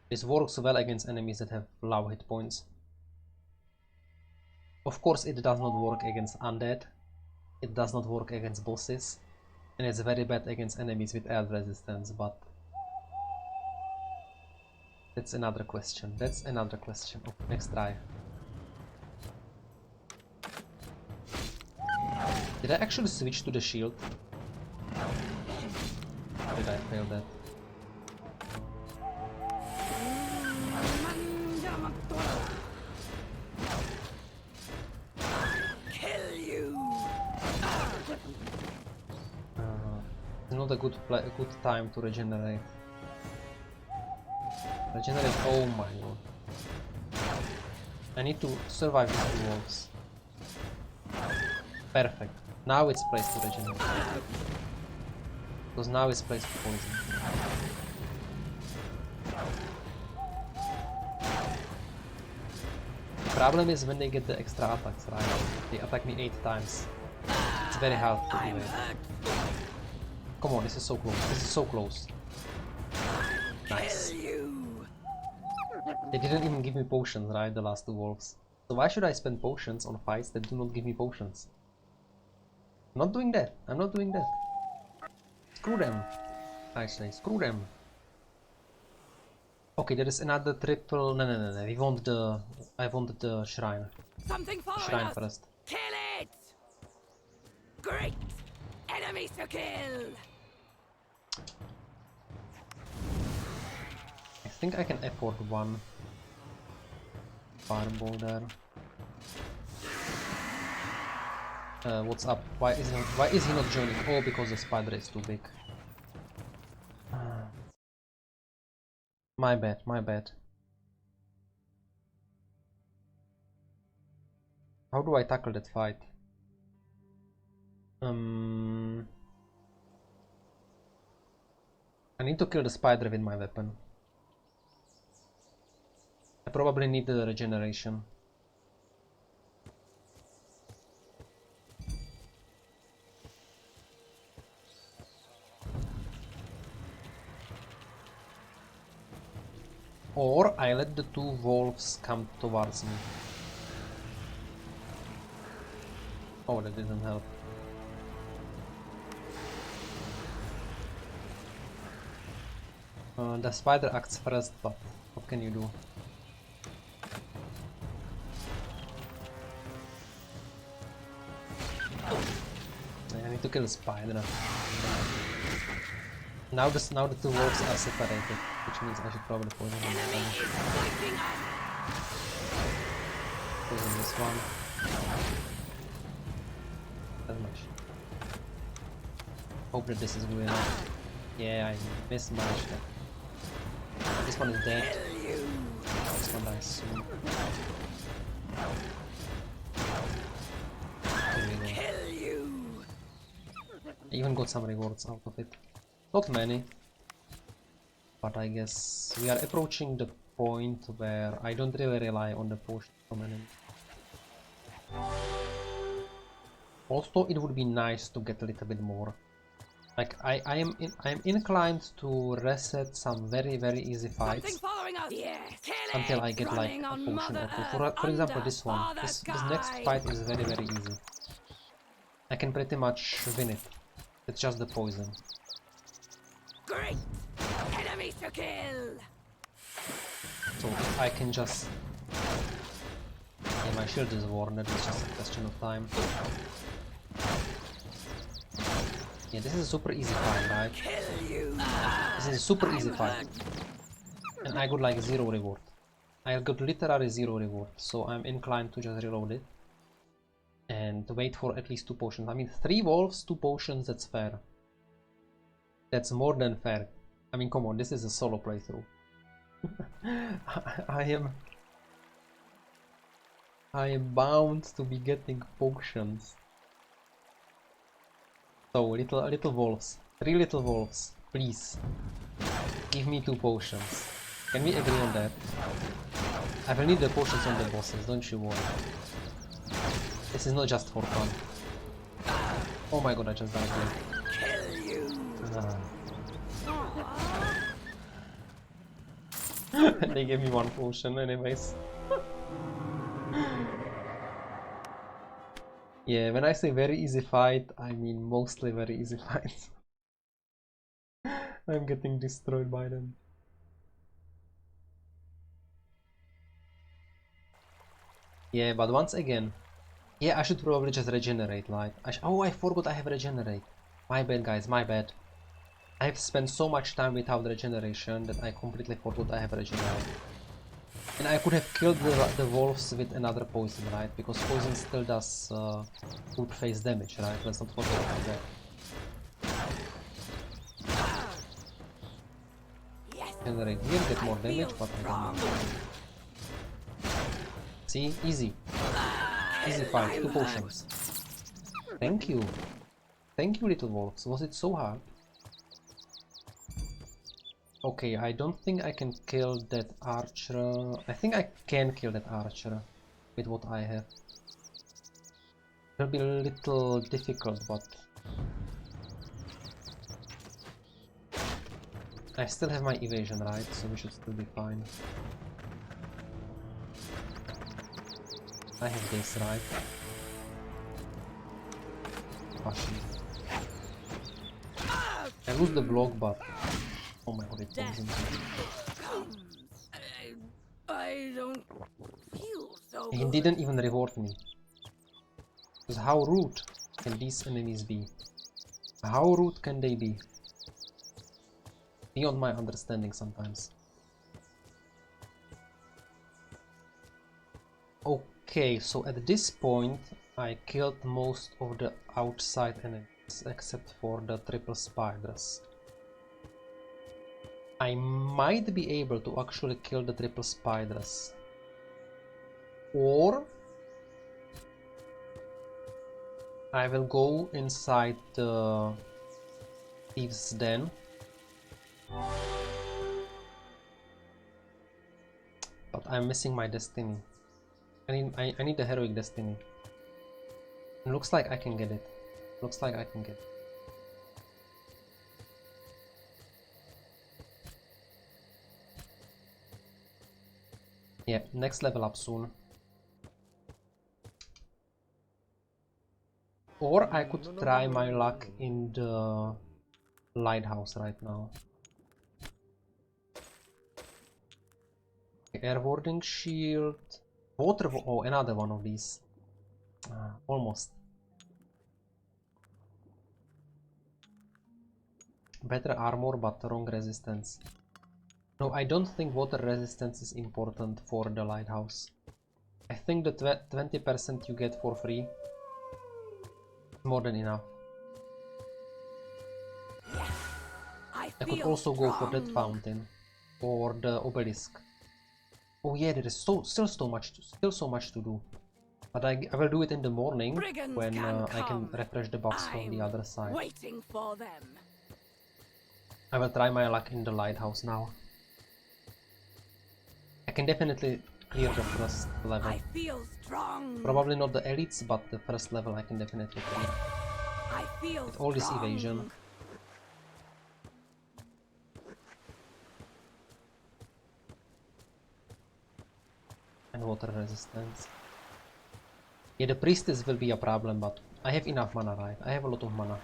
This works well against enemies that have low hit points. Of course it does not work against undead. It does not work against bosses. And it's very bad against enemies with air resistance, but... That's another question. That's another question. Okay, next try. Did I actually switch to the shield? Or did I fail that? Kill you. It's not a good time to regenerate. Regenerate, oh my god. I need to survive these two wolves. Perfect. Now it's placed to regenerate. Because now it's placed to poison. Problem is when they get the extra attacks, right? They attack me 8 times. It's very hard to evade. Come on, this is so close. This is so close. Nice. They didn't even give me potions, right? The last two wolves. So why should I spend potions on fights that do not give me potions? I'm not doing that. I'm not doing that. Screw them. I say, screw them. Okay, there is another triple. No. We want the. I wanted the shrine. Something Shrine first. Kill it! Great! Enemies to kill! I think I can afford one fireball there. What's up? Why is he not joining? Oh, because the spider is too big. My bad, my bad. How do I tackle that fight? I need to kill the spider with my weapon. I probably need the regeneration. Or I let the two wolves come towards me. Oh, that didn't help. The spider acts first, but what can you do? I need to kill the spider. Now the two wolves are separated, which means I should probably poison them. Poison this one. That much. Hope that this is good enough. Yeah, I mismatched it. This one is dead. This one dies soon. Here we go. I even got some rewards out of it. Not many. But I guess we are approaching the point where I don't really rely on the potion from enemies. Also, it would be nice to get a little bit more. Like I am inclined to reset some very easy fights until I get like a potion or two. For example, this one. This next fight is very easy. I can pretty much win it. It's just the poison. Great! Enemies to kill! So if I can just... Yeah, my shield is worn, that is just a question of time. Yeah, this is a super easy fight, right? This is a super easy fight. And I got like 0 reward. I got literally 0 reward, so I'm inclined to just reload it. And wait for at least 2 potions. I mean, 3 wolves, 2 potions, that's fair. That's more than fair. I mean, come on, this is a solo playthrough. I am bound to be getting potions. So, little wolves. 3 little wolves, please. Give me 2 potions. Can we agree on that? I will need the potions on the bosses, don't you worry. This is not just for fun. Oh my god, I just died there. They gave me 1 potion anyways. Yeah, when I say very easy fight, I mean mostly very easy fights. I'm getting destroyed by them. Yeah, but once again, yeah, I should probably just regenerate, like, oh, I forgot I have regenerate. My bad, guys, my bad. I have spent so much time without regeneration that I completely forgot I have regenerate. And I could have killed the wolves with another poison, right? Because poison still does good face damage, right? Let's not forget about that. Generate here, get more damage, but I don't know. See? Easy. Easy fight, 2 potions. Thank you. Thank you, little wolves. Was it so hard? Okay, I don't think I can kill that archer. I think I can kill that archer with what I have. It'll be a little difficult, but I still have my evasion, right? So we should still be fine. I have this, right? Russian. I lose the block, but oh my god, it poisons me. I don't feel so He good. didn't even reward me. Because how rude can these enemies be? How rude can they be? Beyond my understanding sometimes. Okay, so at this point I killed most of the outside enemies except for the triple spiders. I might be able to actually kill the triple spiders. Or I will go inside the thieves' den. But I'm missing my destiny. I need the heroic destiny. It looks like I can get it. Looks like I can get it. Yeah, next level up soon. Or I could try my luck in the lighthouse right now. Air warding shield. Water. Oh, another one of these. Almost. Better armor, but wrong resistance. No, I don't think water resistance is important for the lighthouse. I think the 20% you get for free is more than enough. I could also go for that fountain or the obelisk. Oh yeah, there is still so much to do. But I will do it in the morning when I can refresh the buffs from the other side. Waiting for them. I will try my luck in the lighthouse now. I can definitely clear the first level. I feel strong. Probably not the elites, but the first level I can definitely clear. I feel With all this evasion. And water resistance. Yeah, the priestess will be a problem, but I have enough mana, right? I have a lot of mana.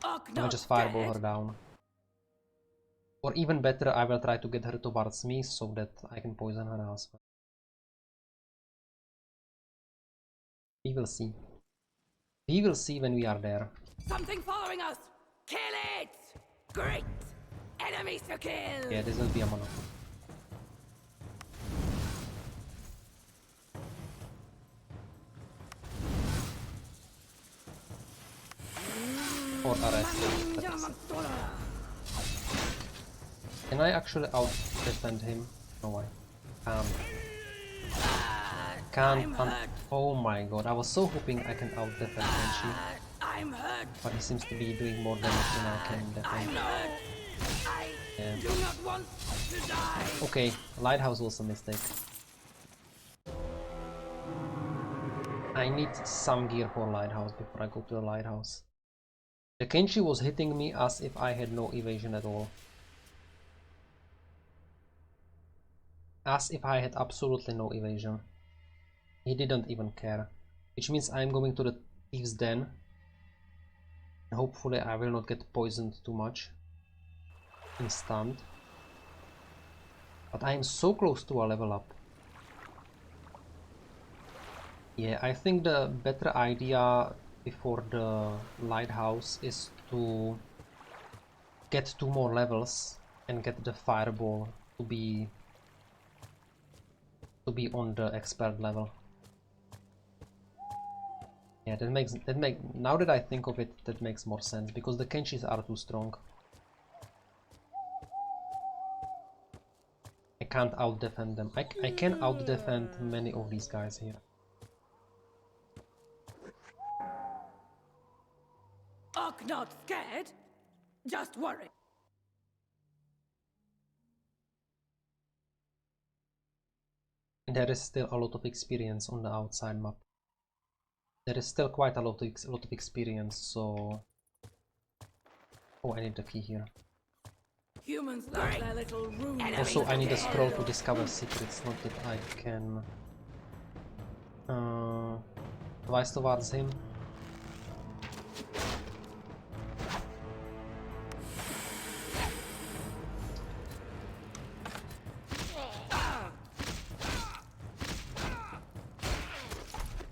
I will just fireball her down. Or even better, I will try to get her towards me so that I can poison her as well. We will see. We will see when we are there. Something following us! Kill it! Great! Enemies to kill! Yeah, this will be a mono. Or arrest. Can I actually out-defend him? No, I can't. Oh my god, I was so hoping I can out-defend Kenshi. I'm hurt. But he seems to be doing more damage than I can defend. I do not want to die. Okay, Lighthouse was a mistake. I need some gear for Lighthouse before I go to the Lighthouse. The Kenshi was hitting me as if I had no evasion at all. As if I had absolutely no evasion. He didn't even care. Which means I'm going to the Thieves' Den. Hopefully I will not get poisoned too much and stunned. But I am so close to a level up. Yeah, I think the better idea before the Lighthouse is to get 2 more levels and get the Fireball to be on the expert level. Yeah, now that I think of it, that makes more sense, because the Kenshis are too strong. I can't out-defend them. I can out-defend many of these guys here. Orc not scared, just worried. And there is still a lot of experience on the outside map. There is still quite a lot of experience, so... Oh, I need the key here. Humans love their little room. Also, I need a scroll to discover secrets, not that I can... Twice towards him.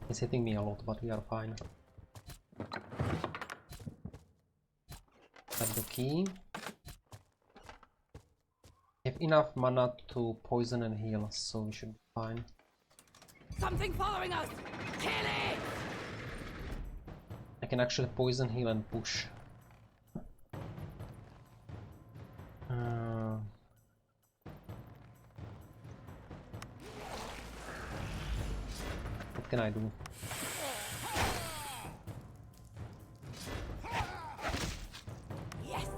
He's hitting me a lot, but we are fine. Have the key. Have enough mana to poison and heal, so we should be fine. Something following us! Kill it! I can actually poison, heal and push. What can I do? Yes!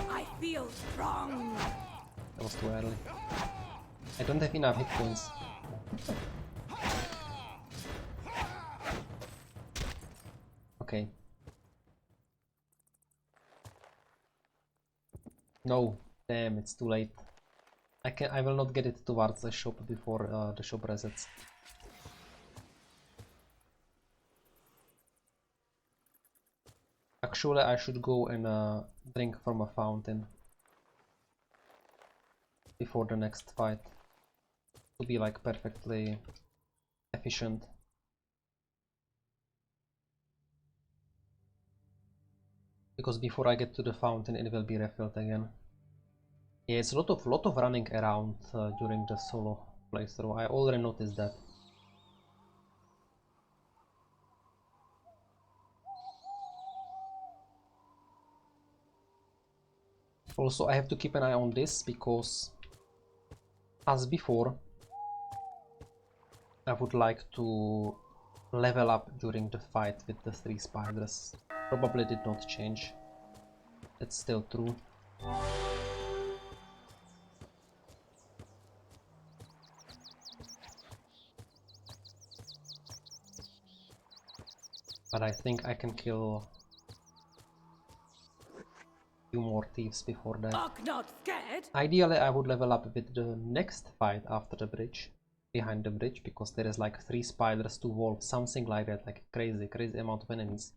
I feel strong! That was too early. I don't have enough hit points. Okay. No, damn, it's too late. I will not get it towards the shop before the shop resets. Actually, I should go and drink from a fountain before the next fight to be like perfectly efficient. Because before I get to the fountain, it will be refilled again. Yeah, it's a lot of running around during the solo playthrough. I already noticed that. Also, I have to keep an eye on this because, as before, I would like to level up during the fight with the 3 spiders. Probably did not change. That's still true. But I think I can kill few more thieves before that. Not scared. Ideally, I would level up with the next fight after the bridge, behind the bridge, because there is like 3 spiders, 2 wolves, something like that, like crazy amount of enemies.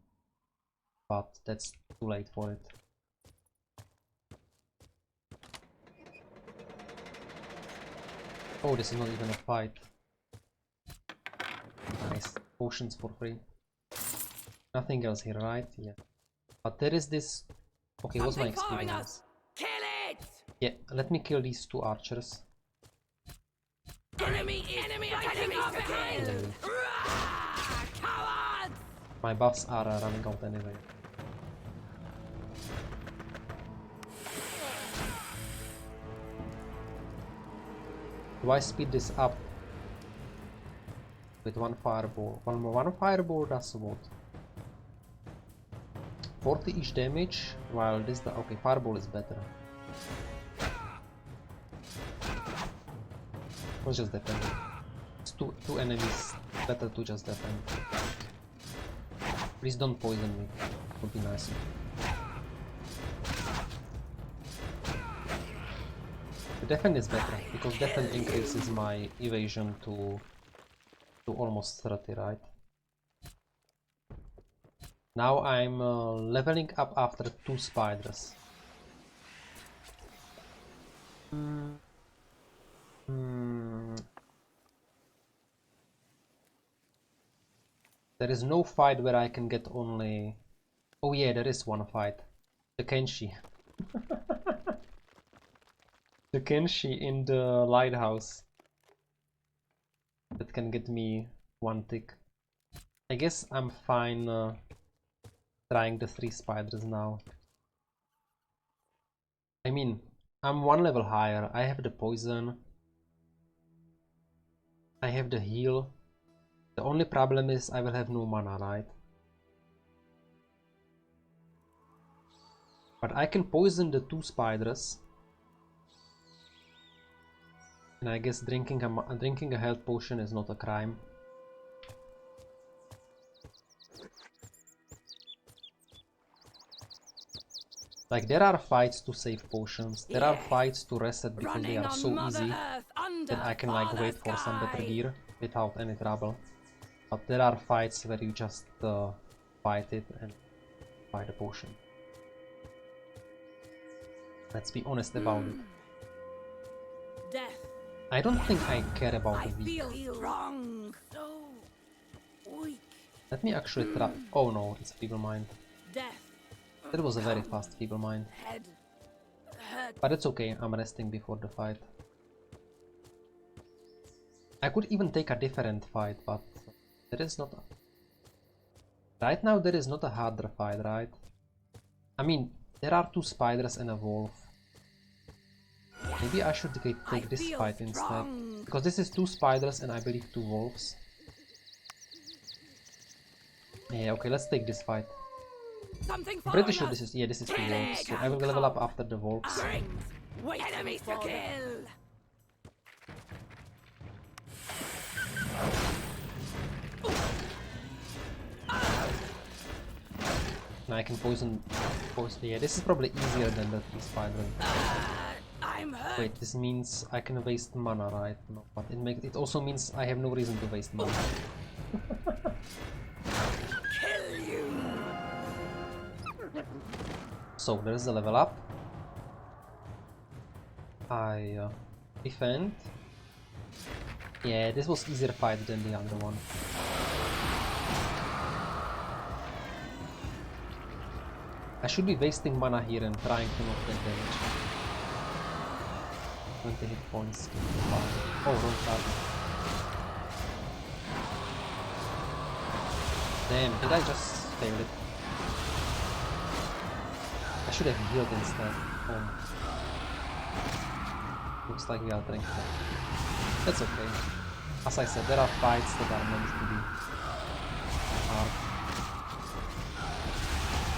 But that's too late for it. Oh, this is not even a fight. Nice. Potions for free. Nothing else here, right? Yeah. But there is this... Okay, what's my Something following experience? us! Kill it! Yeah, let me kill these two archers. Enemy behind! Cowards! My buffs are running out anyway. Do I speed this up with one fireball? One fireball does what? 40 each damage, while this... Okay, fireball is better. Let's just defend. It's two enemies, better to just defend. Please don't poison me, would be nice. The defend is better, because defend increases my evasion to almost 30, right? Now I'm leveling up after 2 spiders. There is no fight where I can get only... Oh yeah, there is one fight. The Kenshi. The Kenshi in the lighthouse. That can get me 1 tick. I guess I'm fine trying the 3 spiders now. I mean, I'm 1 level higher. I have the poison. I have the heal. The only problem is I will have no mana, right? But I can poison the 2 spiders. And I guess drinking a health potion is not a crime. Like, there are fights to save potions, there are fights to reset because they are so easy that I can like wait for some better gear without any trouble. But there are fights where you just fight it and buy the potion. Let's be honest about it. Death. I don't think I care about I the weak. feel strong, so weak. Let me actually try. Oh no, it's a feeble mind. Death. That was a very fast feeble mind. Head hurt. But it's okay, I'm resting before the fight. I could even take a different fight, but there is not a... Right now there is not a harder fight, right? I mean, there are 2 spiders and a wolf. Maybe I should take this fight instead. Because this is 2 spiders and I believe 2 wolves. Yeah, okay, let's take this fight. Something I'm pretty sure this is... Yeah, this is 2 wolves, so I will level up after the wolves. Wait, enemies to kill. And I can poison... Yeah, this is probably easier than the 3 spider. I'm hurt. Wait, this means I can waste mana, right? No, but it also means I have no reason to waste mana. Kill you. So, there's the level up. I defend. Yeah, this was easier fight than the other one. I should be wasting mana here and trying to not take damage. 20 hit points. Oh, wrong target. Damn, did I just fail it? I should have healed instead. Oh. Looks like we are drinking. That's okay. As I said, there are fights that are meant to be hard.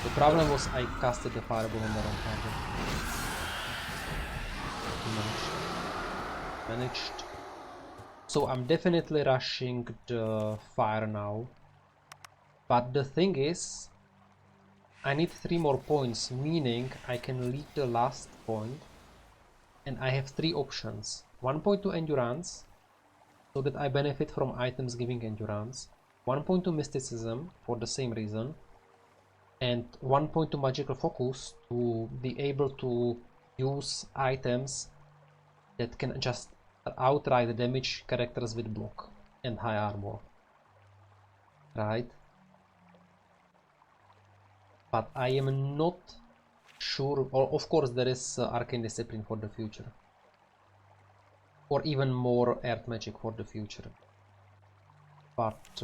The problem was I casted the fireball on the wrong target. Managed. So I'm definitely rushing the fire now. But the thing is, I need 3 more points, meaning I can lead the last point. And I have 3 options. 1 point to endurance, so that I benefit from items giving endurance. 1 point to mysticism, for the same reason. And 1 point to magical focus, to be able to use items that can just outright damage characters with block and high armor. Right? But I am not sure, or of course there is Arcane Discipline for the future. Or even more Earth Magic for the future. But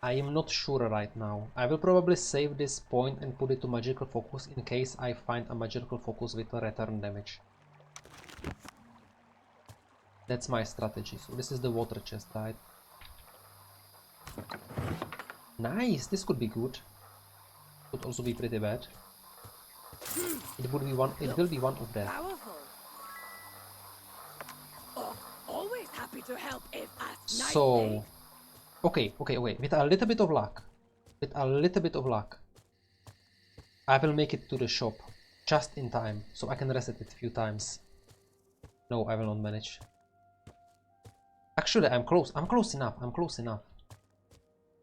I am not sure right now. I will probably save this point and put it to Magical Focus in case I find a Magical Focus with a return damage. That's my strategy. So this is the water chest, right? Nice! This could be good. Could also be pretty bad. It would be one. It will be one of them. Powerful. Orc always happy to help if asked So, nicely. okay. With a little bit of luck, I will make it to the shop just in time, so I can reset it a few times. No, I will not manage. Actually, I'm close. I'm close enough.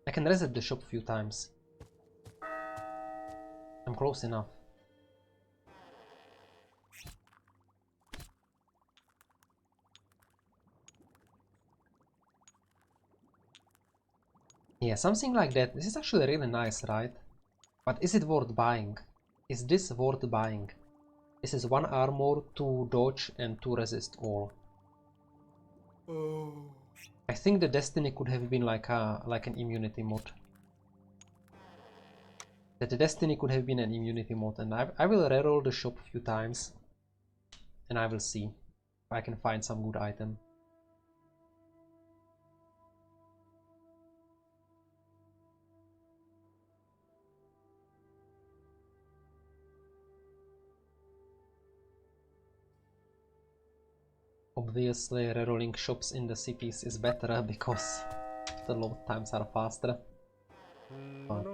I can reset the shop a few times. I'm close enough. Yeah, something like that. This is actually really nice, right? But is it worth buying? Is this worth buying? This is 1 armor, 2 dodge, and 2 resist all. I think the Destiny could have been like an immunity mod. That the Destiny could have been an immunity mod, and I will reroll the shop a few times, and I will see if I can find some good item. Obviously, rerolling shops in the cities is better because the load times are faster. But...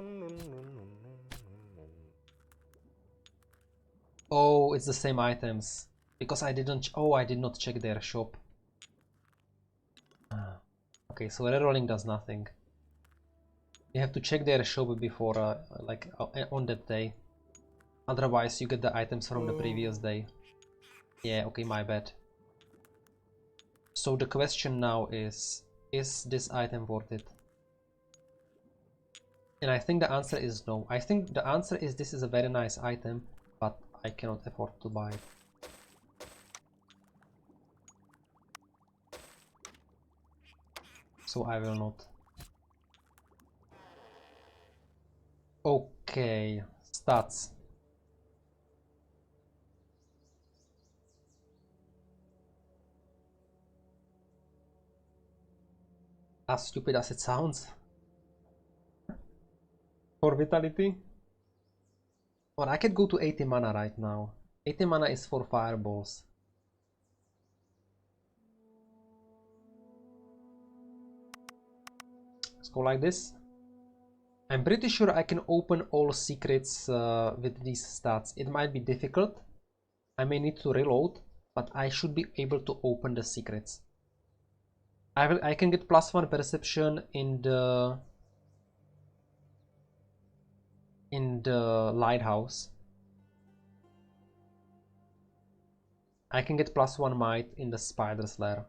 oh, it's the same items. Because I didn't... oh, I did not check their shop. Okay, so rerolling does nothing. You have to check their shop before, on that day. Otherwise, you get the items from the previous day. Yeah, okay, my bad. So the question now is this item worth it? And I think the answer is no. I think the answer is this is a very nice item, but I cannot afford to buy it. So I will not. Okay, stats. As stupid as it sounds. For vitality. Or I could go to 80 mana right now. 80 mana is for fireballs. Let's go like this. I'm pretty sure I can open all secrets with these stats. It might be difficult. I may need to reload, but I should be able to open the secrets. I can get +1 perception in the lighthouse. I can get +1 might in the spider's lair.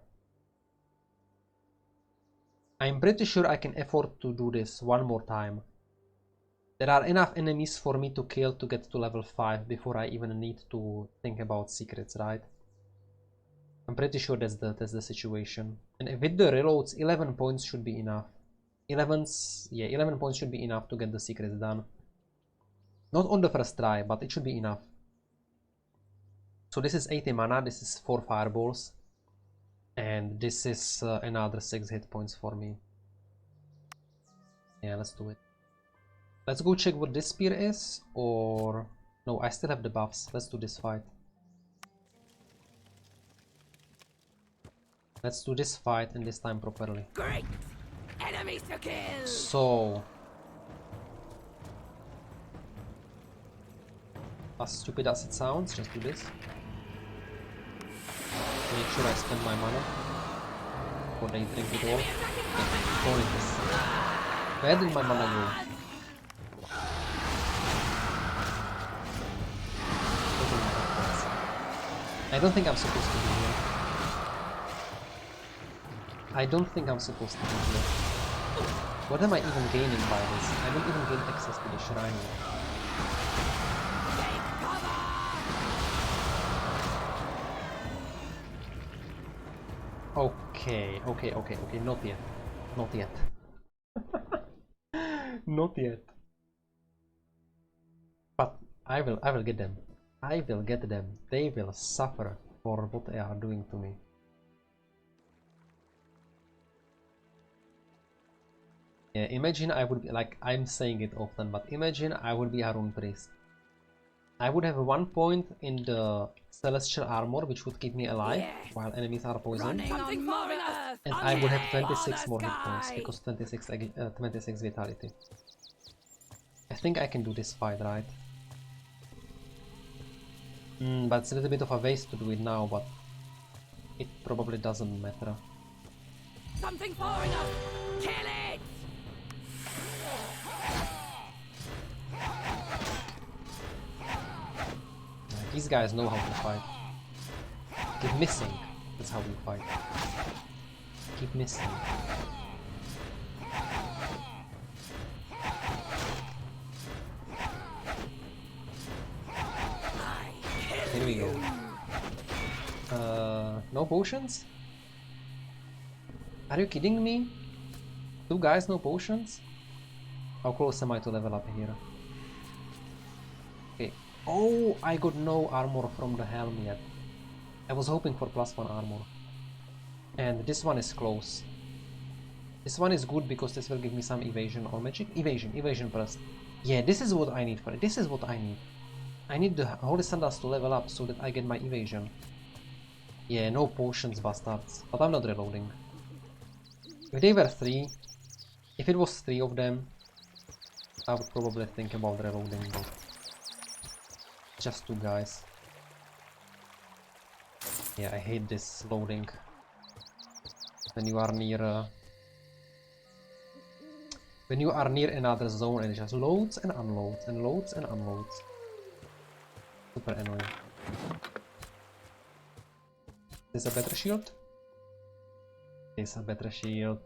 I'm pretty sure I can afford to do this one more time. There are enough enemies for me to kill to get to level 5 before I even need to think about secrets, right? I'm pretty sure that's the situation. And with the reloads, 11 points should be enough. 11 points should be enough to get the secrets done. Not on the first try, but it should be enough. So this is 80 mana, this is 4 fireballs. And this is another 6 hit points for me. Yeah, let's do it. Let's go check what this spear is, or... no, I still have the buffs. Let's do this fight. Let's do this fight and this time properly. Great! Enemies to kill! So... as stupid as it sounds, just do this. Make sure I spend my mana before they drink it all. Where did my mana go? I don't think I'm supposed to be here. I don't think I'm supposed to be here. What am I even gaining by this? I don't even gain access to the shrine yet. Take cover! Okay, not yet. Not yet. Not yet. But I will get them. I will get them. They will suffer for what they are doing to me. Yeah, imagine I would be, like, I'm saying it often, but imagine I would be a rune priest. I would have 1 point in the celestial armor, which would keep me alive while enemies are poisoned. Something on Earth. And I would have 26 more hit points because 26 vitality. I think I can do this fight, right? But it's a little bit of a waste to do it now, but it probably doesn't matter. Something following us. Kill it! These guys know how to fight. Keep missing. That's how we fight. Keep missing. Here we go. No potions? Are you kidding me? 2 guys, no potions? How close am I to level up here? Okay. Oh, I got no armor from the helm yet. I was hoping for +1 armor. And this one is close. This one is good because this will give me some evasion or magic. Evasion first. Yeah, this is what I need for it. This is what I need. I need the Holy Sandals to level up so that I get my evasion. Yeah, no potions, bastards. But I'm not reloading. If they were 3, if it was 3 of them, I would probably think about reloading, but just 2 guys. Yeah, I hate this loading. When you are near another zone and it just loads and unloads and loads and unloads. Super annoying. Is this a better shield? It's a better shield.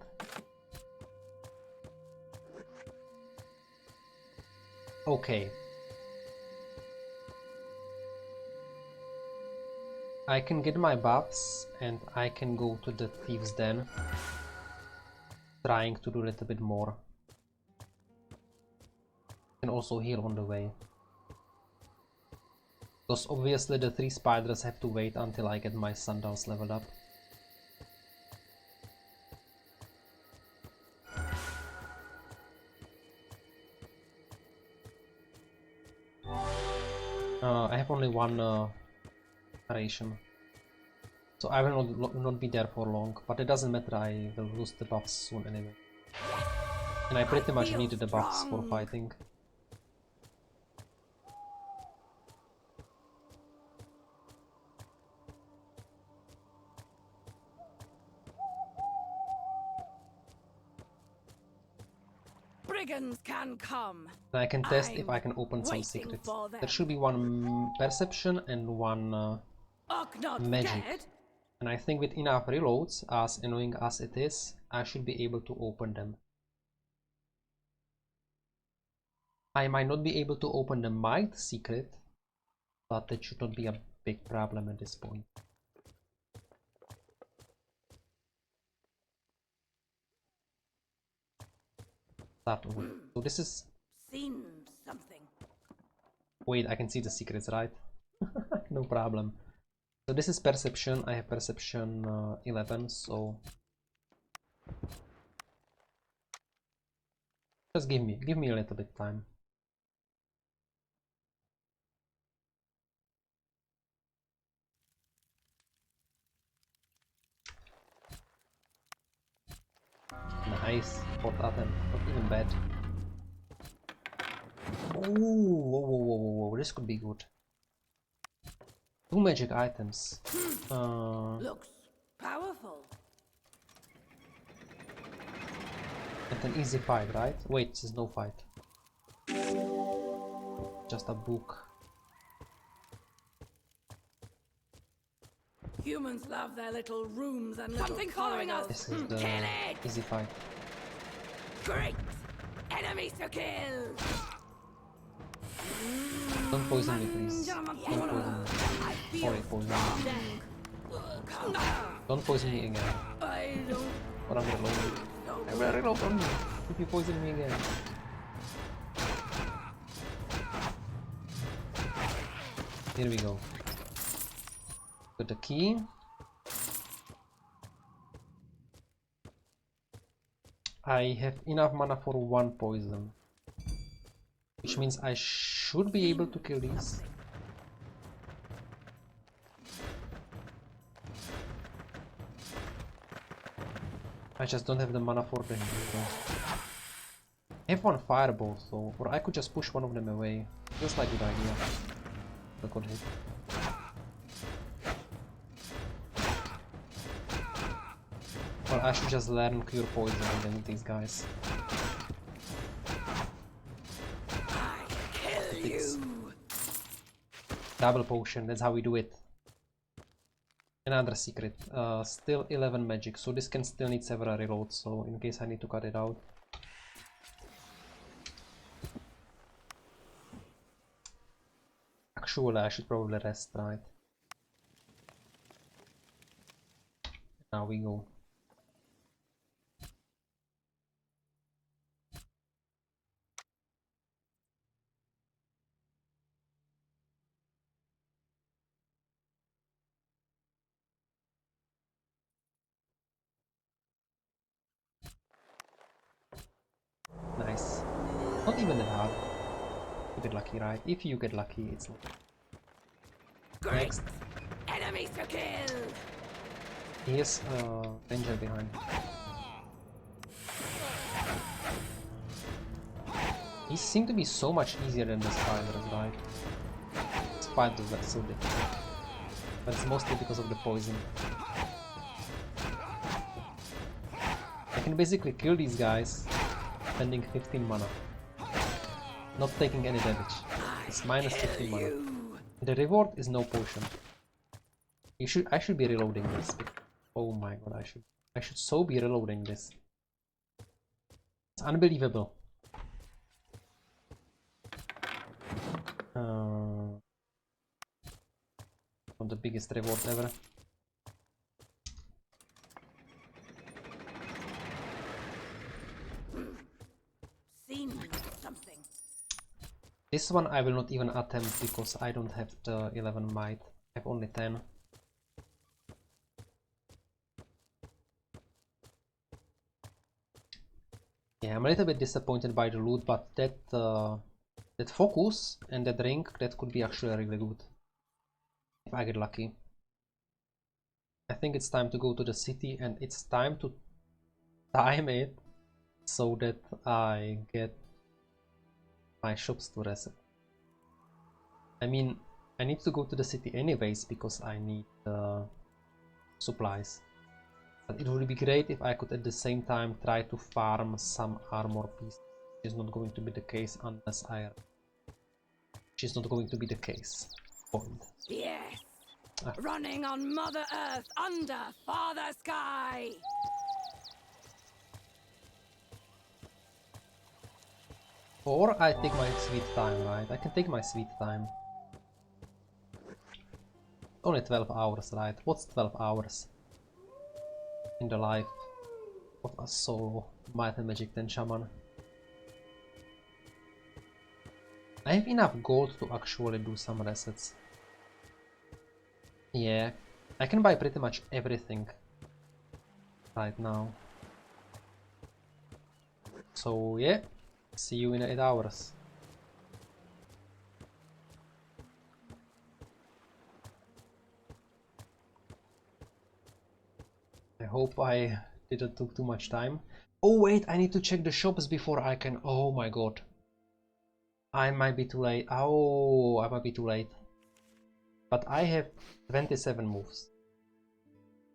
Okay. I can get my buffs and I can go to the Thieves' Den, trying to do a little bit more. Can also heal on the way. Because obviously the 3 spiders have to wait until I get my sandals leveled up. I have only 1 ration, so I will not be there for long, but it doesn't matter, I will lose the buffs soon anyway. And I pretty much needed the buffs for fighting. Brigands can come. And I can test if I can open some secrets. There should be 1 perception and 1 magic. And I think with enough reloads, as annoying as it is, I should be able to open them. I might not be able to open the might secret, but that should not be a big problem at this point. So this is... Seen something. Wait, I can see the secrets, right? No problem. So this is perception. I have perception 11, so just give me a little bit time. Nice, 4th attempt, not even bad. Whoa, this could be good. 2 magic items. Looks powerful. And an easy fight, right? Wait, this is no fight. Just a book. Humans love their little rooms and something following us. This is the easy fight. Great! Enemies to kill! Don't poison me, please. Don't poison me. Sorry, poison me. Don't poison me again. I don't Or I'm reloading. I'm gonna reload on you if you poison me again. Here we go. Got the key. I have enough mana for one poison, which means I should be able to kill these. I just don't have the mana for them. I have one fireball, so or I could just push one of them away. Feels like a good idea. I got hit. Well, I should just learn cure poison and then these guys. Double potion, that's how we do it. Another secret. Still 11 magic, so this can still need several reloads, so in case I need to cut it out. Actually, I should probably rest, right? Now we go. Nice. Not even that hard. You get lucky, right? If you get lucky, it's lucky. Next. enemies to kill! Here's danger behind. These seem to be so much easier than the spiders, right? Spiders are so difficult. But it's mostly because of the poison. I can basically kill these guys spending 15 mana. Not taking any damage. It's minus 15 mana. The reward is no potion. I should be reloading this. Oh my god, I should so be reloading this. It's unbelievable. Not the biggest reward ever. Something. This one I will not even attempt because I don't have the 11 might. I have only 10. Yeah, I'm a little bit disappointed by the loot, but that focus and that ring, that could be actually really good. If I get lucky. I think it's time to go to the city and it's time to time it so that I get my shops to reset. I mean, I need to go to the city anyways because I need supplies. But it would be great if I could at the same time try to farm some armor pieces. Which is not going to be the case unless which is not going to be the case. Point. Yes. Running on Mother Earth under Father Sky. Or I take my sweet time, right? I can take my sweet time. Only 12 hours, right? What's 12 hours in the life of a solo Might and Magic 10 Shaman? I have enough gold to actually do some resets. Yeah, I can buy pretty much everything right now. So yeah, see you in 8 hours. I hope I didn't took too much time. Oh wait, I need to check the shops before I can... Oh my god. I might be too late. Oh, I might be too late. But I have 27 moves.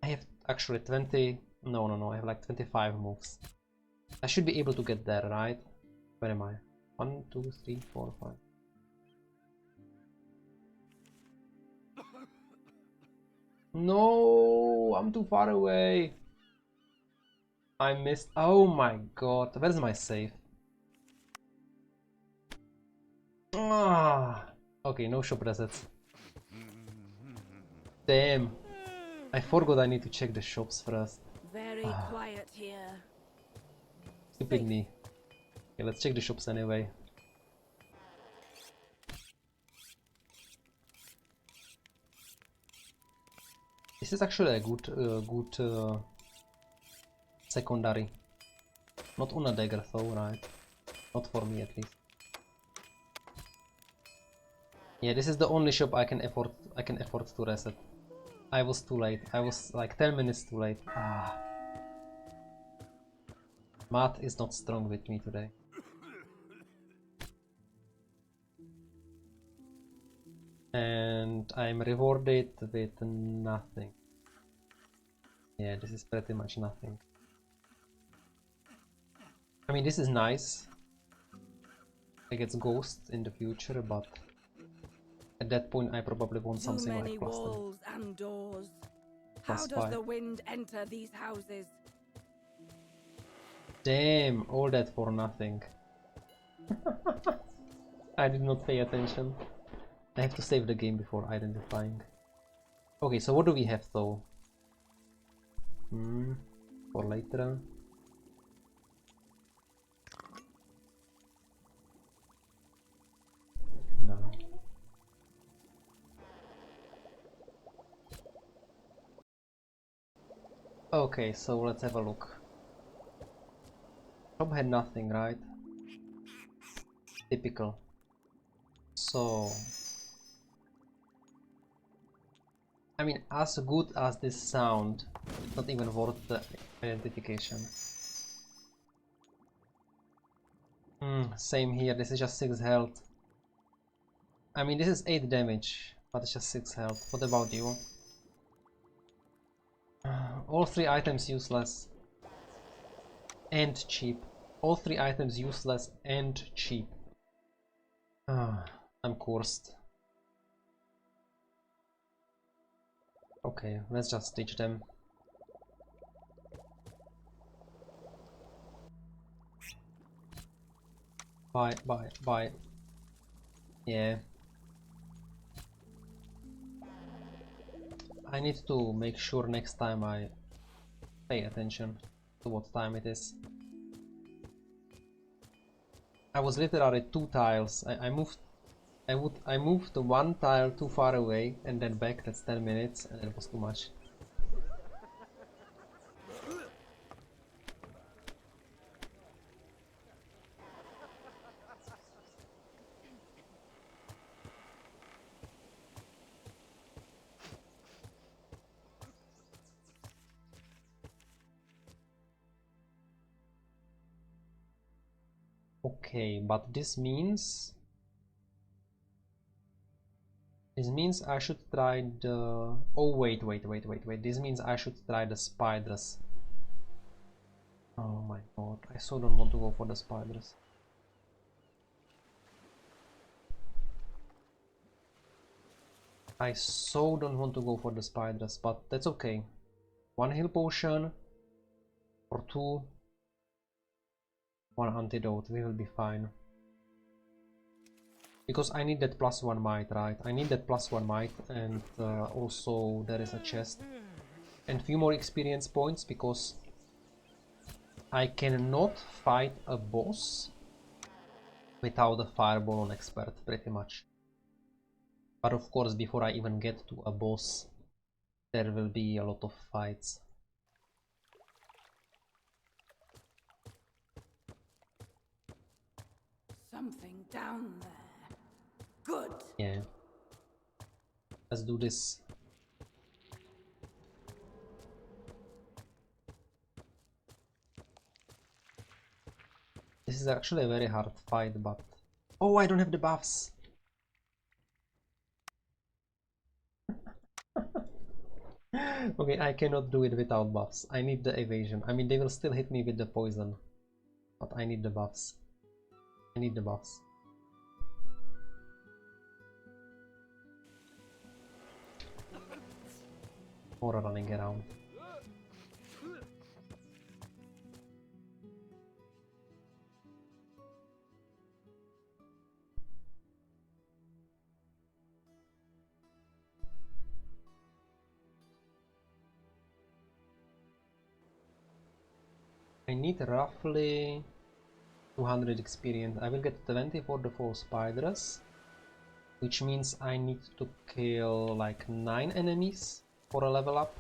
I have actually 20... No, I have like 25 moves. I should be able to get there, right? Where am I? 1, 2, 3, 4, 5. No, I'm too far away. I missed. Oh my god. Where's my save? Ah. Okay, no shop resets. Damn. I forgot I need to check the shops first. Very quiet here. Stupid me. Okay, let's check the shops anyway. This is actually a good secondary. Not on a dagger though, right? Not for me at least. Yeah, this is the only shop I can afford to reset. I was too late. I was like 10 minutes too late. Ah. Math is not strong with me today. And I'm rewarded with nothing. Yeah, this is pretty much nothing. I mean, this is nice. I get ghosts in the future, but at that point I probably want something like Too many cluster. walls and doors. Plus How does 5. the wind enter these houses? Damn, all that for nothing. I did not pay attention. I have to save the game before identifying. Okay, so what do we have though? For later. No. Okay, so let's have a look. Shop had nothing, right? Typical. So, I mean, as good as this sound, it's not even worth the identification. Same here, this is just 6 health. I mean, this is 8 damage, but it's just 6 health. What about you? All 3 items useless. And cheap. All 3 items useless and cheap. I'm cursed. Okay, let's just stitch them. Bye. Yeah. I need to make sure next time I pay attention to what time it is. I was literally 2 tiles. I moved the 1 tile too far away and then back. That's 10 minutes and it was too much. Okay, but this means I should try the... Oh wait. This means I should try the spiders. Oh my god, I so don't want to go for the spiders. I so don't want to go for the spiders, but that's okay. 1 heal potion or 2. 1 antidote, we will be fine. Because I need that +1 might, right? I need that +1 might, and also there is a chest. And few more experience points, because I cannot fight a boss without a fireball on expert, pretty much. But of course, before I even get to a boss, there will be a lot of fights. Something down there. Good. Yeah. Let's do this. This is actually a very hard fight, but... Oh, I don't have the buffs! Okay, I cannot do it without buffs. I need the evasion. I mean, they will still hit me with the poison. But I need the buffs. I need the buffs. Or running around. I need roughly 200 experience. I will get 20 for the 4 spiders, which means I need to kill like 9 enemies for a level up.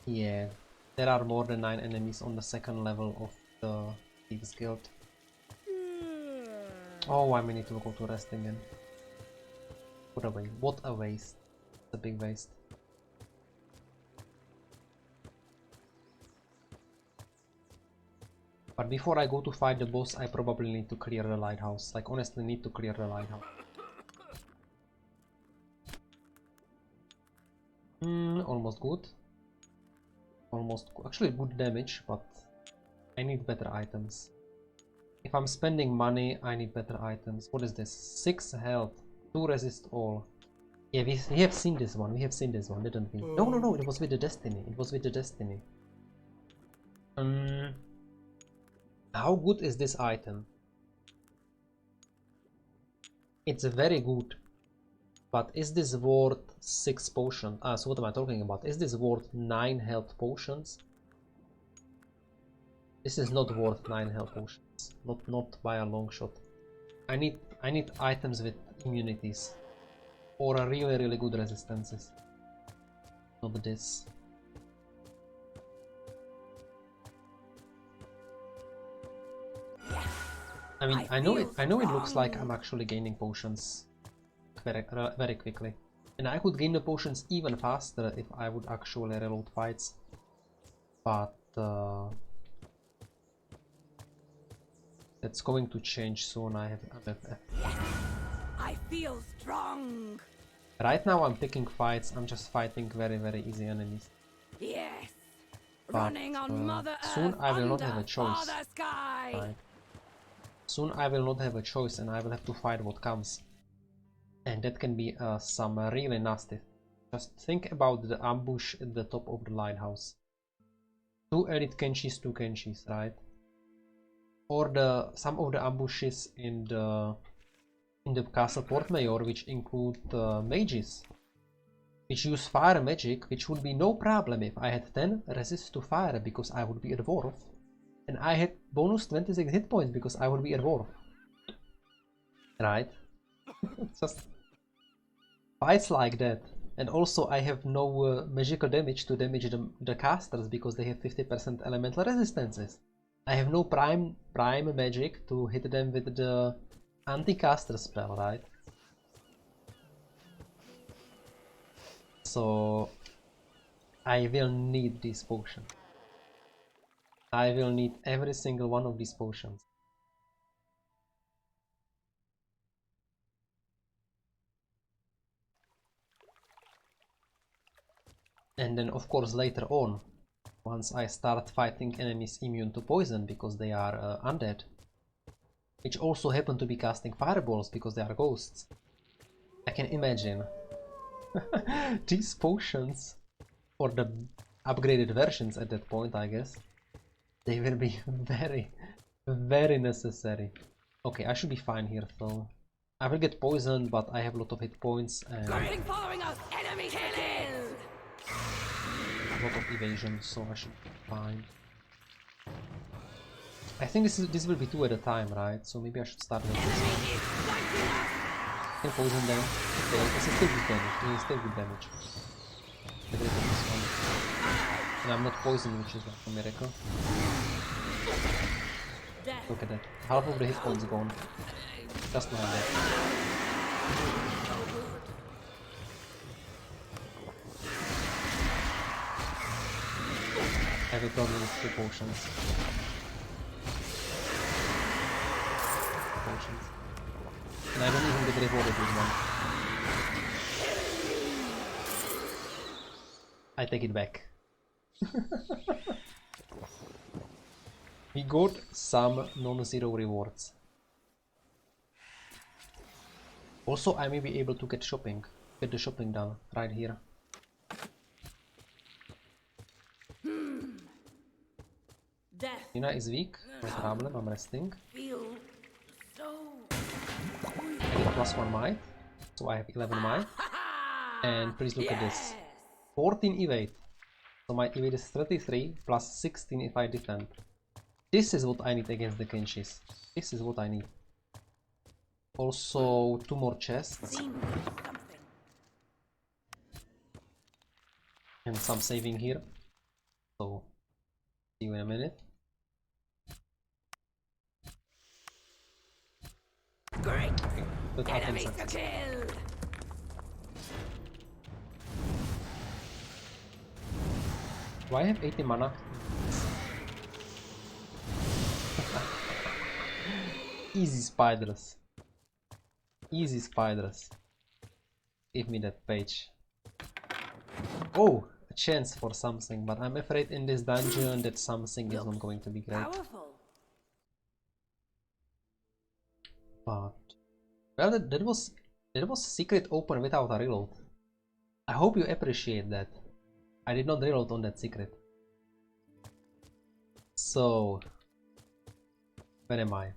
Yeah, there are more than 9 enemies on the second level of the Thieves Guild. Oh, I may need to go to rest again. What a waste. What a waste. It's a big waste. But before I go to fight the boss, I probably need to clear the lighthouse. Like, honestly, need to clear the lighthouse. Almost good. Actually good damage, but I need better items. If I'm spending money, I need better items. What is this? 6 health, 2 resist all. Yeah, we have seen this one. We have seen this one, didn't we? No, it was with the Destiny. It was with the Destiny. How good is this item? It's very good. But is this worth 6 potions? So what am I talking about? Is this worth 9 health potions? This is not worth 9 health potions. Not by a long shot. I need items with immunities. Or a really good resistances. Not this. I mean, I know it looks like I'm actually gaining potions very quickly. And I could gain the potions even faster if I would actually reload fights. But that's going to change soon. I feel strong. Right now I'm picking fights. I'm just fighting very easy enemies. Yes. But, Running on Mother Earth. Soon I will not have a choice. Father Sky. Right. Soon I will not have a choice and I will have to fight what comes. And that can be some really nasty. Just think about the ambush at the top of the lighthouse. 2 elite Kenshis, 2 Kenshis, right? Or some of the ambushes in the Castle Port Mayor, which include mages, which use fire magic, which would be no problem if I had 10 resist to fire because I would be a dwarf, and I had bonus 26 hit points because I would be a dwarf. Right? Just fights like that. And also I have no magical damage to damage the casters because they have 50% elemental resistances. I have no prime magic to hit them with the anti-caster spell, right? So I will need these potions. I will need every single one of these potions. And then of course later on, once I start fighting enemies immune to poison because they are undead, which also happen to be casting fireballs because they are ghosts, I can imagine these potions, or the upgraded versions at that point, I guess, they will be very necessary. Okay, I should be fine here though. I will get poisoned, but I have a lot of hit points and Following us, enemy killing. a lot of evasion, so I should be fine. I think this will be 2 at a time, right? So maybe I should start with this one. Can poison them. Okay, this is still good damage. This is still good damage. Get rid of this one. And I'm not poisoned, which is like a miracle. Look at that. Half of the hit points gone. Just like that. I have a problem with 2 potions. And I don't even get rewarded with one. I take it back. We got some non-zero rewards. Also, I may be able to get the shopping done right here. Nina is weak, no problem, I'm resting. I get +1 might, so I have 11 might. And please look at this. 14 evade. So my evade is 33 plus 16 if I defend. This is what I need against the Kenshis. This is what I need. Also 2 more chests. And some saving here. So see you in a minute. Great. Okay, good Enemies item to kill. Do I have 80 mana? Easy spiders. Easy spiders. Give me that page. Oh, a chance for something, but I'm afraid in this dungeon that something is not going to be great. Powerful. But well, that was secret open without a reload. I hope you appreciate that. I did not reload on that secret. So where am I?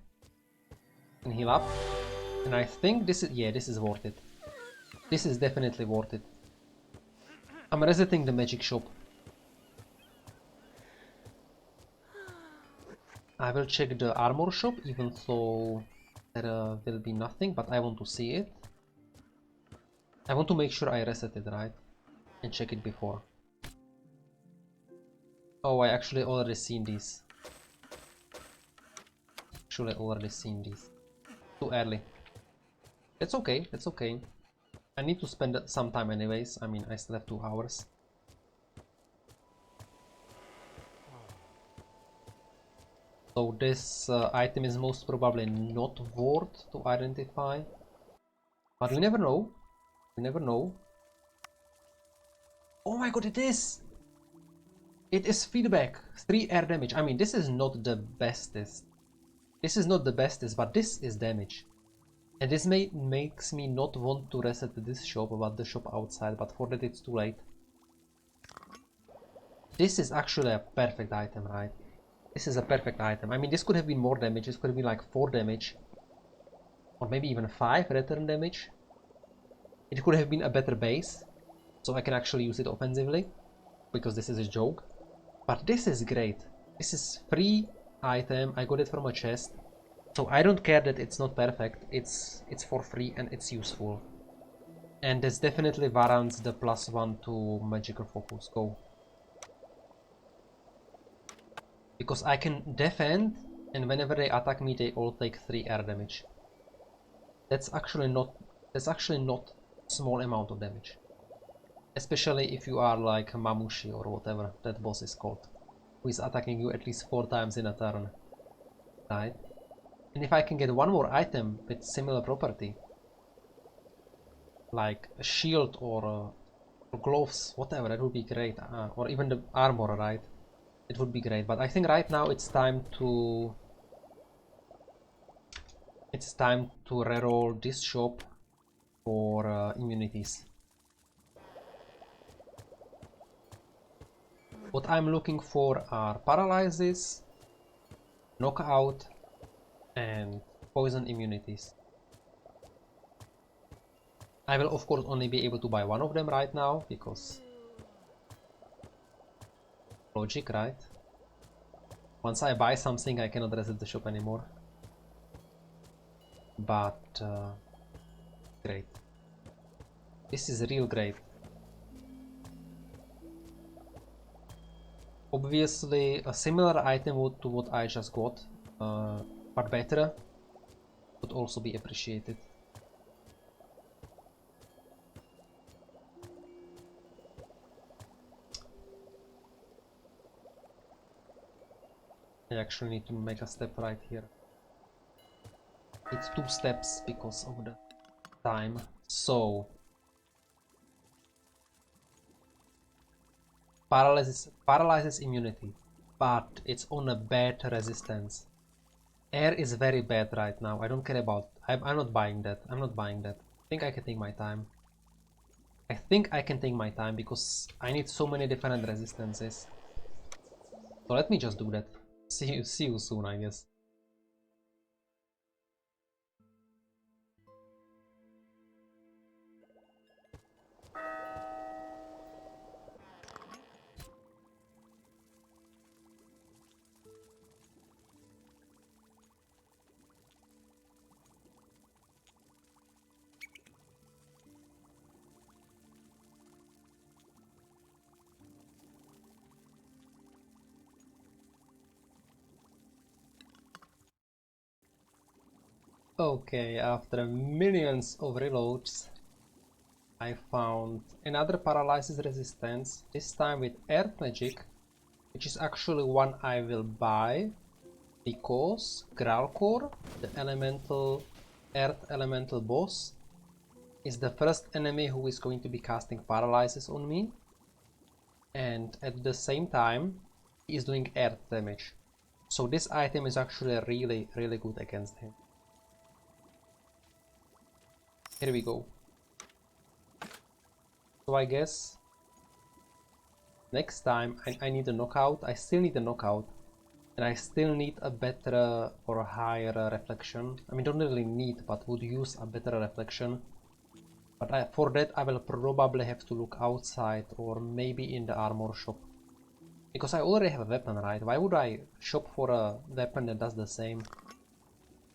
Can heal up, and I think this is worth it. This is definitely worth it. I'm resetting the magic shop. I will check the armor shop, even though there will be nothing, but I want to see it. I want to make sure I reset it right and check it before. Oh, I actually already seen these. Actually already seen these. Too early. That's okay, that's okay. I need to spend some time anyways. I mean, I still have 2 hours. So this item is most probably not worth to identify. But we never know. We never know. Oh my god, it is! It is feedback. 3 air damage. I mean, this is not the bestest. This is not the bestest, but this is damage. And this makes me not want to reset this shop, but the shop outside, but for that it's too late. This is actually a perfect item, right? This is a perfect item. I mean, this could have been more damage. This could have been like 4 damage. Or maybe even 5 return damage. It could have been a better base. So I can actually use it offensively. Because this is a joke. But this is great. This is free item. I got it from a chest. So I don't care that it's not perfect. It's for free and it's useful. And this definitely warrants the +1 to magical focus. Go. Because I can defend, and whenever they attack me, they all take 3 air damage. That's actually not small amount of damage. Especially if you are like Mamushi or whatever that boss is called, who is attacking you at least 4 times in a turn. Right? And if I can get 1 more item with similar property, like a shield or gloves, whatever, that would be great. Or even the armor, right? It would be great. But I think right now it's time to reroll this shop for immunities. What I'm looking for are paralysis, knockout, and poison immunities. I will of course only be able to buy 1 of them right now, because logic, right? Once I buy something, I cannot reset the shop anymore. But great. This is real great. Obviously, a similar item to what I just got, but better, would also be appreciated. I actually need to make a step right here. It's 2 steps because of the time. So paralyzes immunity, but it's on a bad resistance. Air is very bad right now. I don't care about. I'm not buying that. I'm not buying that. I think I can take my time. I think I can take my time because I need so many different resistances. So let me just do that. See you soon, I guess. Okay, after millions of reloads, I found another paralysis resistance, this time with Earth Magic, which is actually one I will buy, because Gralkor, the Earth Elemental boss, is the first enemy who is going to be casting paralysis on me, and at the same time, he is doing earth damage. So this item is actually really good against him. Here we go. So I guess next time I need a knockout. I still need a knockout, and I still need a better or a higher reflection. I mean, don't really need, but would use a better reflection. But for that I will probably have to look outside or maybe in the armor shop. Because I already have a weapon, right? Why would I shop for a weapon that does the same?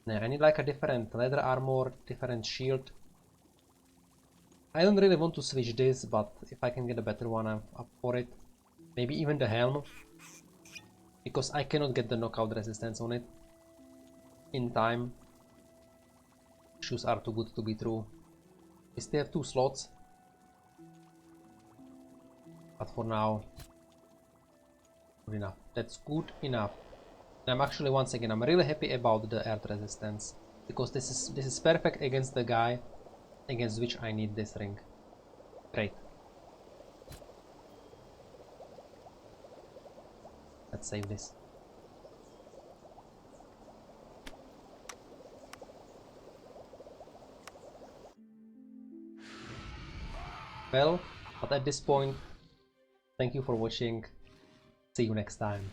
Nah, I need like a different leather armor, different shield. I don't really want to switch this, but if I can get a better one, I'm up for it. Maybe even the helm. Because I cannot get the knockout resistance on it in time. Shoes are too good to be true. We still have 2 slots. But for now, good enough. That's good enough. And I'm actually, once again, I'm really happy about the earth resistance. Because this is perfect against the guy against which I need this ring. Great. Let's save this. Well, but at this point, thank you for watching. See you next time.